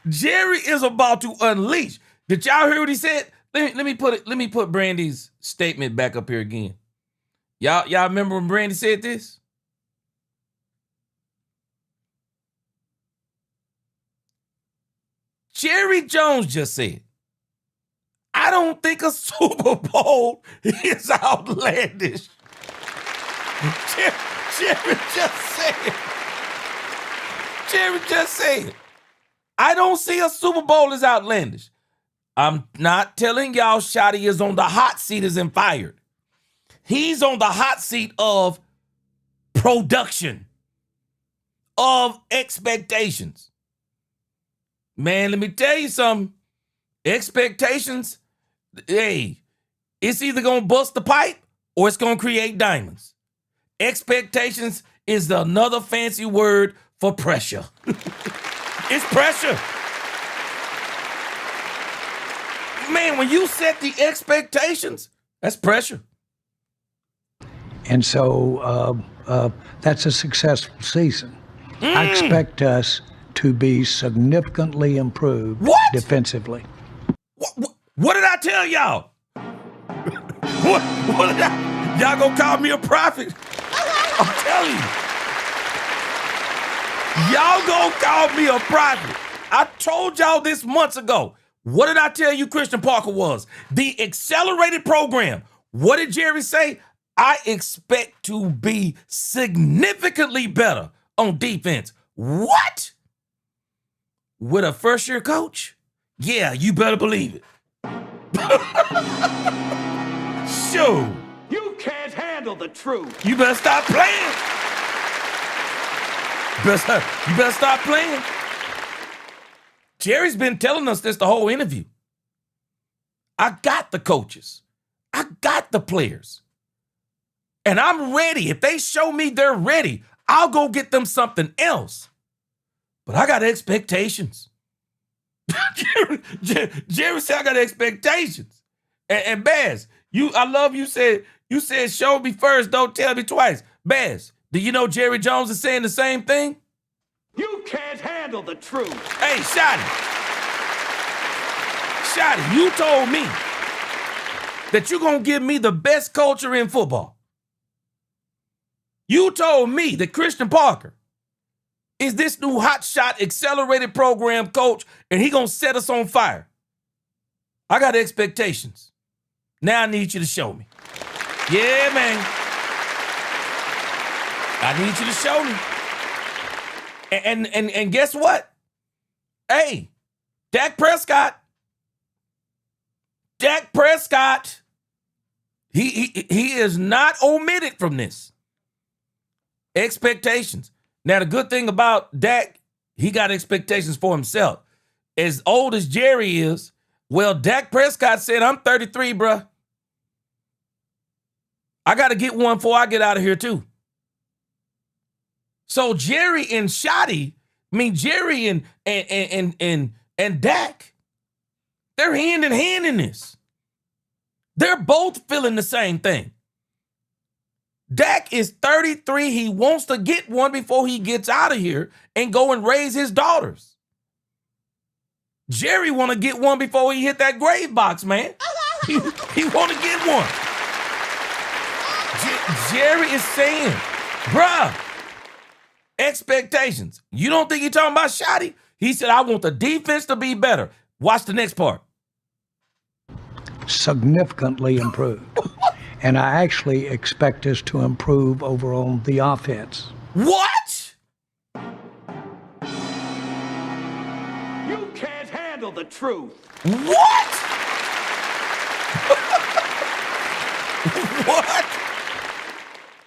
Jerry is about to unleash. Did y'all hear what he said? Let me put Brandy's statement back up here again. Y'all remember when Brandy said this? Jerry Jones just said, I don't think a Super Bowl is outlandish. Jerry just said, I don't see a Super Bowl as outlandish. I'm not telling y'all Schotty is on the hot seat as in fired. He's on the hot seat of production, of expectations. Man, let me tell you something. Expectations, hey, it's either going to bust the pipe or it's going to create diamonds. Expectations is another fancy word for pressure. It's pressure. Man, when you set the expectations, that's pressure. And so that's a successful season. I expect us to be significantly improved defensively. What did I tell y'all? What did y'all gonna call me a prophet? I'm telling you. Y'all gonna call me a prophet. I told y'all this months ago. What did I tell you Christian Parker was? The accelerated program. What did Jerry say? I expect to be significantly better on defense. What? With a first-year coach? Yeah, you better believe it. Sure. You can't handle the truth. You better stop playing. You better stop playing. Jerry's been telling us this the whole interview. I got the coaches. I got the players. And I'm ready. If they show me they're ready, I'll go get them something else. But I got expectations. Jerry said I got expectations. And Baz, I love you said show me first, don't tell me twice. Baz, Do you know Jerry Jones is saying the same thing? You can't handle the truth. Hey, Schotty, you told me that you're going to give me the best culture in football. You told me that Christian Parker is this new hotshot accelerated program coach, and he going to set us on fire. I got expectations. Now I need you to show me. Yeah, man. I need you to show me. And guess what? Hey, Dak Prescott, he is not omitted from this. Expectations. Now, the good thing about Dak, he got expectations for himself. As old as Jerry is, well, Dak Prescott said, I'm 33, bruh. I got to get one before I get out of here, too. So Jerry and Schotty, Jerry and Dak, they're hand in hand in this. They're both feeling the same thing. Dak is 33. He wants to get one before he gets out of here and go and raise his daughters. Jerry want to get one before he hit that grave box, man. He want to get one. Jerry is saying, bruh, expectations. You don't think he's talking about Schotty? He said, I want the defense to be better. Watch the next part. Significantly improved. And I actually expect us to improve over on the offense. What? You can't handle the truth. What? What?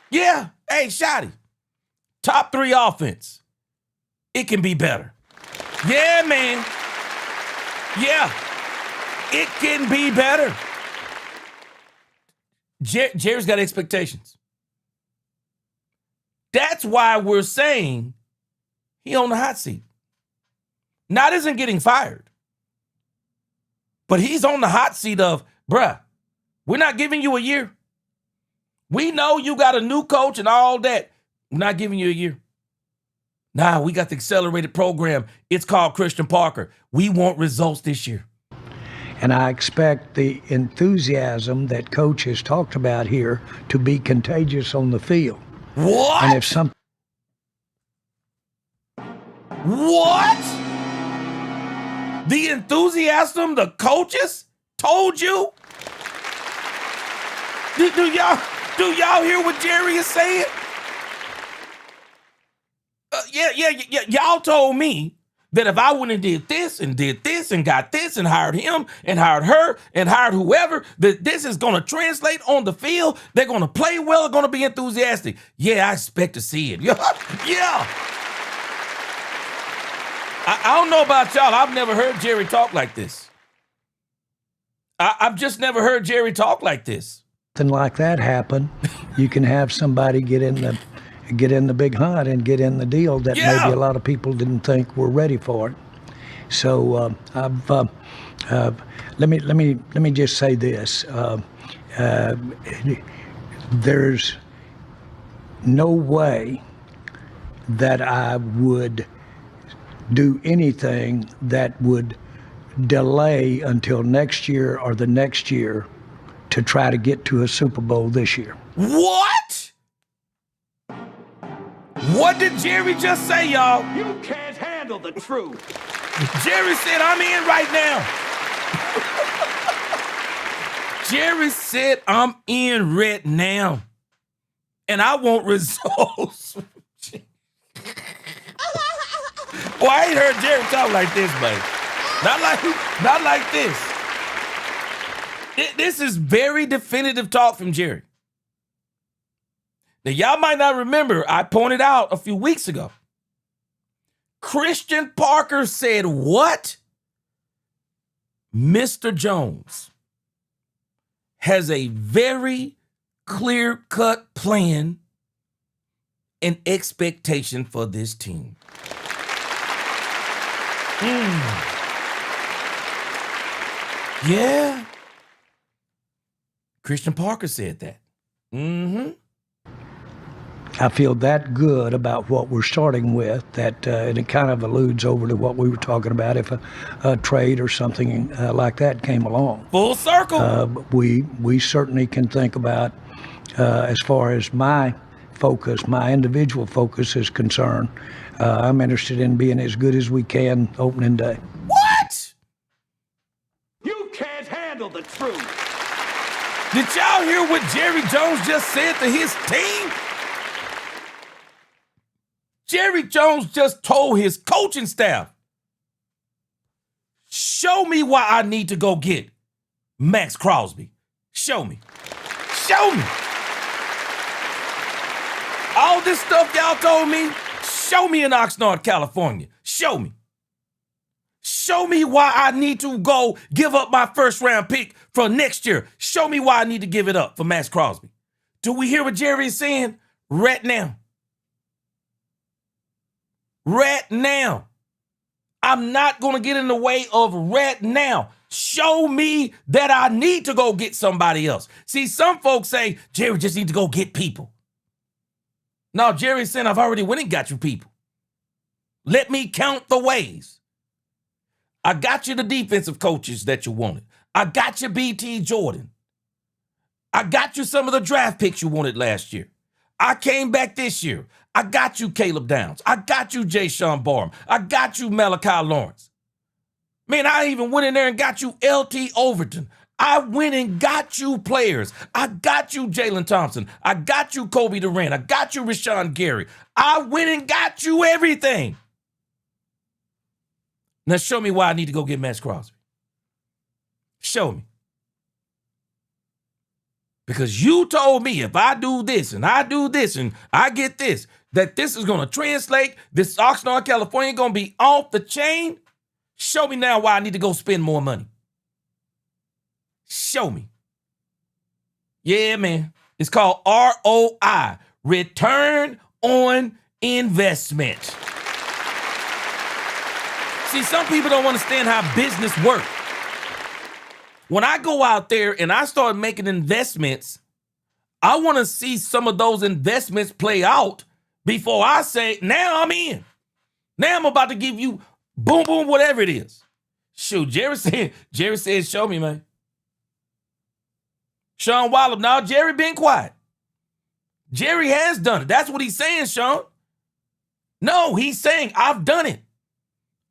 Yeah. Hey, Schotty. Top 3 offense. It can be better. Yeah, man. Yeah. It can be better. Jerry's got expectations. That's why we're saying he on the hot seat. Not isn't getting fired. But he's on the hot seat of, bruh, we're not giving you a year. We know you got a new coach and all that. We're not giving you a year. Nah, we got the accelerated program. It's called Christian Parker. We want results this year. And I expect the enthusiasm that Coach has talked about here to be contagious on the field. What? And if some... What? The enthusiasm the coaches told you? Do y'all hear what Jerry is saying? Yeah. Y'all told me that if I went and did this and got this and hired him and hired her and hired whoever, that this is going to translate on the field. They're going to play well. They're going to be enthusiastic. Yeah, I expect to see it. Yeah. I don't know about y'all. I've never heard Jerry talk like this. I've just never heard Jerry talk like this. Something like that happen, you can have somebody get in the big hunt and get in the deal that maybe a lot of people didn't think were ready for it. So let me just say this: there's no way that I would do anything that would delay until next year or the next year to try to get to a Super Bowl this year. What? What did Jerry just say, y'all? You can't handle the truth. Jerry said, I'm in right now. Jerry said, I'm in right now. And I want results. Boy, I ain't heard Jerry talk like this, man. Not like this. This is very definitive talk from Jerry. Now, y'all might not remember, I pointed out a few weeks ago. Christian Parker said what? Mr. Jones has a very clear-cut plan and expectation for this team. Yeah. Christian Parker said that. I feel that good about what we're starting with that, and it kind of alludes over to what we were talking about if a trade or something like that came along. Full circle. We certainly can think about, as far as my focus, my individual focus is concerned, I'm interested in being as good as we can opening day. What? You can't handle the truth. Did y'all hear what Jerry Jones just said to his team? Jerry Jones just told his coaching staff, show me why I need to go get Max Crosby. Show me. Show me. All this stuff y'all told me, show me in Oxnard, California. Show me. Show me why I need to go give up my first-round pick for next year. Show me why I need to give it up for Max Crosby. Do we hear what Jerry is saying? Right now. Right now. I'm not going to get in the way of right now. Show me that I need to go get somebody else. See, some folks say, Jerry just need to go get people. No, Jerry's saying, I've already went and got you people. Let me count the ways. I got you the defensive coaches that you wanted. I got you BT Jordan. I got you some of the draft picks you wanted last year. I came back this year. I got you Caleb Downs. I got you Jay Sean Barham. I got you Malachi Lawrence. Man, I even went in there and got you LT Overton. I went and got you players. I got you Jalen Thompson. I got you Kobe Durant. I got you Rashawn Gary. I went and got you everything. Now show me why I need to go get Max Crosby. Show me. Because you told me if I do this and I do this and I get this, that this is going to translate, this Oxnard, California going to be off the chain. Show me now why I need to go spend more money. Show me. Yeah, man. It's called ROI, Return on Investment. See, some people don't understand how business works. When I go out there and I start making investments, I want to see some of those investments play out before I say, now I'm in. Now I'm about to give you boom, boom, whatever it is. Shoot, Jerry said, show me, man. Sean Wallop, now Jerry been quiet. Jerry has done it. That's what he's saying, Sean. No, he's saying, I've done it.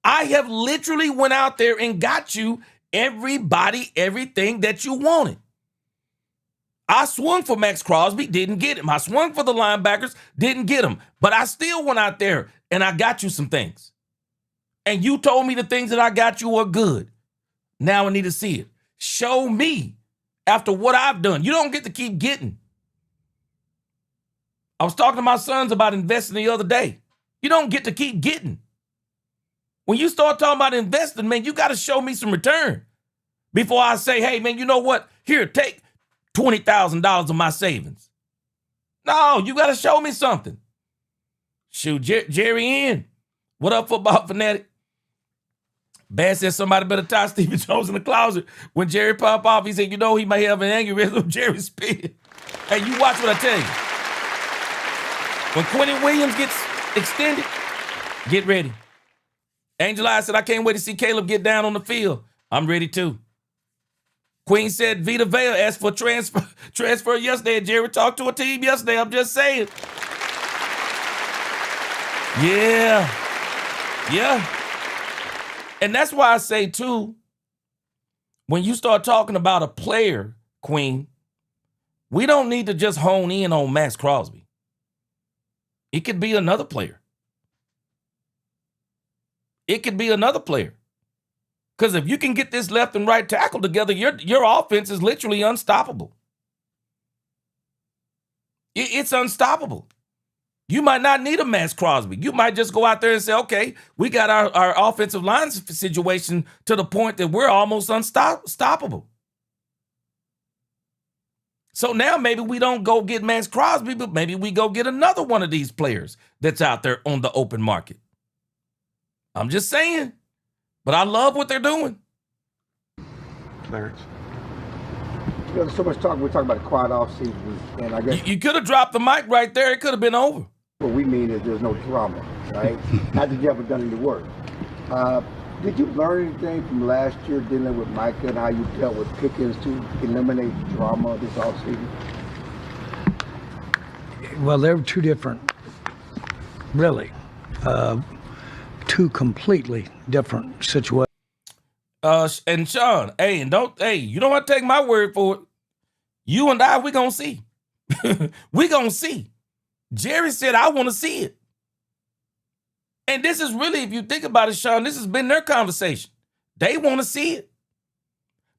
I have literally went out there and got you everybody, everything that you wanted. I swung for Max Crosby, didn't get him. I swung for the linebackers, didn't get him. But I still went out there and I got you some things. And you told me the things that I got you are good. Now I need to see it. Show me after what I've done. You don't get to keep getting. I was talking to my sons about investing the other day. You don't get to keep getting. When you start talking about investing, man, you got to show me some return before I say, hey, man, you know what? Here, take $20,000 of my savings. No, you got to show me something. Shoot, Jerry in. What up, football fanatic? Bass said somebody better tie Stephen Jones in the closet. When Jerry popped off, he said, you know, he may have an aneurysm of Jerry spit. Hey, you watch what I tell you. When Quentin Williams gets extended, get ready. Angel I said, I can't wait to see Caleb get down on the field. I'm ready too. Queen said, Vita Vea asked for transfer yesterday. Jerry talked to a team yesterday. I'm just saying. Yeah. Yeah. And that's why I say too, when you start talking about a player, Queen, we don't need to just hone in on Max Crosby. It could be another player. It could be another player. Because if you can get this left and right tackle together, your offense is literally unstoppable. It's unstoppable. You might not need a Max Crosby. You might just go out there and say, okay, we got our offensive line situation to the point that we're almost unstoppable. So now maybe we don't go get Max Crosby, but maybe we go get another one of these players that's out there on the open market. I'm just saying. But I love what they're doing. Clarence. There's so much talk. We're talking about a quiet off season, and I guess you could have dropped the mic right there. It could have been over. What we mean is there's no drama, right? Not that you ever done any work. Did you learn anything from last year dealing with Micah and how you dealt with Pickens to eliminate drama this offseason? Well, there were two different, really, two completely different situations. And Sean, you don't want to take my word for it. You and I, we gonna see. We gonna see. Jerry said, I want to see it. And this is really, if you think about it, Sean, this has been their conversation. They want to see it.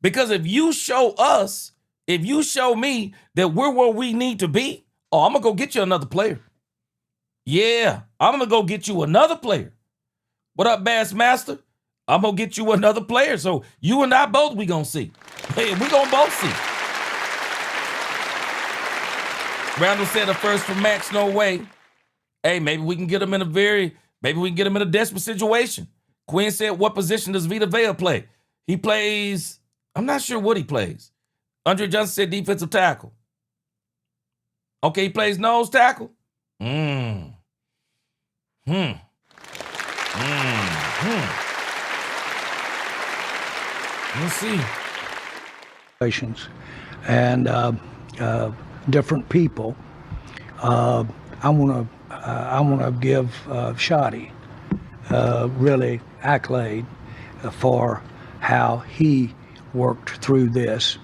Because if you show us, if you show me that we're where we need to be, I'm going to go get you another player. Yeah, I'm going to go get you another player. What up, Bassmaster? I'm going to get you another player. So you and I both, we going to see. Hey, we going to both see. Randall said the first for Max, no way. Hey, maybe we can get him in a desperate situation. Quinn said, what position does Vita Vea play? He plays, I'm not sure what he plays. Andre Johnson said defensive tackle. Okay, he plays nose tackle. Let's see. And different people. I want to give Schotty really accolade for how he worked through this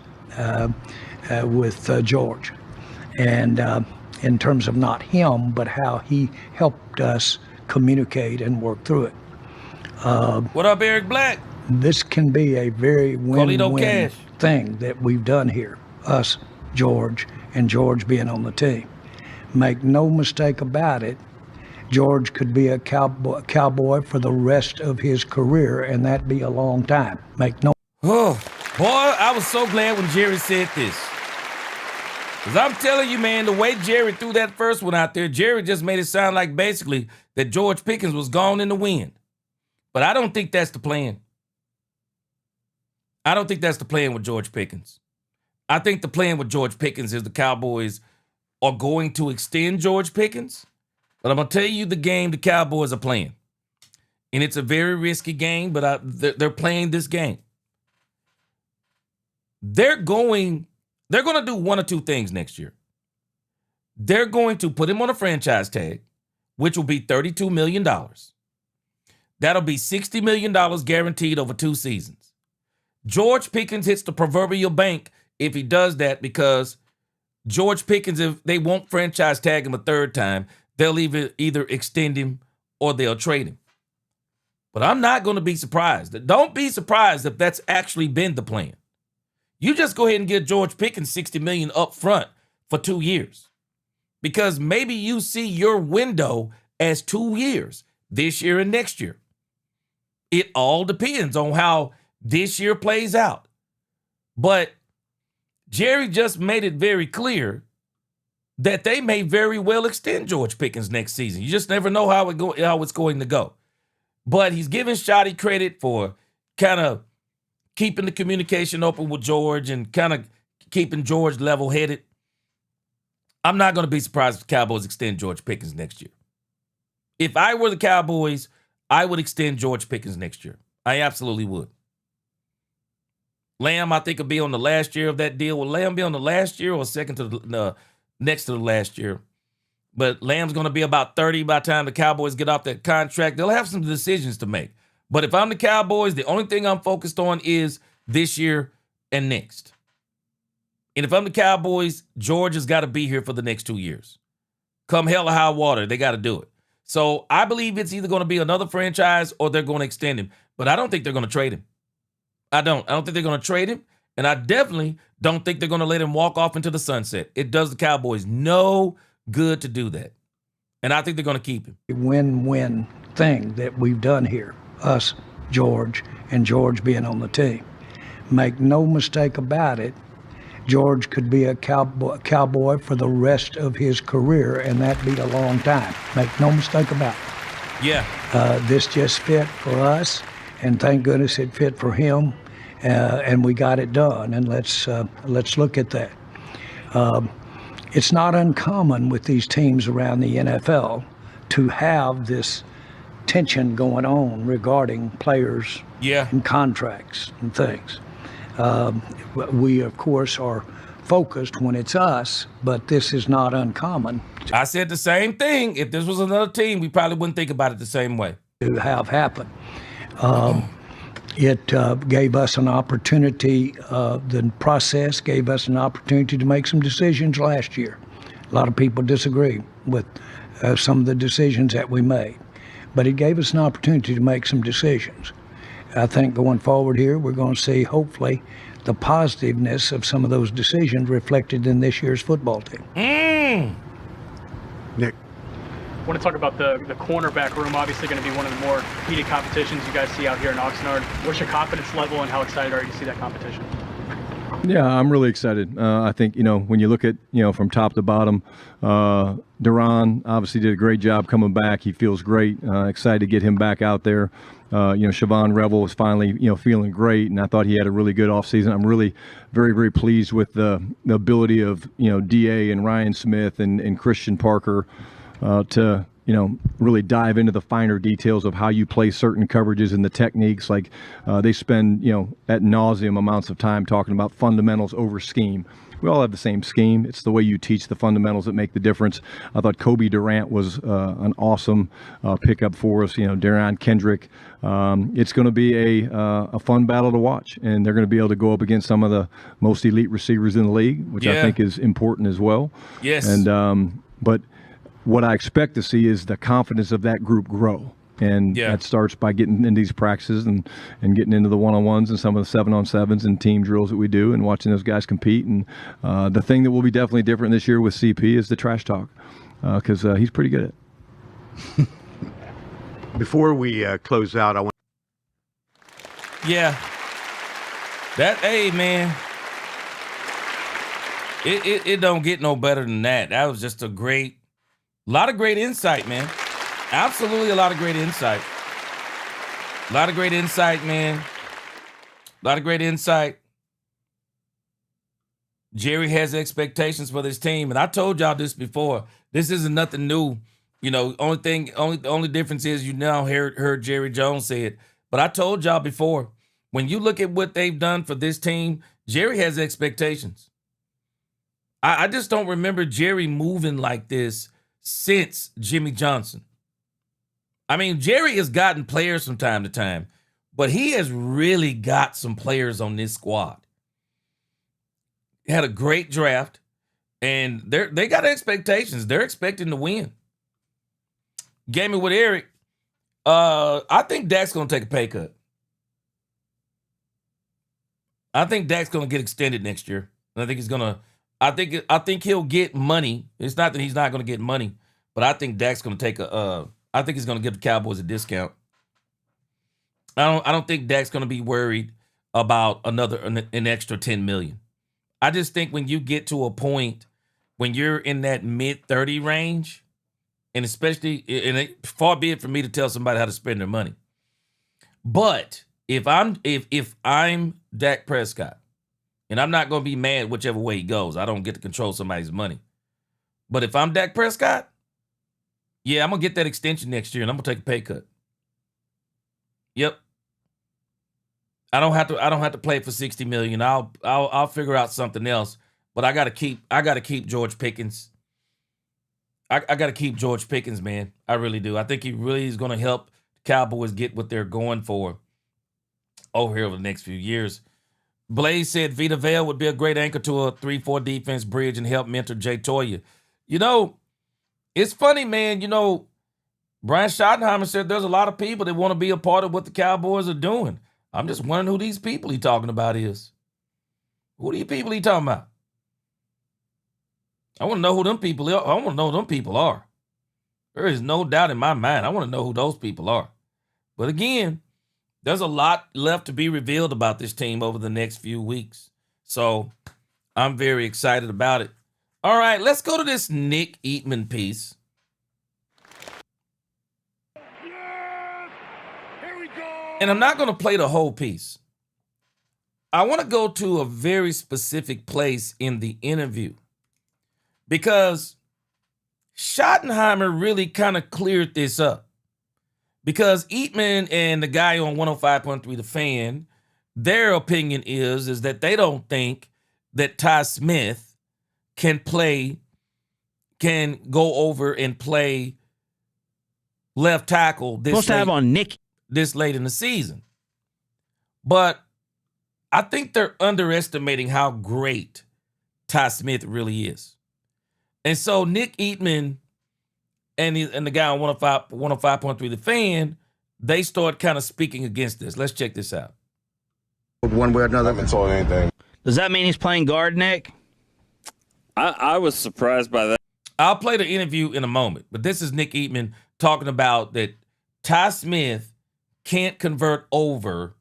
with George, and in terms of not him, but how he helped us communicate and work through it. What up, Eric Black? This can be a very win-win thing that we've done here, us, George, and George being on the team. Make no mistake about it, George could be a cowboy for the rest of his career, and that'd be a long time. Make no. Oh, boy, I was so glad when Jerry said this. Because I'm telling you, man, the way Jerry threw that first one out there, Jerry just made it sound like basically that George Pickens was gone in the wind. But I don't think that's the plan. I don't think that's the plan with George Pickens. I think the plan with George Pickens is the Cowboys are going to extend George Pickens. But I'm going to tell you the game the Cowboys are playing. And it's a very risky game, but they're playing this game. They're going to do one or two things next year. They're going to put him on a franchise tag, which will be $32 million. That'll be $60 million guaranteed over 2 seasons. George Pickens hits the proverbial bank if he does that, because George Pickens, if they won't franchise tag him a third time, they'll either extend him or they'll trade him. But I'm not going to be surprised. Don't be surprised if that's actually been the plan. You just go ahead and get George Pickens $60 million up front for 2 years. Because maybe you see your window as 2 years, this year and next year. It all depends on how this year plays out. But Jerry just made it very clear that they may very well extend George Pickens next season. You just never know how it's going to go. But he's giving Schotty credit for kind of keeping the communication open with George and kind of keeping George level-headed. I'm not going to be surprised if the Cowboys extend George Pickens next year. If I were the Cowboys, I would extend George Pickens next year. I absolutely would. Lamb, I think, will be on the last year of that deal. Will Lamb be on the last year or second to the next to the last year? But Lamb's going to be about 30 by the time the Cowboys get off that contract. They'll have some decisions to make. But if I'm the Cowboys, the only thing I'm focused on is this year and next. And if I'm the Cowboys, George has got to be here for the next 2 years. Come hell or high water, they got to do it. So I believe it's either going to be another franchise or they're going to extend him. But I don't think they're going to trade him. I don't think they're going to trade him. And I definitely don't think they're going to let him walk off into the sunset. It does the Cowboys no good to do that. And I think they're going to keep him. Win-win thing that we've done here, us, George, and George being on the team. Make no mistake about it, George could be a cowboy for the rest of his career, and that'd be a long time. Make no mistake about it. Yeah. This just fit for us, and thank goodness it fit for him. and we got it done. And let's look at that. It's not uncommon with these teams around the NFL to have this tension going on regarding players and contracts and things. We, of course, are focused when it's us, but this is not uncommon. I said the same thing. If this was another team, we probably wouldn't think about it the same way. To have happen. It gave us an opportunity, the process gave us an opportunity to make some decisions last year. A lot of people disagree with some of the decisions that we made, but it gave us an opportunity to make some decisions. I think going forward here, we're going to see, hopefully, the positiveness of some of those decisions reflected in this year's football team. Nick. I want to talk about the cornerback room. Obviously going to be one of the more heated competitions you guys see out here in Oxnard. What's your confidence level and how excited are you to see that competition? Yeah, I'm really excited. I think, when you look at, from top to bottom, Daron obviously did a great job coming back. He feels great. Excited to get him back out there. Siobhan Revel was finally, feeling great, and I thought he had a really good offseason. I'm really very, very pleased with the ability of, DA and Ryan Smith and Christian Parker to, really dive into the finer details of how you play certain coverages and the techniques. Like they spend, ad nauseum amounts of time talking about fundamentals over scheme. We all have the same scheme. It's the way you teach the fundamentals that make the difference. I thought Kobe Durant was an awesome pickup for us. Darren Kendrick. It's going to be a fun battle to watch, and they're going to be able to go up against some of the most elite receivers in the league, which I think is important as well. Yes. And but what I expect to see is the confidence of that group grow. And that starts by getting in these practices and getting into the one-on-ones and some of the 7-on-7s and team drills that we do and watching those guys compete. And the thing that will be definitely different this year with CP is the trash talk, because he's pretty good at it. Before we close out, I want. Yeah. Hey, man. It don't get no better than that. That was just a lot of great insight, man. Absolutely a lot of great insight. A lot of great insight, man. A lot of great insight. Jerry has expectations for this team, and I told y'all this before. This isn't nothing new. The only difference is you now heard Jerry Jones say it. But I told y'all before, when you look at what they've done for this team, Jerry has expectations. I just don't remember Jerry moving like this since Jimmy Johnson. I mean, Jerry has gotten players from time to time, but he has really got some players on this squad. He had a great draft, and they got expectations. They're expecting to win. Gaming with Eric, I think Dak's going to take a pay cut. I think Dak's going to get extended next year. I think he's going to. I think he'll get money. It's not that he's not going to get money, but I think Dak's going to take I think he's going to give the Cowboys a discount. I don't think Dak's going to be worried about an extra $10 million. I just think when you get to a point when you're in that mid-30 range, and especially, far be it for me to tell somebody how to spend their money. But if I'm Dak Prescott, and I'm not going to be mad whichever way he goes, I don't get to control somebody's money. But if I'm Dak Prescott, yeah, I'm gonna get that extension next year, and I'm gonna take a pay cut. Yep. I don't have to play for $60 million. I'll figure out something else. But I gotta keep George Pickens. I gotta keep George Pickens, man. I really do. I think he really is gonna help the Cowboys get what they're going for over the next few years. Blaze said Vita Vale would be a great anchor to a 3-4 defense bridge and help mentor Jay Toya. It's funny, man. Brian Schottenheimer said there's a lot of people that want to be a part of what the Cowboys are doing. I'm just wondering who these people he talking about is. Who are these people he talking about? I want to know who them people are. I want to know who them people are. There is no doubt in my mind. I want to know who those people are. But again, there's a lot left to be revealed about this team over the next few weeks. So I'm very excited about it. All right, let's go to this Nick Eatman piece. And I'm not going to play the whole piece. I want to go to a very specific place in the interview because Schottenheimer really kind of cleared this up. Because Eatman and the guy on 105.3 The Fan, their opinion is that they don't think that Ty Smith can go over and play left tackle this late in the season. But I think they're underestimating how great Ty Smith really is. And so Nick Eatman and the guy on 105.3 The Fan, they start kind of speaking against this. Let's check this out. One way or another. I haven't told anything. Does that mean he's playing guard, Nick? I was surprised by that. I'll play the interview in a moment, but this is Nick Eatman talking about that Ty Smith can't convert over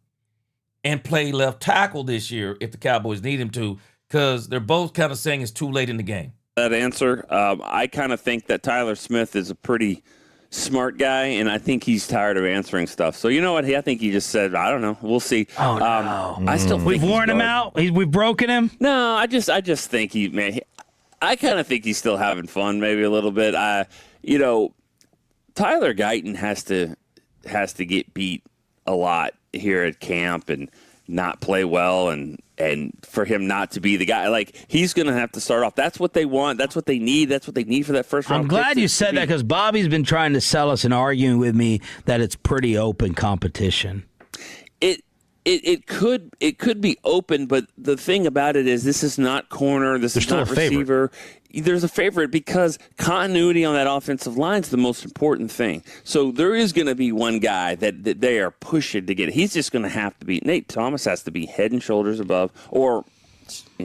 and play left tackle this year if the Cowboys need him to, because they're both kind of saying it's too late in the game. That answer, I kind of think that Tyler Smith is a pretty smart guy, and I think he's tired of answering stuff. So you know what? I think he just said, I don't know. We'll see. Oh, no. I still think we've worn him out. We've broken him. No, I just think I kind of think he's still having fun, maybe a little bit. Tyler Guyton has to get beat a lot here at camp and not play well, and for him not to be the guy, like, he's going to have to start off. That's what they want. That's what they need. That's what they need for that first round. I'm glad you said that, because Bobby's been trying to sell us and arguing with me that it's pretty open competition. It could be open, but the thing about it is this is not corner. This is not receiver. There's a favorite because continuity on that offensive line is the most important thing. So there is going to be one guy that they are pushing to get. He's just going to have to be. Nate Thomas has to be head and shoulders above, or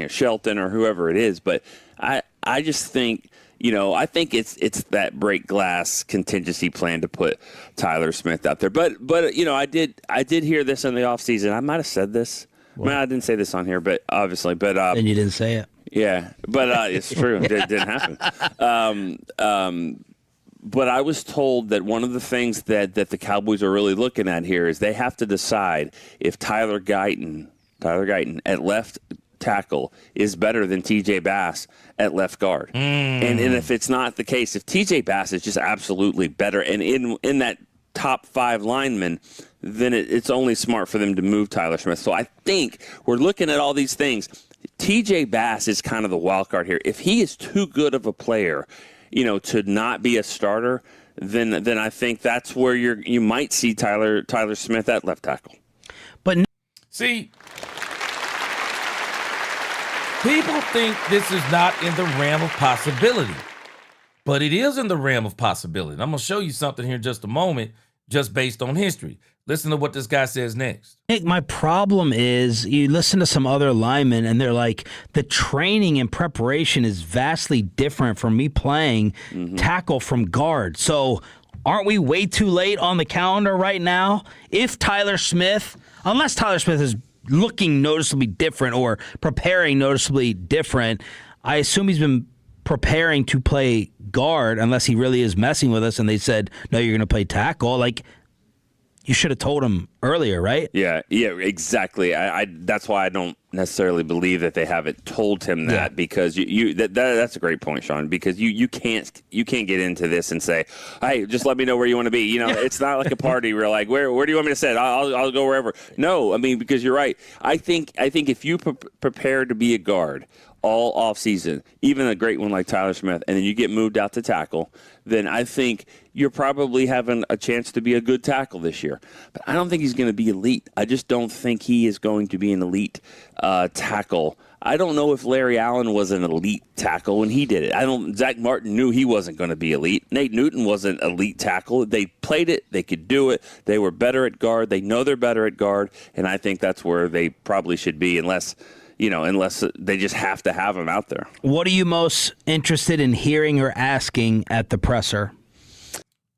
Shelton or whoever it is. But I just think. I think it's that break glass contingency plan to put Tyler Smith out there. But I did hear this in the offseason. I might have said this. Well, I didn't say this on here, but obviously. But and you didn't say it. Yeah, but it's true. It didn't happen. But I was told that one of the things that the Cowboys are really looking at here is they have to decide if Tyler Guyton at left tackle is better than TJ Bass at left guard. And if it's not the case, if TJ Bass is just absolutely better and in that top 5 linemen, then it's only smart for them to move Tyler Smith. So I think we're looking at all these things. TJ Bass is kind of the wild card here. If he is too good of a player, to not be a starter, then I think that's where you might see Tyler Smith at left tackle. But see, people think this is not in the realm of possibility, but it is in the realm of possibility. And I'm going to show you something here in just a moment, just based on history. Listen to what this guy says next. Nick, my problem is you listen to some other linemen and they're like, the training and preparation is vastly different from me playing tackle from guard. So aren't we way too late on the calendar right now? If Tyler Smith, unless Tyler Smith is looking noticeably different or preparing noticeably different, I assume he's been preparing to play guard unless he really is messing with us and they said, no, you're going to play tackle. Like, you should have told him earlier, right? Yeah, exactly. I that's why I don't necessarily believe that they haven't told him that, because that's a great point, Sean, because you can't get into this and say, hey, just let me know where you want to be. It's not like a party where like, where do you want me to sit? I'll go wherever. No, I mean, because you're right. I think if you prepare to be a guard all offseason, even a great one like Tyler Smith, and then you get moved out to tackle, then I think you're probably having a chance to be a good tackle this year. But I don't think he's going to be elite. I just don't think he is going to be an elite tackle. I don't know if Larry Allen was an elite tackle when he did it. Zach Martin knew he wasn't going to be elite. Nate Newton wasn't elite tackle. They played it. They could do it. They were better at guard. They know they're better at guard, and I think that's where they probably should be, unless they just have to have him out there. What are you most interested in hearing or asking at the presser?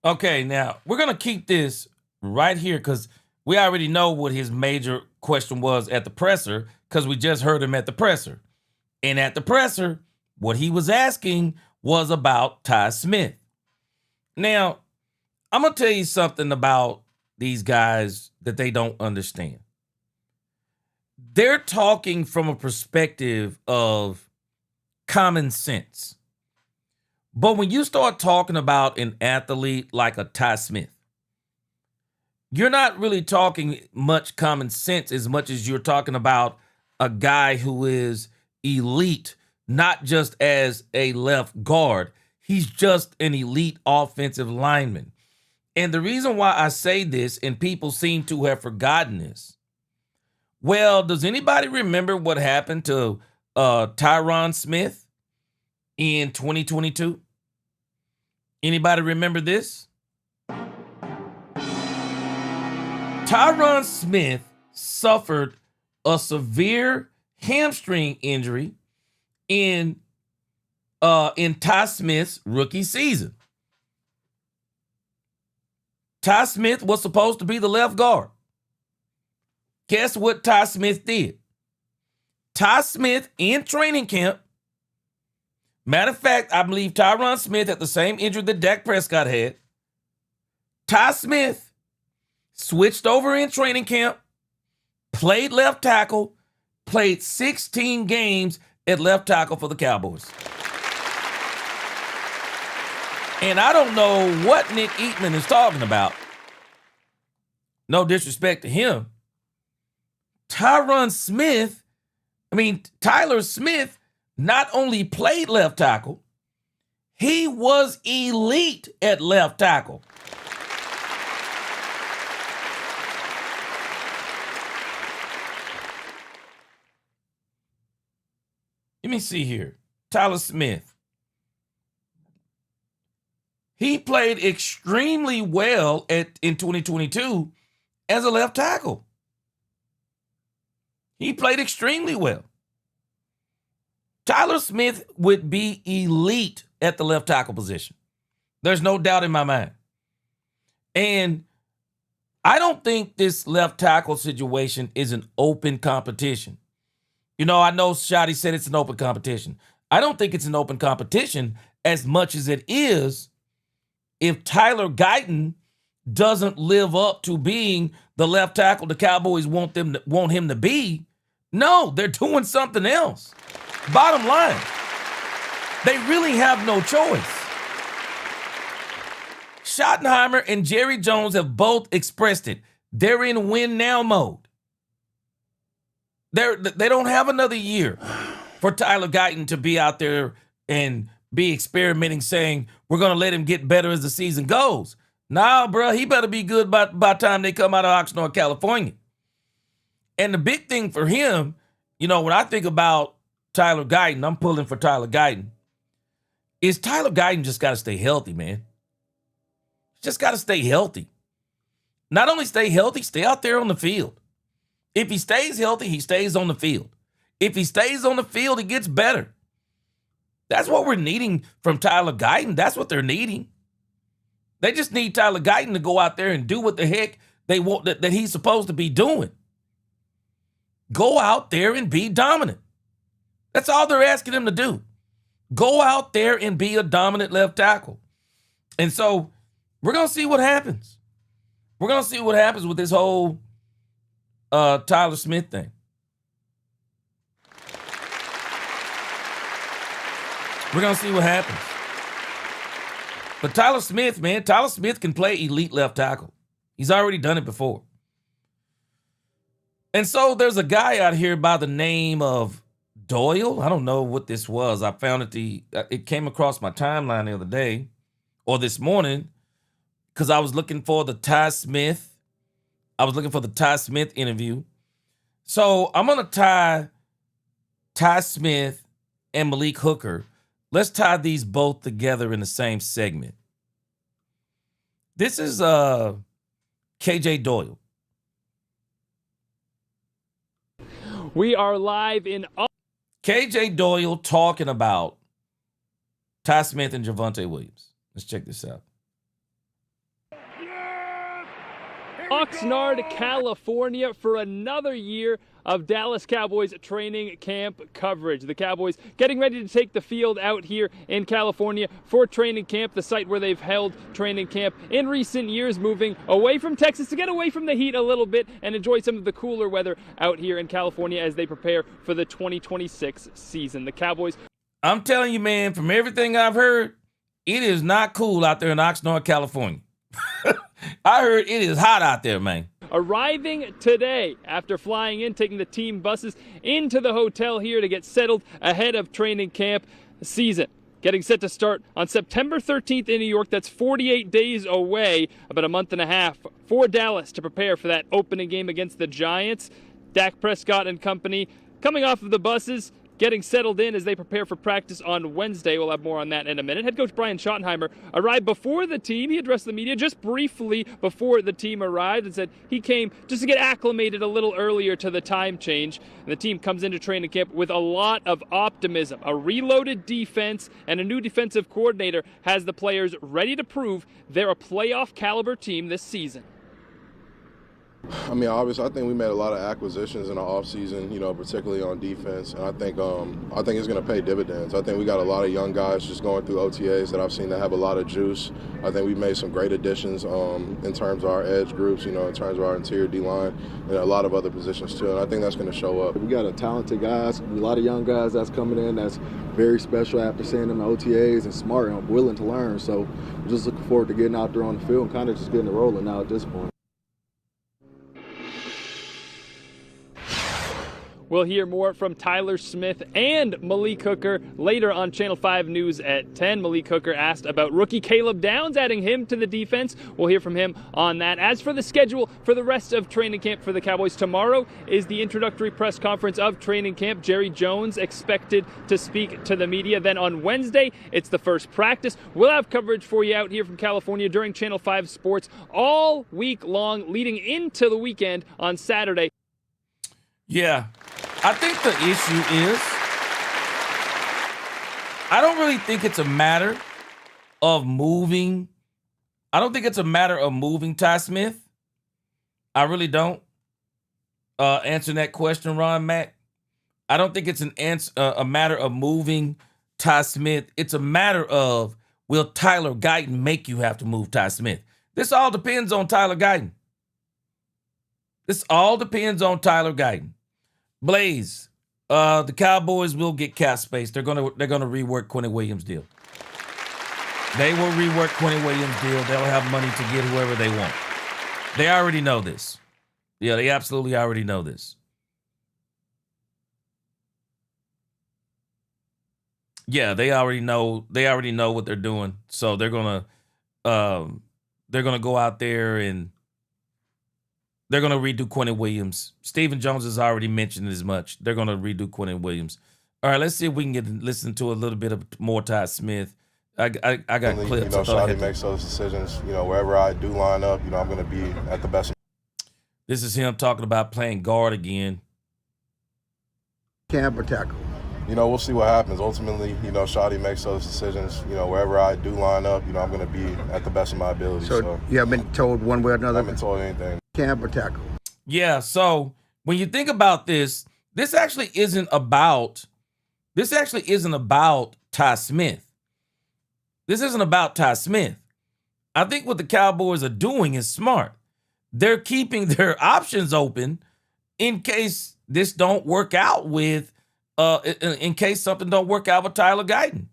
Okay, now we're going to keep this right here because we already know what his major question was at the presser, because we just heard him at the presser. And at the presser, what he was asking was about Ty Smith. Now, I'm going to tell you something about these guys that they don't understand. they're talking from a perspective of common sense. But when you start talking about an athlete like a Ty Smith, you're not really talking much common sense as much as you're talking about a guy who is elite, not just as a left guard. He's just an elite offensive lineman. And the reason why I say this, and people seem to have forgotten this, well, does anybody remember what happened to Daron Smith in 2022? Anybody remember this? Daron Smith suffered a severe hamstring injury in Ty Smith's rookie season. Ty Smith was supposed to be the left guard. Guess what Ty Smith did? Ty Smith in training camp, matter of fact, I believe Daron Smith had the same injury that Dak Prescott had. Ty Smith switched over in training camp, played left tackle, played 16 games at left tackle for the Cowboys. And I don't know what Nick Eatman is talking about. No disrespect to him. Tyler Smith not only played left tackle, he was elite at left tackle. Let me see here. Tyler Smith. He played extremely well in 2022 as a left tackle. He played extremely well. Tyler Smith would be elite at the left tackle position. There's no doubt in my mind. And I don't think this left tackle situation is an open competition. You know, I know Schotty said it's an open competition. I don't think it's an open competition as much as it is if Tyler Guyton doesn't live up to being the left tackle the Cowboys want him to be. No, they're doing something else. Bottom line, they really have no choice. Schottenheimer and Jerry Jones have both expressed it. They're in win now mode. They don't have another year for Tyler Guyton to be out there and be experimenting, saying we're going to let him get better as the season goes. Nah, bro, he better be good by the time they come out of Oxnard, California. And the big thing for him, you know, when I think about Tyler Guyton, I'm pulling for Tyler Guyton, is Tyler Guyton just got to stay healthy, man. Just got to stay healthy. Not only stay healthy, stay out there on the field. If he stays healthy, he stays on the field. If he stays on the field, he gets better. That's what we're needing from Tyler Guyton. That's what they're needing. They just need Tyler Guyton to go out there and do what the heck they want that he's supposed to be doing. Go out there and be dominant. That's all they're asking him to do. Go out there and be a dominant left tackle. And so we're going to see what happens. We're going to see what happens with this whole Tyler Smith thing. We're going to see what happens. But Tyler Smith, man, Tyler Smith can play elite left tackle. He's already done it before. And so there's a guy out here by the name of Doyle. I don't know what this was. I found it came across my timeline the other day or this morning because I was looking for the Ty Smith. I was looking for the Ty Smith interview. So I'm going to tie Ty Smith and Malik Hooker. Let's tie these both together in the same segment. This is KJ Doyle. We are live in KJ Doyle talking about Ty Smith and Javonte Williams. Let's check this out. Yes! Oxnard, California for another year of Dallas Cowboys training camp coverage. The Cowboys getting ready to take the field out here in California for training camp, the site where they've held training camp in recent years, moving away from Texas to get away from the heat a little bit and enjoy some of the cooler weather out here in California as they prepare for the 2026 season. The Cowboys... I'm telling you, man, from everything I've heard, it is not cool out there in Oxnard, California. I heard it is hot out there, man. Arriving today after flying in, taking the team buses into the hotel here to get settled ahead of training camp season. Getting set to start on September 13th in New York. That's 48 days away, about a month and a half for Dallas to prepare for that opening game against the Giants. Dak Prescott and company coming off of the buses, getting settled in as they prepare for practice on Wednesday. We'll have more on that in a minute. Head coach Brian Schottenheimer arrived before the team. He addressed the media just briefly before the team arrived and said he came just to get acclimated a little earlier to the time change. And the team comes into training camp with a lot of optimism. A reloaded defense and a new defensive coordinator has the players ready to prove they're a playoff caliber team this season. I mean, obviously, I think we made a lot of acquisitions in the offseason, you know, particularly on defense. And I think it's going to pay dividends. I think we got a lot of young guys just going through OTAs that I've seen that have a lot of juice. I think we made some great additions in terms of our edge groups, you know, in terms of our interior D-line and a lot of other positions too. And I think that's going to show up. We got a talented guys, a lot of young guys that's coming in that's very special after seeing them in OTAs and smart and willing to learn. So we're just looking forward to getting out there on the field and kind of just getting it rolling now at this point. We'll hear more from Tyler Smith and Malik Hooker later on Channel 5 News at 10. Malik Hooker asked about rookie Caleb Downs, adding him to the defense. We'll hear from him on that. As for the schedule for the rest of training camp for the Cowboys, tomorrow is the introductory press conference of training camp. Jerry Jones expected to speak to the media. Then on Wednesday, it's the first practice. We'll have coverage for you out here from California during Channel 5 Sports all week long, leading into the weekend on Saturday. Yeah, I think the issue is I don't really think it's a matter of moving. I don't think it's a matter of moving Ty Smith. I really don't. Answering that question, Ron Mack. I don't think it's a matter of moving Ty Smith. It's a matter of, will Tyler Guyton make you have to move Ty Smith? This all depends on Tyler Guyton. This all depends on Tyler Guyton. Blaze, the Cowboys will get cap space. They're gonna rework Quentin Williams' deal. They will rework Quentin Williams' deal. They'll have money to get whoever they want. They already know this. Yeah, they absolutely already know this. Yeah, they already know what they're doing. So they're gonna go out there and they're going to redo Quentin Williams. Stephen Jones has already mentioned as much. They're going to redo Quentin Williams. All right, let's see if we can listen to a little bit of more Ty Smith. I got clips. You know, Schotty makes those decisions. You know, wherever I do line up, you know, I'm going to be at the best. This is him talking about playing guard again. Camp or tackle? You know, we'll see what happens. Ultimately, you know, Schotty makes those decisions. You know, wherever I do line up, you know, I'm going to be at the best of my ability. So you haven't been told one way or another? I haven't told anything. Camp or tackle? Yeah, so when you think about this actually isn't about Ty Smith. This isn't about Ty Smith. I think what the Cowboys are doing is smart. They're keeping their options open in case this don't work out with in case something don't work out with Tyler Guyton.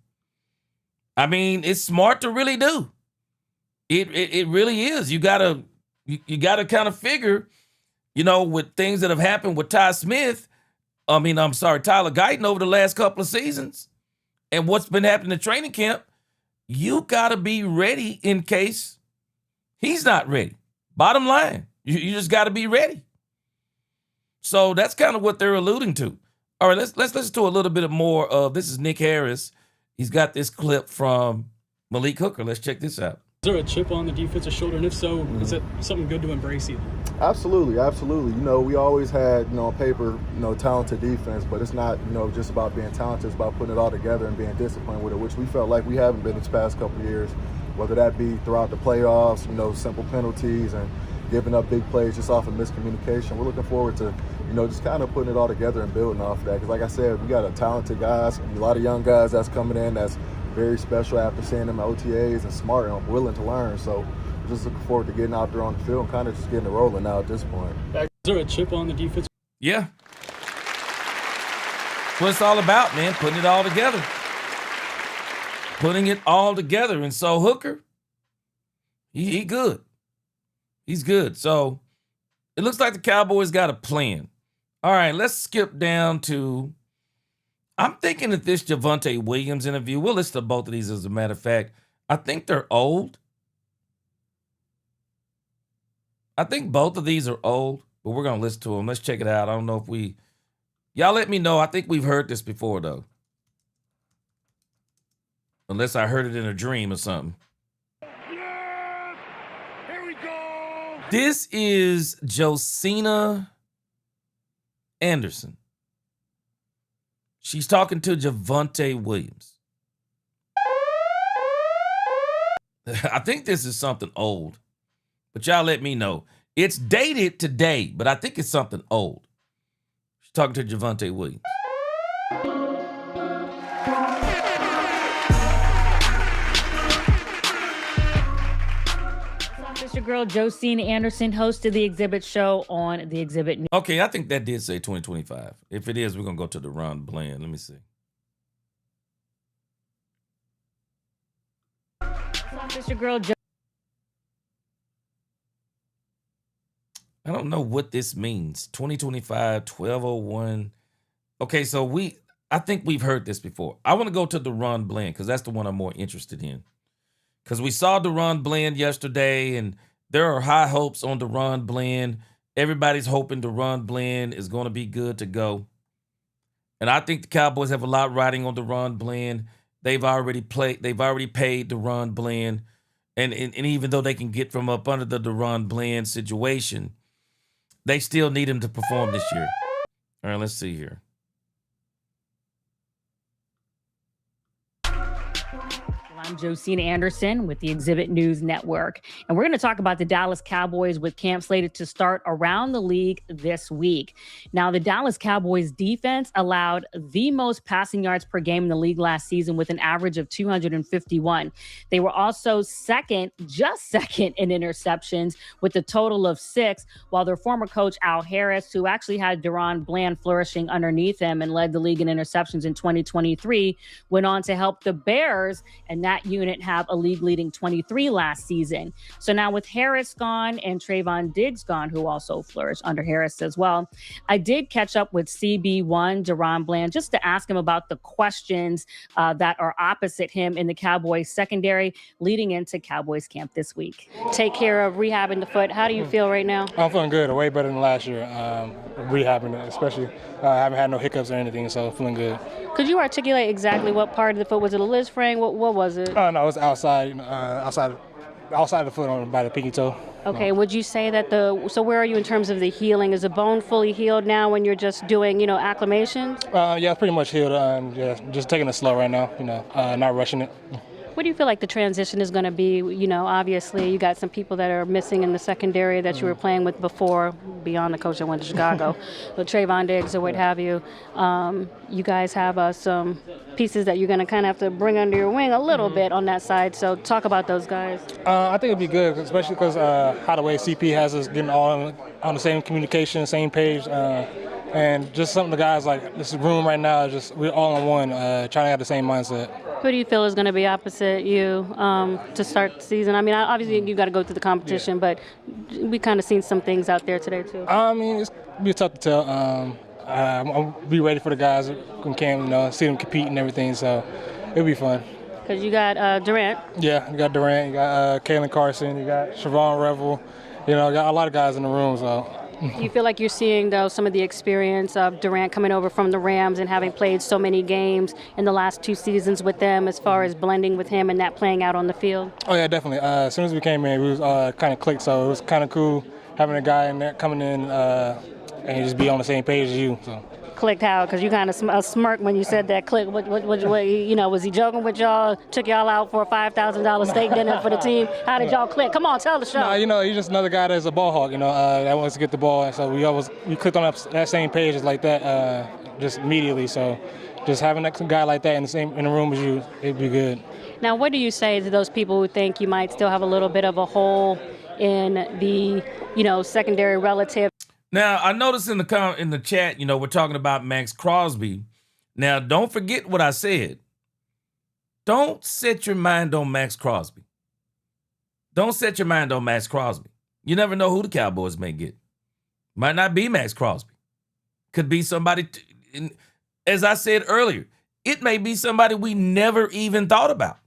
I mean, it's smart to really do. It really is. You gotta kind of figure, you know, with things that have happened with Tyler Guyton over the last couple of seasons and what's been happening in training camp, you gotta be ready in case he's not ready. Bottom line, you just gotta be ready. So that's kind of what they're alluding to. All right, let's listen to a little bit more of, this is Nick Harris. He's got this clip from Malik Hooker. Let's check this out. Is there a chip on the defensive shoulder? And if so, is it something good to embrace either? Absolutely. You know, we always had, you know, on paper, you know, talented defense, but it's not, you know, just about being talented. It's about putting it all together and being disciplined with it, which we felt like we haven't been this past couple of years, whether that be throughout the playoffs, you know, simple penalties and giving up big plays just off of miscommunication. We're looking forward to, just kind of putting it all together and building off of that. Because like I said, we got a talented guys, a lot of young guys that's coming in that's very special after seeing them at OTAs and smart and willing to learn. So we're just looking forward to getting out there on the field and kind of just getting it rolling now at this point. Is there a chip on the defense? Yeah. That's what it's all about, man, putting it all together. Putting it all together. And so Hooker, he good. He's good. So it looks like the Cowboys got a plan. All right, let's skip down to, I'm thinking that this Javonte Williams interview, we'll listen to both of these as a matter of fact. I think they're old. I think both of these are old, but we're going to listen to them. Let's check it out. I don't know if y'all let me know. I think we've heard this before, though. Unless I heard it in a dream or something. Yeah! Here we go! This is Josina Anderson. She's talking to Javonte Williams. I think this is something old, but y'all let me know. It's dated today, but I think it's something old. She's talking to Javonte Williams. Mr. Girl Josine Anderson hosted the Exhibit show on the Exhibit News. Okay, I think that did say 2025. If it is, we're going to go to Daron Bland. Let me see. Mr. Girl I don't know what this means. 2025, 1201. Okay, so I think we've heard this before. I want to go to Daron Bland because that's the one I'm more interested in. Because we saw Daron Bland yesterday, and there are high hopes on Daron Bland. Everybody's hoping Daron Bland is going to be good to go. And I think the Cowboys have a lot riding on Daron Bland. They've already paid Daron Bland. And even though they can get from up under the Daron Bland situation, they still need him to perform this year. All right, let's see here. I'm Josina Anderson with the Exhibit News Network, and we're going to talk about the Dallas Cowboys with camp slated to start around the league this week. Now, the Dallas Cowboys defense allowed the most passing yards per game in the league last season with an average of 251. They were also just second in interceptions with a total of 6, while their former coach Al Harris, who actually had Daron Bland flourishing underneath him and led the league in interceptions in 2023, went on to help the Bears and that unit have a league-leading 23 last season. So now with Harris gone and Trayvon Diggs gone, who also flourished under Harris as well, I did catch up with CB1, Daron Bland, just to ask him about the questions that are opposite him in the Cowboys secondary leading into Cowboys camp this week. Take care of rehabbing the foot. How do you feel right now? I'm feeling good, way better than last year. Rehabbing it, especially. I haven't had no hiccups or anything, so feeling good. Could you articulate exactly what part of the foot? Was it a Liz frame? What was it? No, it was outside of the foot by the pinky toe. Okay, would you say that so where are you in terms of the healing? Is the bone fully healed now when you're just doing, acclimations? Yeah, pretty much healed. Just taking it slow right now, not rushing it. What do you feel like the transition is going to be? Obviously you got some people that are missing in the secondary that you were playing with before, beyond the coach that went to Chicago, with Trayvon Diggs or what have you. You guys have some pieces that you're going to kind of have to bring under your wing a little bit on that side. So talk about those guys. I think it'd be good, especially because how the way CP has us getting all on the same communication, same page. And just some of the guys, like this room right now, we're all on one, trying to have the same mindset. Who do you feel is going to be opposite you to start the season? I mean, obviously you got to go through the competition, but we kind of seen some things out there today too. I mean, it's be tough to tell. I'll be ready for the guys who can, see them compete and everything, so it'll be fun. Because you got Durant. Yeah, you got Durant, you got Kalen Carson, you got Siobhan Revel, got a lot of guys in the room, so. Do you feel like you're seeing, though, some of the experience of Durant coming over from the Rams and having played so many games in the last 2 seasons with them as far as blending with him and that playing out on the field? Oh, yeah, definitely. As soon as we came in, we was kind of clicked, so it was kind of cool having a guy in there coming in and just be on the same page as you. So. clicked, Howard? Because you kind of smirked when you said that click. What, was he joking with y'all? Took y'all out for a $5,000 steak dinner for the team? How did y'all click? Come on, tell the show. No, he's just another guy that's a ball hawk, that wants to get the ball. And so we clicked on that same page like that just immediately. So just having a guy like that in the room as you, it'd be good. Now, what do you say to those people who think you might still have a little bit of a hole in the, secondary relative? Now, I noticed in the chat, we're talking about Max Crosby. Now, don't forget what I said. Don't set your mind on Max Crosby. Don't set your mind on Max Crosby. You never know who the Cowboys may get. Might not be Max Crosby. Could be somebody, as I said earlier, it may be somebody we never even thought about.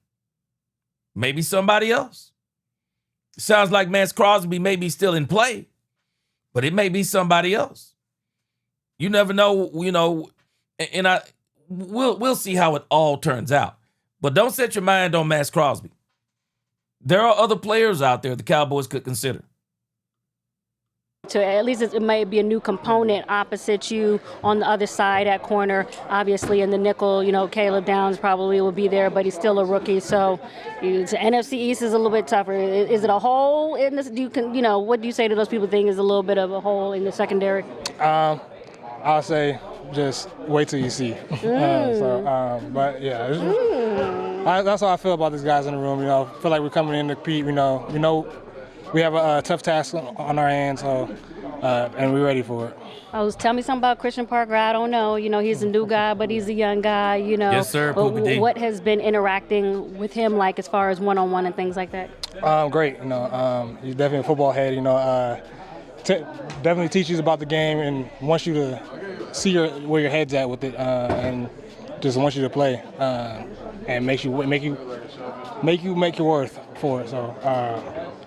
Maybe somebody else. Sounds like Max Crosby may be still in play, but it may be somebody else. You never know, and we'll see how it all turns out. But don't set your mind on Max Crosby. There are other players out there the Cowboys could consider. To at least it may be a new component opposite you on the other side at corner. Obviously in the nickel, Caleb Downs probably will be there, but he's still a rookie. So the NFC East is a little bit tougher. Is it a hole in this? What do you say to those people who think is a little bit of a hole in the secondary? I'll say just wait till you see. But yeah, that's how I feel about these guys in the room. I feel like we're coming in to compete. We have a tough task on our hands, and we're ready for it. Tell me something about Christian Parker. I don't know. He's a new guy, but he's a young guy. Yes, sir. What has been interacting with him like as far as one-on-one and things like that? Great. He's definitely a football head. Definitely teaches about the game and wants you to see where your head's at with it, and just wants you to play and make your worth for it. So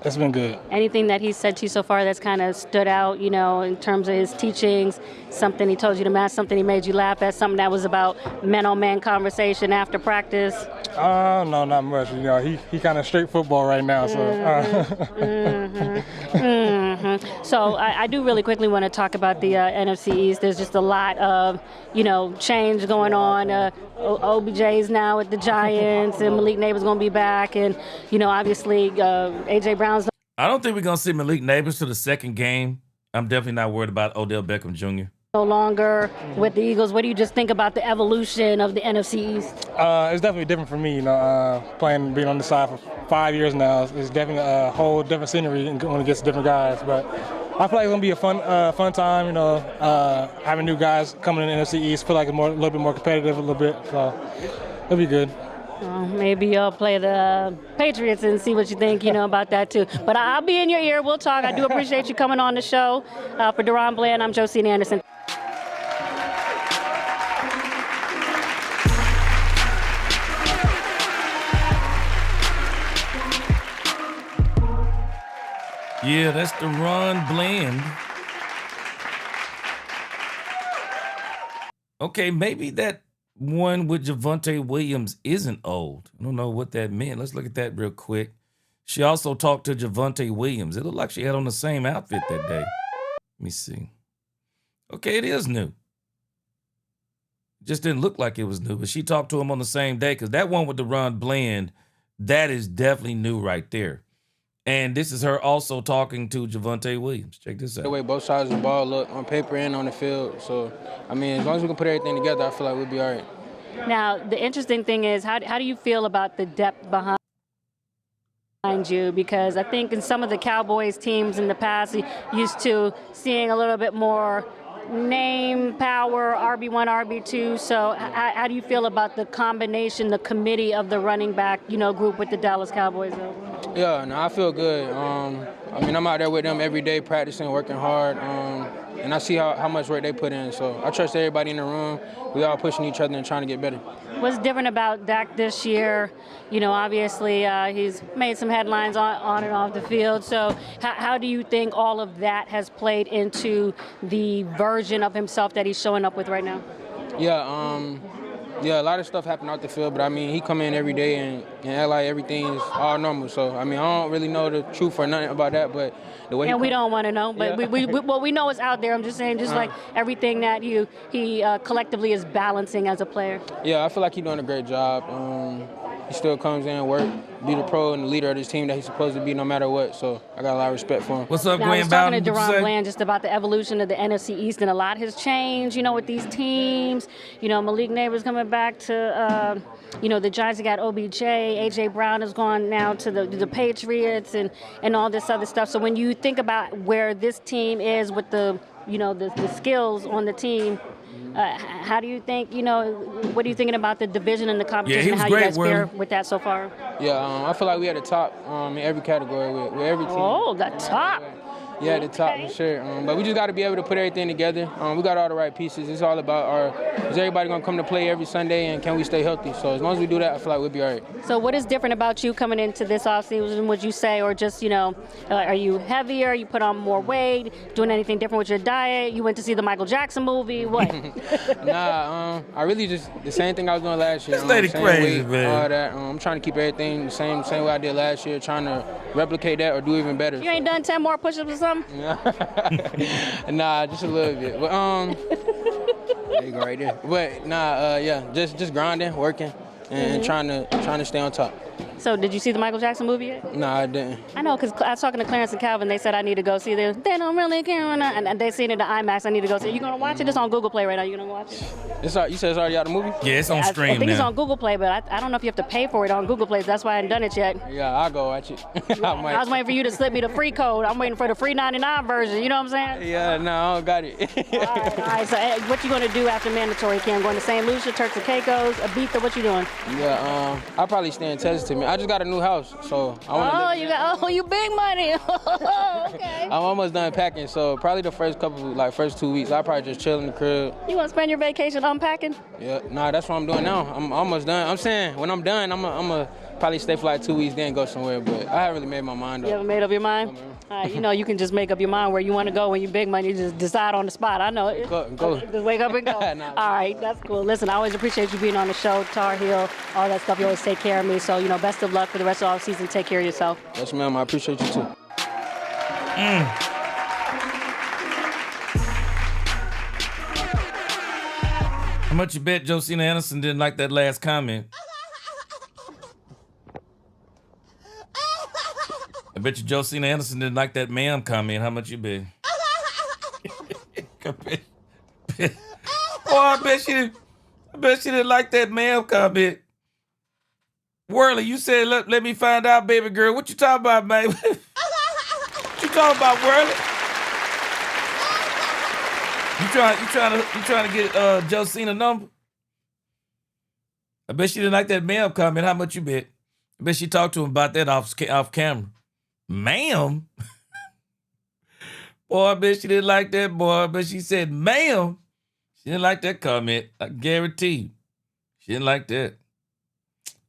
it's been good. Anything that he said to you so far that's kind of stood out, in terms of his teachings, something he told you to match, something he made you laugh at, something that was about man-on-man conversation after practice? No, not much. He kind of straight football right now. So. So I do really quickly want to talk about the NFC East. There's just a lot of, change going on. OBJ's now at the Giants, and Malik Neighbors going to be back, and obviously AJ Brown's. I don't think we're going to see Malik Neighbors to the second game. I'm definitely not worried about Odell Beckham Jr. No longer with the Eagles. What do you just think about the evolution of the NFC East? It's definitely different for me. Being on the side for 5 years now, it's definitely a whole different scenery when it gets to different guys. But I feel like it's gonna be a fun time. Having new guys coming in the NFC East, feel like it's a little bit more competitive a little bit. So it'll be good. Maybe you'll play the Patriots and see what you think, about that too. But I'll be in your ear. We'll talk. I do appreciate you coming on the show. For Daron Bland, I'm Josine Anderson. Yeah, that's Daron Bland. Okay, maybe that one with Javonte Williams isn't old. I don't know what that meant. Let's look at that real quick. She also talked to Javonte Williams. It looked like she had on the same outfit that day. Let me see. Okay, it is new. Just didn't look like it was new, but she talked to him on the same day, because that one with Daron Bland, that is definitely new right there. And this is her also talking to Javonte Williams. Check this out. The way both sides of the ball look on paper and on the field. So, as long as we can put everything together, I feel like we'll be all right. Now, the interesting thing is, how do you feel about the depth behind you? Because I think in some of the Cowboys teams in the past, used to seeing a little bit more name, power, RB1, RB2. So how do you feel about the combination, the committee of the running back, group with the Dallas Cowboys? Yeah, no, I feel good. I'm out there with them every day, practicing, working hard, and I see how much work they put in. So I trust everybody in the room. We all pushing each other and trying to get better. What's different about Dak this year? Obviously he's made some headlines on and off the field. So how do you think all of that has played into the version of himself that he's showing up with right now? Yeah, Yeah, a lot of stuff happened out the field, but I mean, he come in every day and act like everything is all normal. So, I mean, I don't really know the truth or nothing about that, but the way we don't want to know, but what we know is out there. I'm just saying, like everything that he collectively is balancing as a player. Yeah, I feel like he's doing a great job. He still comes in and work, be the pro and the leader of this team that he's supposed to be no matter what. So I got a lot of respect for him. What's up, Now, Gwen I was talking to Bowden? Daron Bland just about the evolution of the NFC East, and a lot has changed, with these teams. Malik Neighbors coming back to, the Giants got OBJ. A.J. Brown has gone now to the Patriots and all this other stuff. So when you think about where this team is with the skills on the team, how do you think, what are you thinking about the division and the competition and how you guys fare with that so far? Yeah, I feel like we at the top in every category with every team. Oh, the top. Yeah, the top for sure. But we just got to be able to put everything together. We got all the right pieces. It's all about is everybody going to come to play every Sunday, and can we stay healthy? So as long as we do that, I feel like we'll be all right. So what is different about you coming into this offseason, would you say, or just, are you heavier? You put on more weight? Doing anything different with your diet? You went to see the Michael Jackson movie? What? Nah, I really just the same thing I was doing last year. This lady crazy, man. All that. I'm trying to keep everything the same way I did last year, trying to replicate that or do even better. You ain't done 10 more push-ups or something? Nah, just a little bit. But there you go right there. But just grinding, working, and trying to stay on top. So did you see the Michael Jackson movie yet? No, I didn't. I know, because I was talking to Clarence and Calvin. They said I need to go see this. They don't really care or not. And they seen it at IMAX. I need to go see it. You going to watch it? It's on Google Play right now. You going to watch it? You said it's already out of the movie? Yeah, it's on stream I think now. it's on Google Play, but I don't know if you have to pay for it on Google Play. That's why I haven't done it yet. Yeah, I'll go watch it. I was waiting for you to slip me the free code. I'm waiting for the free 99 version. You know what I'm saying? Yeah, no, I don't got it. All right. So what you going to do after mandatory camp? Going to St. Lucia, Turks and Caicos, Ibiza? What you doing? Yeah, I'll probably stay in Texas. I just got a new house, so I want to you big money. Okay. I'm almost done packing, so probably the first 2 weeks, I'll probably just chill in the crib. You want to spend your vacation unpacking? Yeah, nah, that's what I'm doing now. I'm almost done. I'm saying, when I'm done, I'm going to probably stay for 2 weeks, then go somewhere, but I haven't really made my mind up. You haven't made up your mind? All right, you can just make up your mind where you want to go when you big money. You just decide on the spot. I know it. Go. Just wake up and go. Nah. All right, that's cool. Listen, I always appreciate you being on the show, Tar Heel, all that stuff. You always take care of me. So, best of luck for the rest of the season. Take care of yourself. Yes, ma'am. I appreciate you, too. How much you bet Josina Anderson didn't like that last comment? I bet you Josina Anderson didn't like that ma'am comment. How much you bet? I bet she didn't like that ma'am comment. Worley, you said let me find out, baby girl. What you talking about, baby? What you talking about, Worley? You trying to get Josina number? I bet she didn't like that ma'am comment. How much you bet? I bet she talked to him about that off camera. Ma'am? Boy, I bet she didn't like that, boy. But she said, ma'am. She didn't like that comment. I guarantee you. She didn't like that.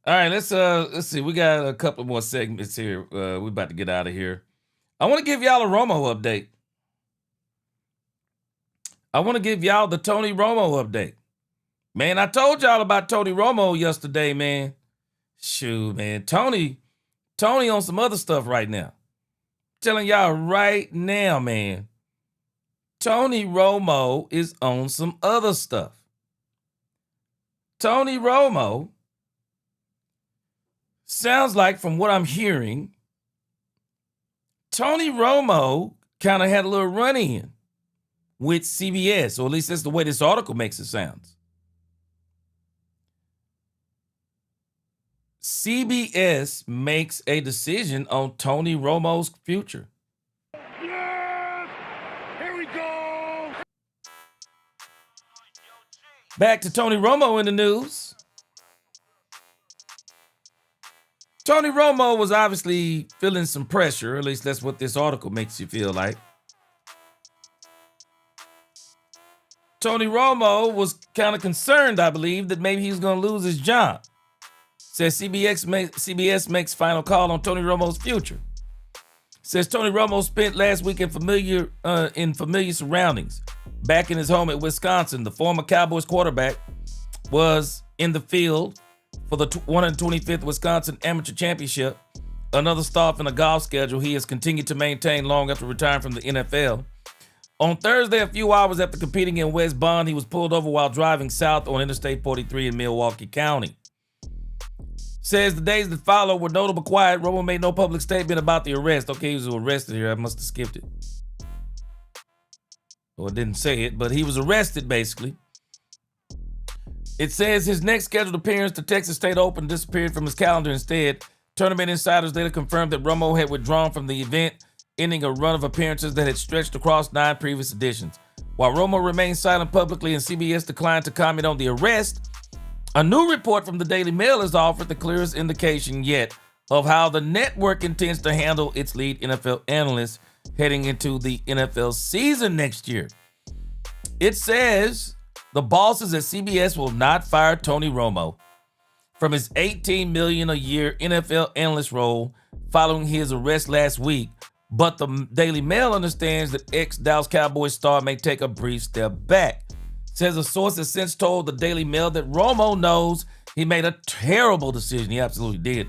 All right, let's see. We got a couple more segments here. We're about to get out of here. I want to give y'all a Romo update. I want to give y'all the Tony Romo update. Man, I told y'all about Tony Romo yesterday, man. Shoot, man. Tony on some other stuff right now. Telling y'all right now, man. Tony Romo is on some other stuff. Tony Romo sounds like, from what I'm hearing, Tony Romo kind of had a little run-in with CBS, or at least that's the way this article makes it sound. CBS makes a decision on Tony Romo's future. Yes! Here we go! Back to Tony Romo in the news. Tony Romo was obviously feeling some pressure, at least that's what this article makes you feel like. Tony Romo was kind of concerned, I believe, that maybe he was going to lose his job. Says CBS makes final call on Tony Romo's future. Says Tony Romo spent last week in familiar surroundings. Back in his home at Wisconsin, the former Cowboys quarterback was in the field for the 125th Wisconsin Amateur Championship. Another stop in the golf schedule he has continued to maintain long after retiring from the NFL. On Thursday, a few hours after competing in West Bond, he was pulled over while driving south on Interstate 43 in Milwaukee County. Says the days that followed were notable quiet. Romo made no public statement about the arrest. Okay, he was arrested here. I must have skipped it. Well, it didn't say it, but he was arrested, basically. It says his next scheduled appearance to Texas State Open disappeared from his calendar instead. Tournament insiders later confirmed that Romo had withdrawn from the event, ending a run of appearances that had stretched across 9 previous editions. While Romo remained silent publicly and CBS declined to comment on the arrest, a new report from the Daily Mail has offered the clearest indication yet of how the network intends to handle its lead NFL analyst heading into the NFL season next year. It says the bosses at CBS will not fire Tony Romo from his $18 million a year NFL analyst role following his arrest last week, but the Daily Mail understands that ex-Dallas Cowboys star may take a brief step back. Says a source has since told the Daily Mail that Romo knows he made a terrible decision. He absolutely did.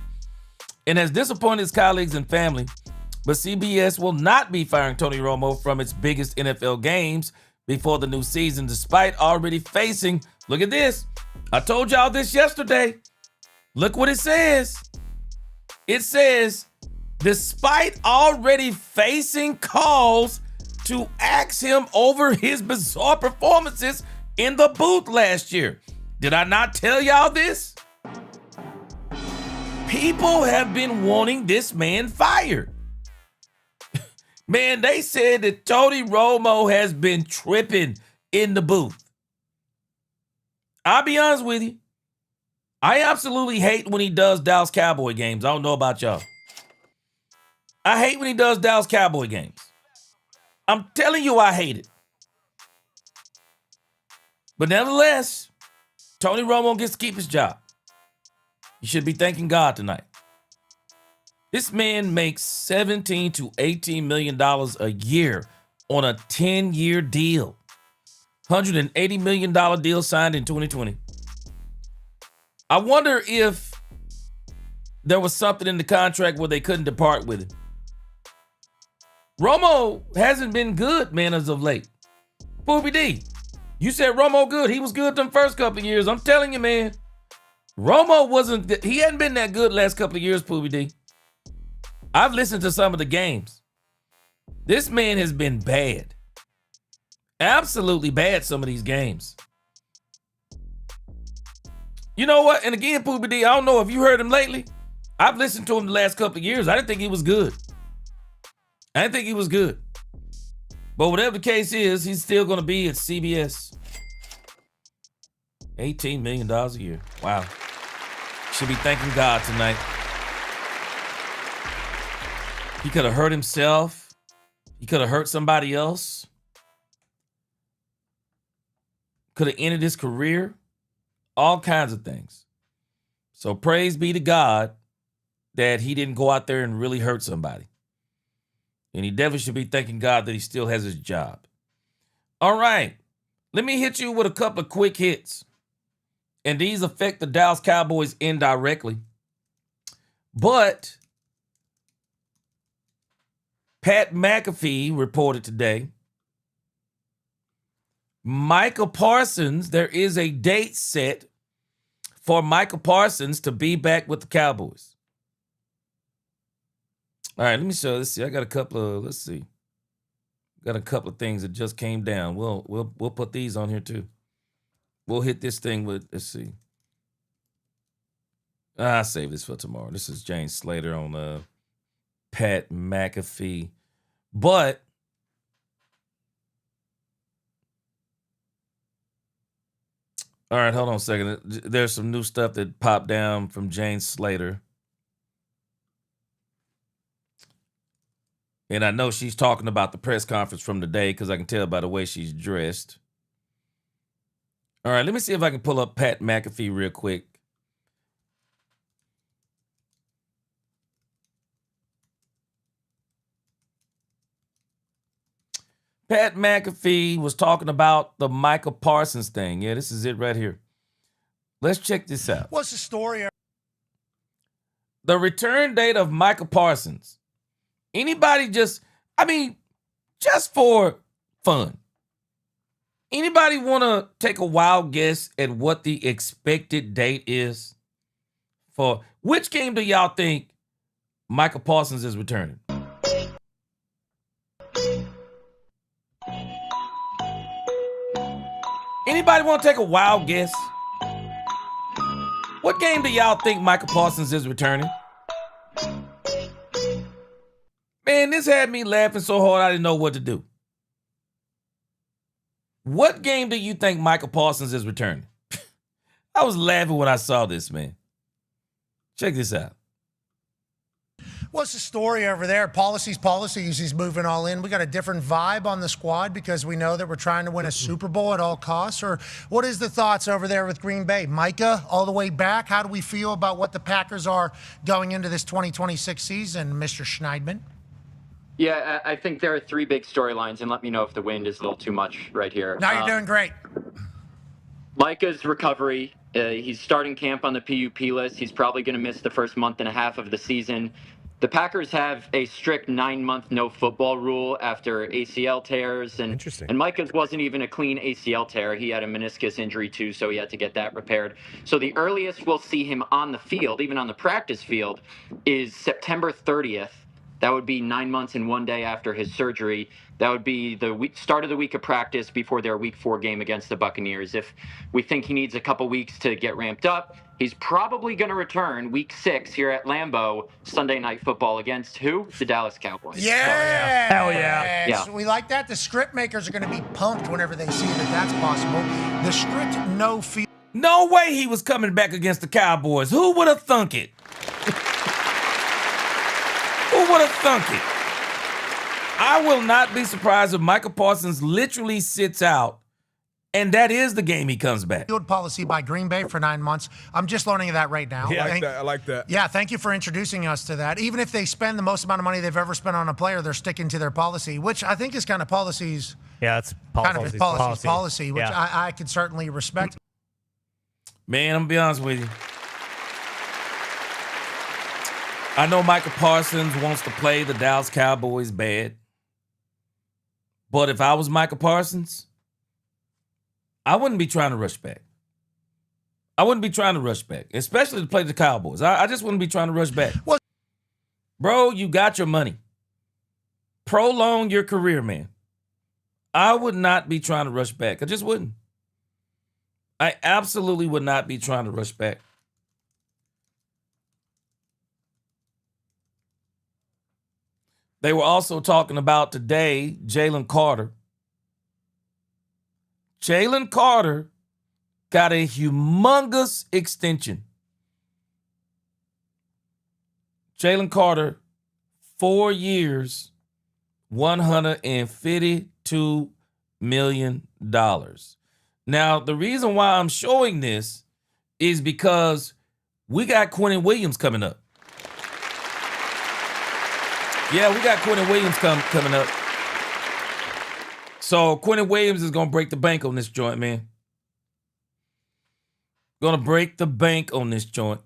And has disappointed his colleagues and family. But CBS will not be firing Tony Romo from its biggest NFL games before the new season, despite already facing, look at this. I told y'all this yesterday. Look what it says. It says, despite already facing calls to axe him over his bizarre performances in the booth last year. Did I not tell y'all this? People have been wanting this man fired. Man, they said that Tony Romo has been tripping in the booth. I'll be honest with you. I absolutely hate when he does Dallas Cowboy games. I don't know about y'all. I hate when he does Dallas Cowboy games. I'm telling you, I hate it. But nevertheless, Tony Romo gets to keep his job. You should be thanking God tonight. This man makes $17 to $18 million a year on a 10-year deal. $180 million deal signed in 2020. I wonder if there was something in the contract where they couldn't depart with it. Romo hasn't been good, man, as of late. Poopy D, you said Romo good. He was good them first couple of years. I'm telling you, man. Romo he hadn't been that good last couple of years, Poopy D. I've listened to some of the games. This man has been bad. Absolutely bad, some of these games. You know what? And again, Poopy D, I don't know if you heard him lately. I've listened to him the last couple of years. I didn't think he was good. But whatever the case is, he's still going to be at CBS. $18 million a year. Wow. Should be thanking God tonight. He could have hurt himself. He could have hurt somebody else. Could have ended his career. All kinds of things. So praise be to God that he didn't go out there and really hurt somebody. And he definitely should be thanking God that he still has his job. All right. Let me hit you with a couple of quick hits. And these affect the Dallas Cowboys indirectly. But Pat McAfee reported today, Micah Parsons, there is a date set for Micah Parsons to be back with the Cowboys. All right, let me show. Let's see. I got a couple of. Let's see. Got a couple of things that just came down. We'll put these on here too. We'll hit this thing with. Let's see. I'll save this for tomorrow. This is James Slater on Pat McAfee, but all right, hold on a second. There's some new stuff that popped down from James Slater. And I know she's talking about the press conference from today because I can tell by the way she's dressed. All right, let me see if I can pull up Pat McAfee real quick. Pat McAfee was talking about the Micah Parsons thing. Yeah, this is it right here. Let's check this out. What's the story? The return date of Micah Parsons. Anybody just for fun. Anybody want to take a wild guess at what the expected date is? For which game do y'all think Micah Parsons is returning? Anybody want to take a wild guess? What game do y'all think Micah Parsons is returning? Man, this had me laughing so hard I didn't know what to do. What game do you think Micah Parsons is returning? I was laughing when I saw this, man. Check this out. What's the story over there? Policies. He's moving all in. We got a different vibe on the squad because we know that we're trying to win a Super Bowl at all costs. Or what is the thoughts over there with Green Bay? Micah, all the way back. How do we feel about what the Packers are going into this 2026 season, Mr. Schneidman? Yeah, I think there are three big storylines, and let me know if the wind is a little too much right here. Now you're doing great. Micah's recovery. He's starting camp on the PUP list. He's probably going to miss the first month and a half of the season. The Packers have a strict 9-month no football rule after ACL tears. And Micah's wasn't even a clean ACL tear. He had a meniscus injury too, so he had to get that repaired. So the earliest we'll see him on the field, even on the practice field, is September 30th. That would be 9 months and 1 day after his surgery. That would be the start of the week of practice before their Week 4 game against the Buccaneers. If we think he needs a couple weeks to get ramped up, he's probably going to return Week 6 here at Lambeau, Sunday Night Football against who? The Dallas Cowboys. Yeah. Hell yeah. Yeah. We like that. The script makers are going to be pumped whenever they see that that's possible. The strict no field. No way he was coming back against the Cowboys. Who would have thunk it? Who would have thunk it? I will not be surprised if Micah Parsons literally sits out, and that is the game he comes back. Field policy by Green Bay for 9 months. I'm just learning that right now. Yeah, I like that. Yeah, thank you for introducing us to that. Even if they spend the most amount of money they've ever spent on a player, they're sticking to their policy, which I think is kind of policies. Yeah, it's policy, which yeah. I could certainly respect. Man, I'm gonna be honest with you. I know Micah Parsons wants to play the Dallas Cowboys bad. But if I was Micah Parsons, I wouldn't be trying to rush back. Especially to play the Cowboys. I just wouldn't be trying to rush back. What? Bro, you got your money. Prolong your career, man. I would not be trying to rush back. I just wouldn't. I absolutely would not be trying to rush back. They were also talking about today Jalen Carter. Jalen Carter got a humongous extension. Jalen Carter, 4 years, $152 million. Now, the reason why I'm showing this is because we got Quinnen Williams coming up. Yeah, we got Quinnen Williams coming up. So Quinnen Williams is going to break the bank on this joint, man. Going to break the bank on this joint.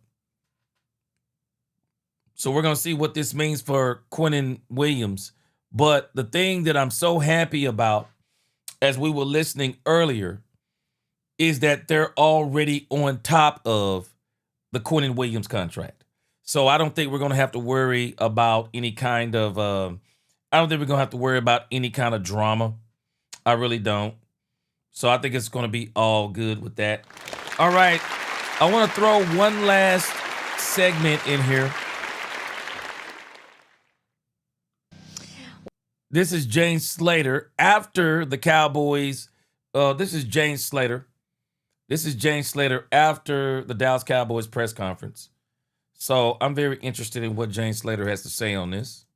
So we're going to see what this means for Quinnen Williams. But the thing that I'm so happy about, as we were listening earlier, is that they're already on top of the Quinnen Williams contract. So I don't think we're going to have to worry about any kind of drama. I really don't. So I think it's going to be all good with that. All right. I want to throw one last segment in here. This is James Slater after the Cowboys. This is James Slater after the Dallas Cowboys press conference. So I'm very interested in what James Slater has to say on this.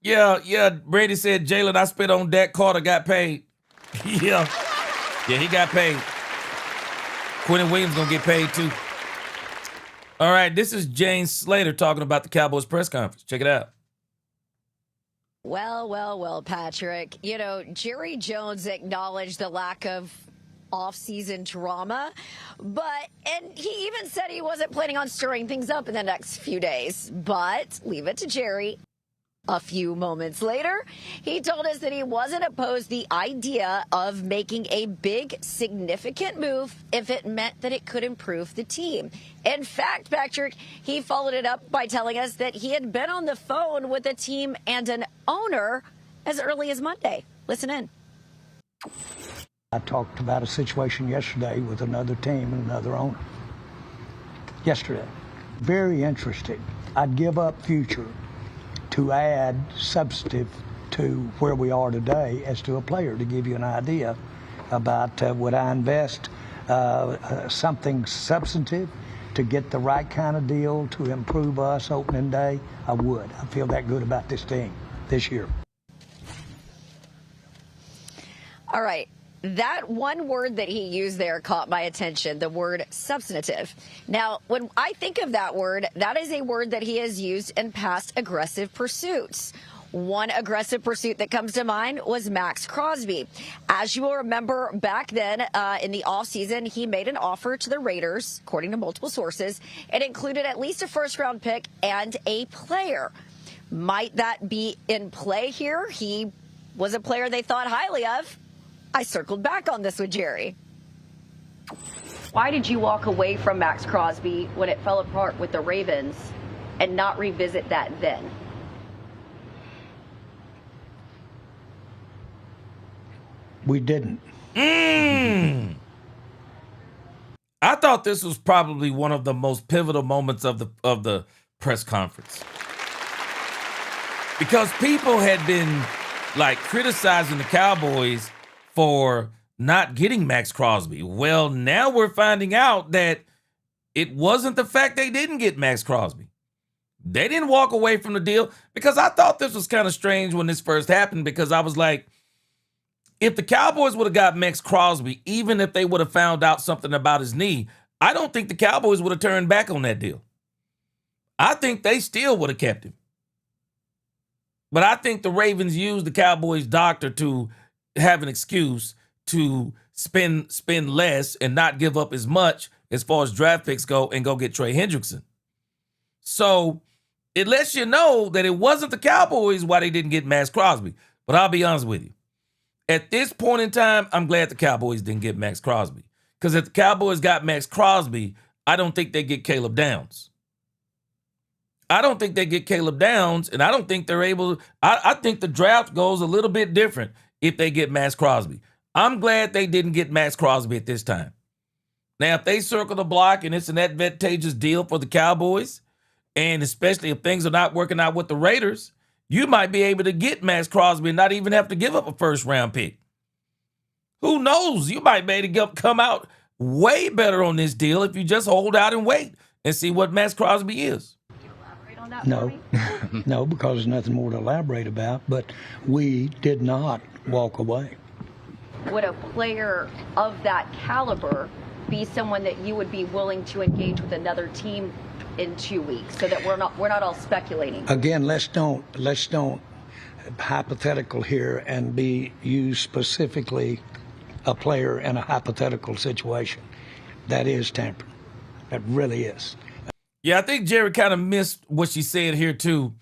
Yeah. Brady said, Jalen, I spit on Dak, Carter got paid. Yeah, he got paid. Quinnen Williams gonna get paid too. All right, this is James Slater talking about the Cowboys press conference. Check it out. Well, Patrick. You know, Jerry Jones acknowledged the lack of off-season drama, and he even said he wasn't planning on stirring things up in the next few days. But leave it to Jerry. A few moments later, he told us that he wasn't opposed to the idea of making a big, significant move if it meant that it could improve the team. In fact, Patrick, he followed it up by telling us that he had been on the phone with a team and an owner as early as Monday. Listen in. I talked about a situation yesterday with another team and another owner. Yesterday. Very interesting. I'd give up future to add substantive to where we are today as to a player, to give you an idea about would I invest something substantive to get the right kind of deal to improve us opening day? I would. I feel that good about this team this year. All right. That one word that he used there caught my attention, the word substantive. Now, when I think of that word, that is a word that he has used in past aggressive pursuits. One aggressive pursuit that comes to mind was Max Crosby. As you will remember, back then in the offseason, he made an offer to the Raiders, according to multiple sources. It included at least a first-round pick and a player. Might that be in play here? He was a player they thought highly of. I circled back on this with Jerry. Why did you walk away from Max Crosby when it fell apart with the Ravens and not revisit that then? We didn't. I thought this was probably one of the most pivotal moments of the press conference, because people had been like criticizing the Cowboys for not getting Max Crosby. Well, now we're finding out that it wasn't the fact they didn't get Max Crosby. They didn't walk away from the deal, because I thought this was kind of strange when this first happened, because I was like, if the Cowboys would have got Max Crosby, even if they would have found out something about his knee, I don't think the Cowboys would have turned back on that deal. I think they still would have kept him. But I think the Ravens used the Cowboys' doctor to have an excuse to spend less and not give up as much as far as draft picks go and go get Trey Hendrickson. So it lets you know that it wasn't the Cowboys why they didn't get Max Crosby. But I'll be honest with you. At this point in time, I'm glad the Cowboys didn't get Max Crosby. Because if the Cowboys got Max Crosby, I don't think they get Caleb Downs. I don't think they get Caleb Downs, and I don't think they're able. I think the draft goes a little bit different if they get Max Crosby. I'm glad they didn't get Max Crosby at this time. Now, if they circle the block and it's an advantageous deal for the Cowboys, and especially if things are not working out with the Raiders, you might be able to get Max Crosby and not even have to give up a first-round pick. Who knows? You might be able to come out way better on this deal if you just hold out and wait and see what Max Crosby is. No, no, because there's nothing more to elaborate about, but we did not walk away. Would a player of that caliber be someone that you would be willing to engage with another team in 2 weeks, so that we're not all speculating? Again, let's don't hypothetical here and use specifically a player in a hypothetical situation. That is tampering. That really is. Yeah, I think Jerry kind of missed what she said here too.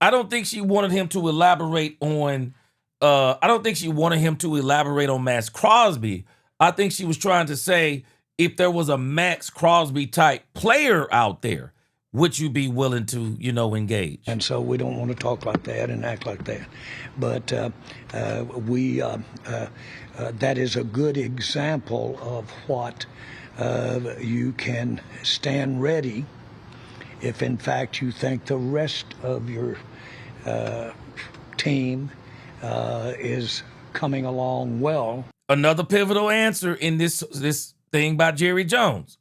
I don't think she wanted him to elaborate on. I don't think she wanted him to elaborate on Max Crosby. I think she was trying to say, if there was a Max Crosby type player out there, would you be willing to, engage? And so we don't want to talk like that and act like that. But that is a good example of what you can stand ready if, in fact, you think the rest of your team is coming along well. Another pivotal answer in this thing by Jerry Jones.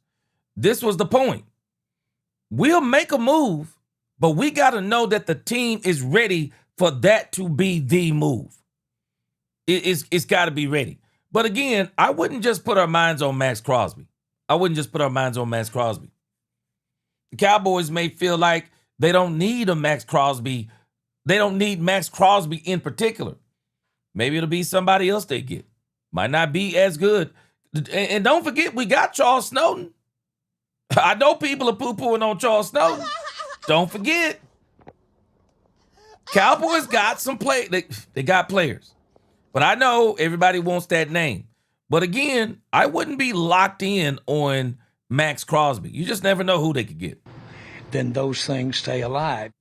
This was the point. We'll make a move, but we got to know that the team is ready for that to be the move. It's got to be ready. But again, I wouldn't just put our minds on Max Crosby. The Cowboys may feel like they don't need a Max Crosby. They don't need Max Crosby in particular. Maybe it'll be somebody else they get. Might not be as good. And don't forget, we got Charles Snowden. I know people are poo-pooing on Charles Snowden. Don't forget. Cowboys got some play. They got players. But I know everybody wants that name. But again, I wouldn't be locked in on Max Crosby. You just never know who they could get. Then those things stay alive.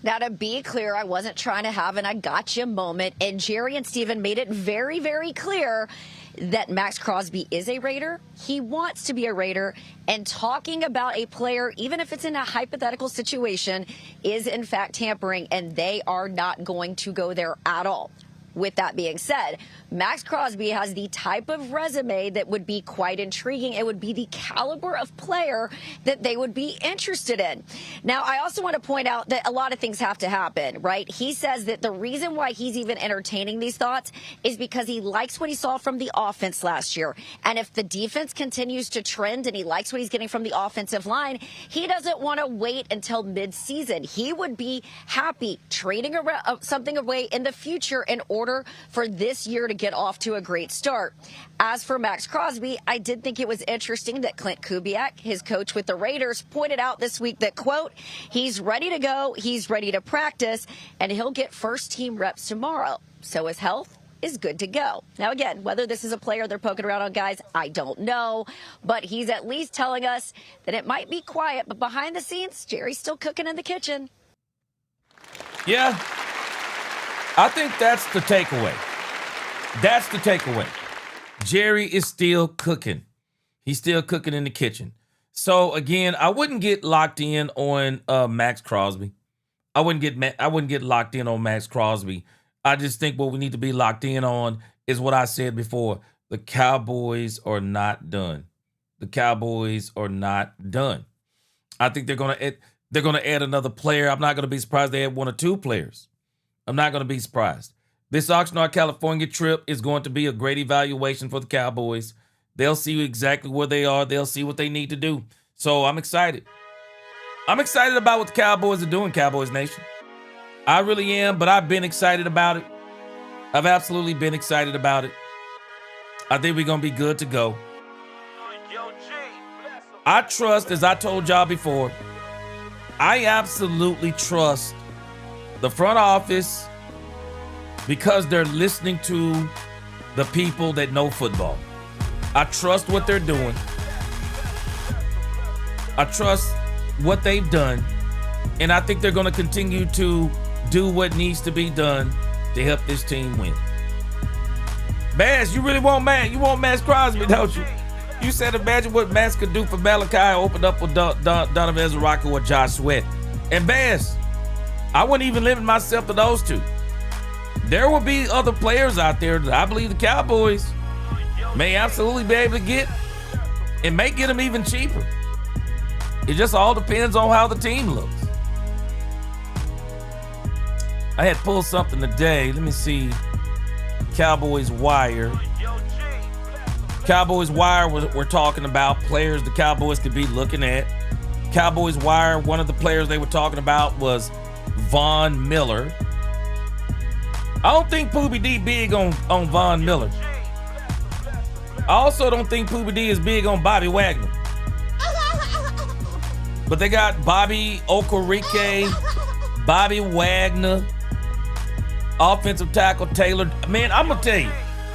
Now, to be clear, I wasn't trying to have an I gotcha moment, and Jerry and Steven made it very, very clear that Max Crosby is a Raider. He wants to be a Raider, and talking about a player, even if it's in a hypothetical situation, is in fact tampering, and they are not going to go there at all. With that being said, Max Crosby has the type of resume that would be quite intriguing. It would be the caliber of player that they would be interested in. Now, I also want to point out that a lot of things have to happen, right? He says that the reason why he's even entertaining these thoughts is because he likes what he saw from the offense last year. And if the defense continues to trend and he likes what he's getting from the offensive line, he doesn't want to wait until midseason. He would be happy trading something away in the future in order for this year to get off to a great start. As for Max Crosby, I did think it was interesting that Clint Kubiak, his coach with the Raiders, pointed out this week that, quote, he's ready to go, he's ready to practice, and he'll get first-team reps tomorrow. So his health is good to go. Now, again, whether this is a player they're poking around on, guys, I don't know. But he's at least telling us that it might be quiet, but behind the scenes, Jerry's still cooking in the kitchen. Yeah. I think that's the takeaway. That's the takeaway. Jerry is still cooking. He's still cooking in the kitchen. So again, I wouldn't get locked in on Max Crosby. I wouldn't get locked in on Max Crosby. I just think what we need to be locked in on is what I said before. The Cowboys are not done. The Cowboys are not done. I think they're gonna add another player. I'm not gonna be surprised they add one or two players. I'm not going to be surprised. This Oxnard, California trip is going to be a great evaluation for the Cowboys. They'll see exactly where they are. They'll see what they need to do. So I'm excited. I'm excited about what the Cowboys are doing, Cowboys Nation. I really am, but I've been excited about it. I've absolutely been excited about it. I think we're going to be good to go. I trust, as I told y'all before, I absolutely trust the front office because they're listening to the people that know football. I trust what they're doing. I trust what they've done. And I think they're going to continue to do what needs to be done to help this team win. Bass, you really want Max Crosby, don't you? You said imagine what Max could do for Malachi, open up with Donovan Ezra or Josh Sweat. And Bass, I wouldn't even limit myself to those two. There will be other players out there that I believe the Cowboys may absolutely be able to get and may get them even cheaper. It just all depends on how the team looks. I had pulled something today. Let me see. Cowboys Wire. Cowboys Wire, we're talking about players the Cowboys could be looking at. Cowboys Wire, one of the players they were talking about was Von Miller. I don't think Poobie D big on Von Miller. I also don't think Poobie D is big on Bobby Wagner. But they got Bobby Okereke, Bobby Wagner, offensive tackle Taylor. Man, I'm going to tell you,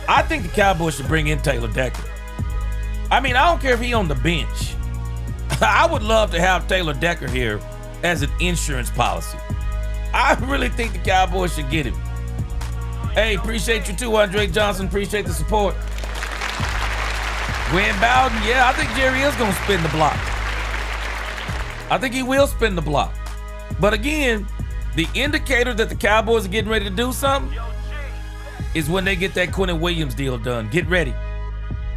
I think the Cowboys should bring in Taylor Decker. I mean, I don't care if he's on the bench. I would love to have Taylor Decker here as an insurance policy. I really think the Cowboys should get him. Hey, appreciate you too, Andre Johnson. Appreciate the support. Gwen Bowden, yeah, I think Jerry is going to spin the block. I think he will spin the block. But again, the indicator that the Cowboys are getting ready to do something is when they get that Quinnen Williams deal done. Get ready.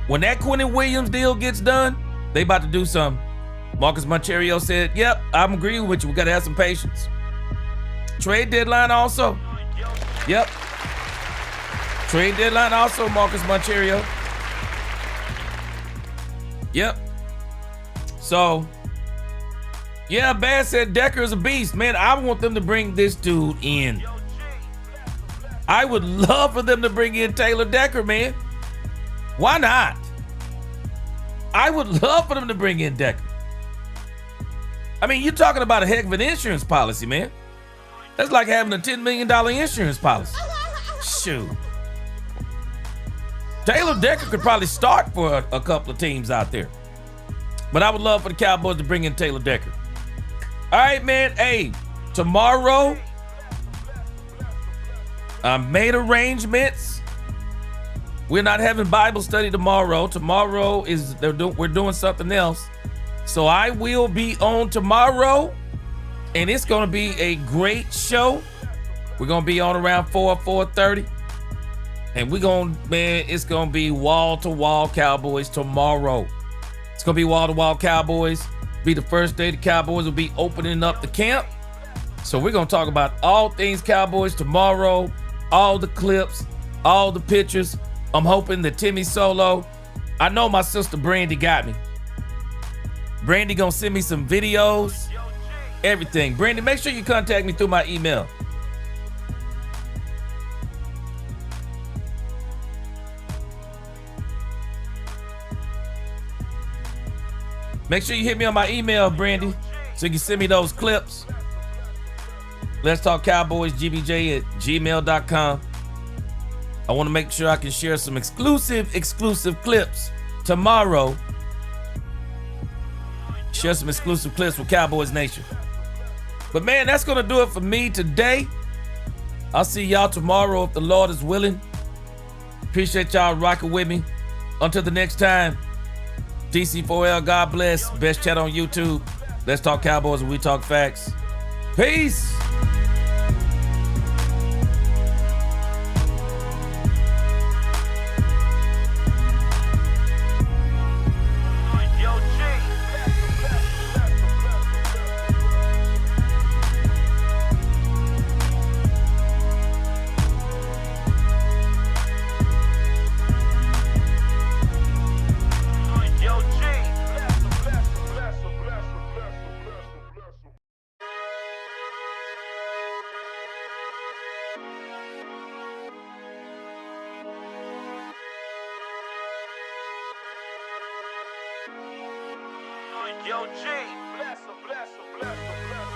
When that Quinnen Williams deal gets done, they about to do something. Marcus Monterio said, yep, I'm agreeing with you. We got to have some patience. Trade deadline also. Yep. Trade deadline also, Marcus Monterio. Yep. So, yeah, Bass said Decker is a beast. Man, I want them to bring this dude in. I would love for them to bring in Taylor Decker, man. Why not? I would love for them to bring in Decker. I mean, you're talking about a heck of an insurance policy, man. That's like having a $10 million insurance policy. Shoot. Taylor Decker could probably start for a couple of teams out there. But I would love for the Cowboys to bring in Taylor Decker. All right, man. Hey, tomorrow, I made arrangements. We're not having Bible study tomorrow. Tomorrow we're doing something else. So I will be on tomorrow, and it's going to be a great show. We're going to be on around 4:30. And it's going to be wall-to-wall Cowboys tomorrow. It's going to be wall-to-wall Cowboys. Be the first day the Cowboys will be opening up the camp. So we're going to talk about all things Cowboys tomorrow, all the clips, all the pictures. I'm hoping that Timmy Solo, I know my sister Brandy got me. Brandy going to send me some videos, everything. Brandy, make sure you contact me through my email. Make sure you hit me on my email, Brandy, so you can send me those clips. Let's Talk Cowboys, gbj@gmail.com. I want to make sure I can share some exclusive clips tomorrow. Share some exclusive clips with Cowboys Nation. But man, that's going to do it for me today. I'll see y'all tomorrow if the Lord is willing. Appreciate y'all rocking with me. Until the next time, DC4L, God bless. Best chat on YouTube. Let's Talk Cowboys and we talk facts. Peace. Yo, G, bless him, bless him, bless him, bless him.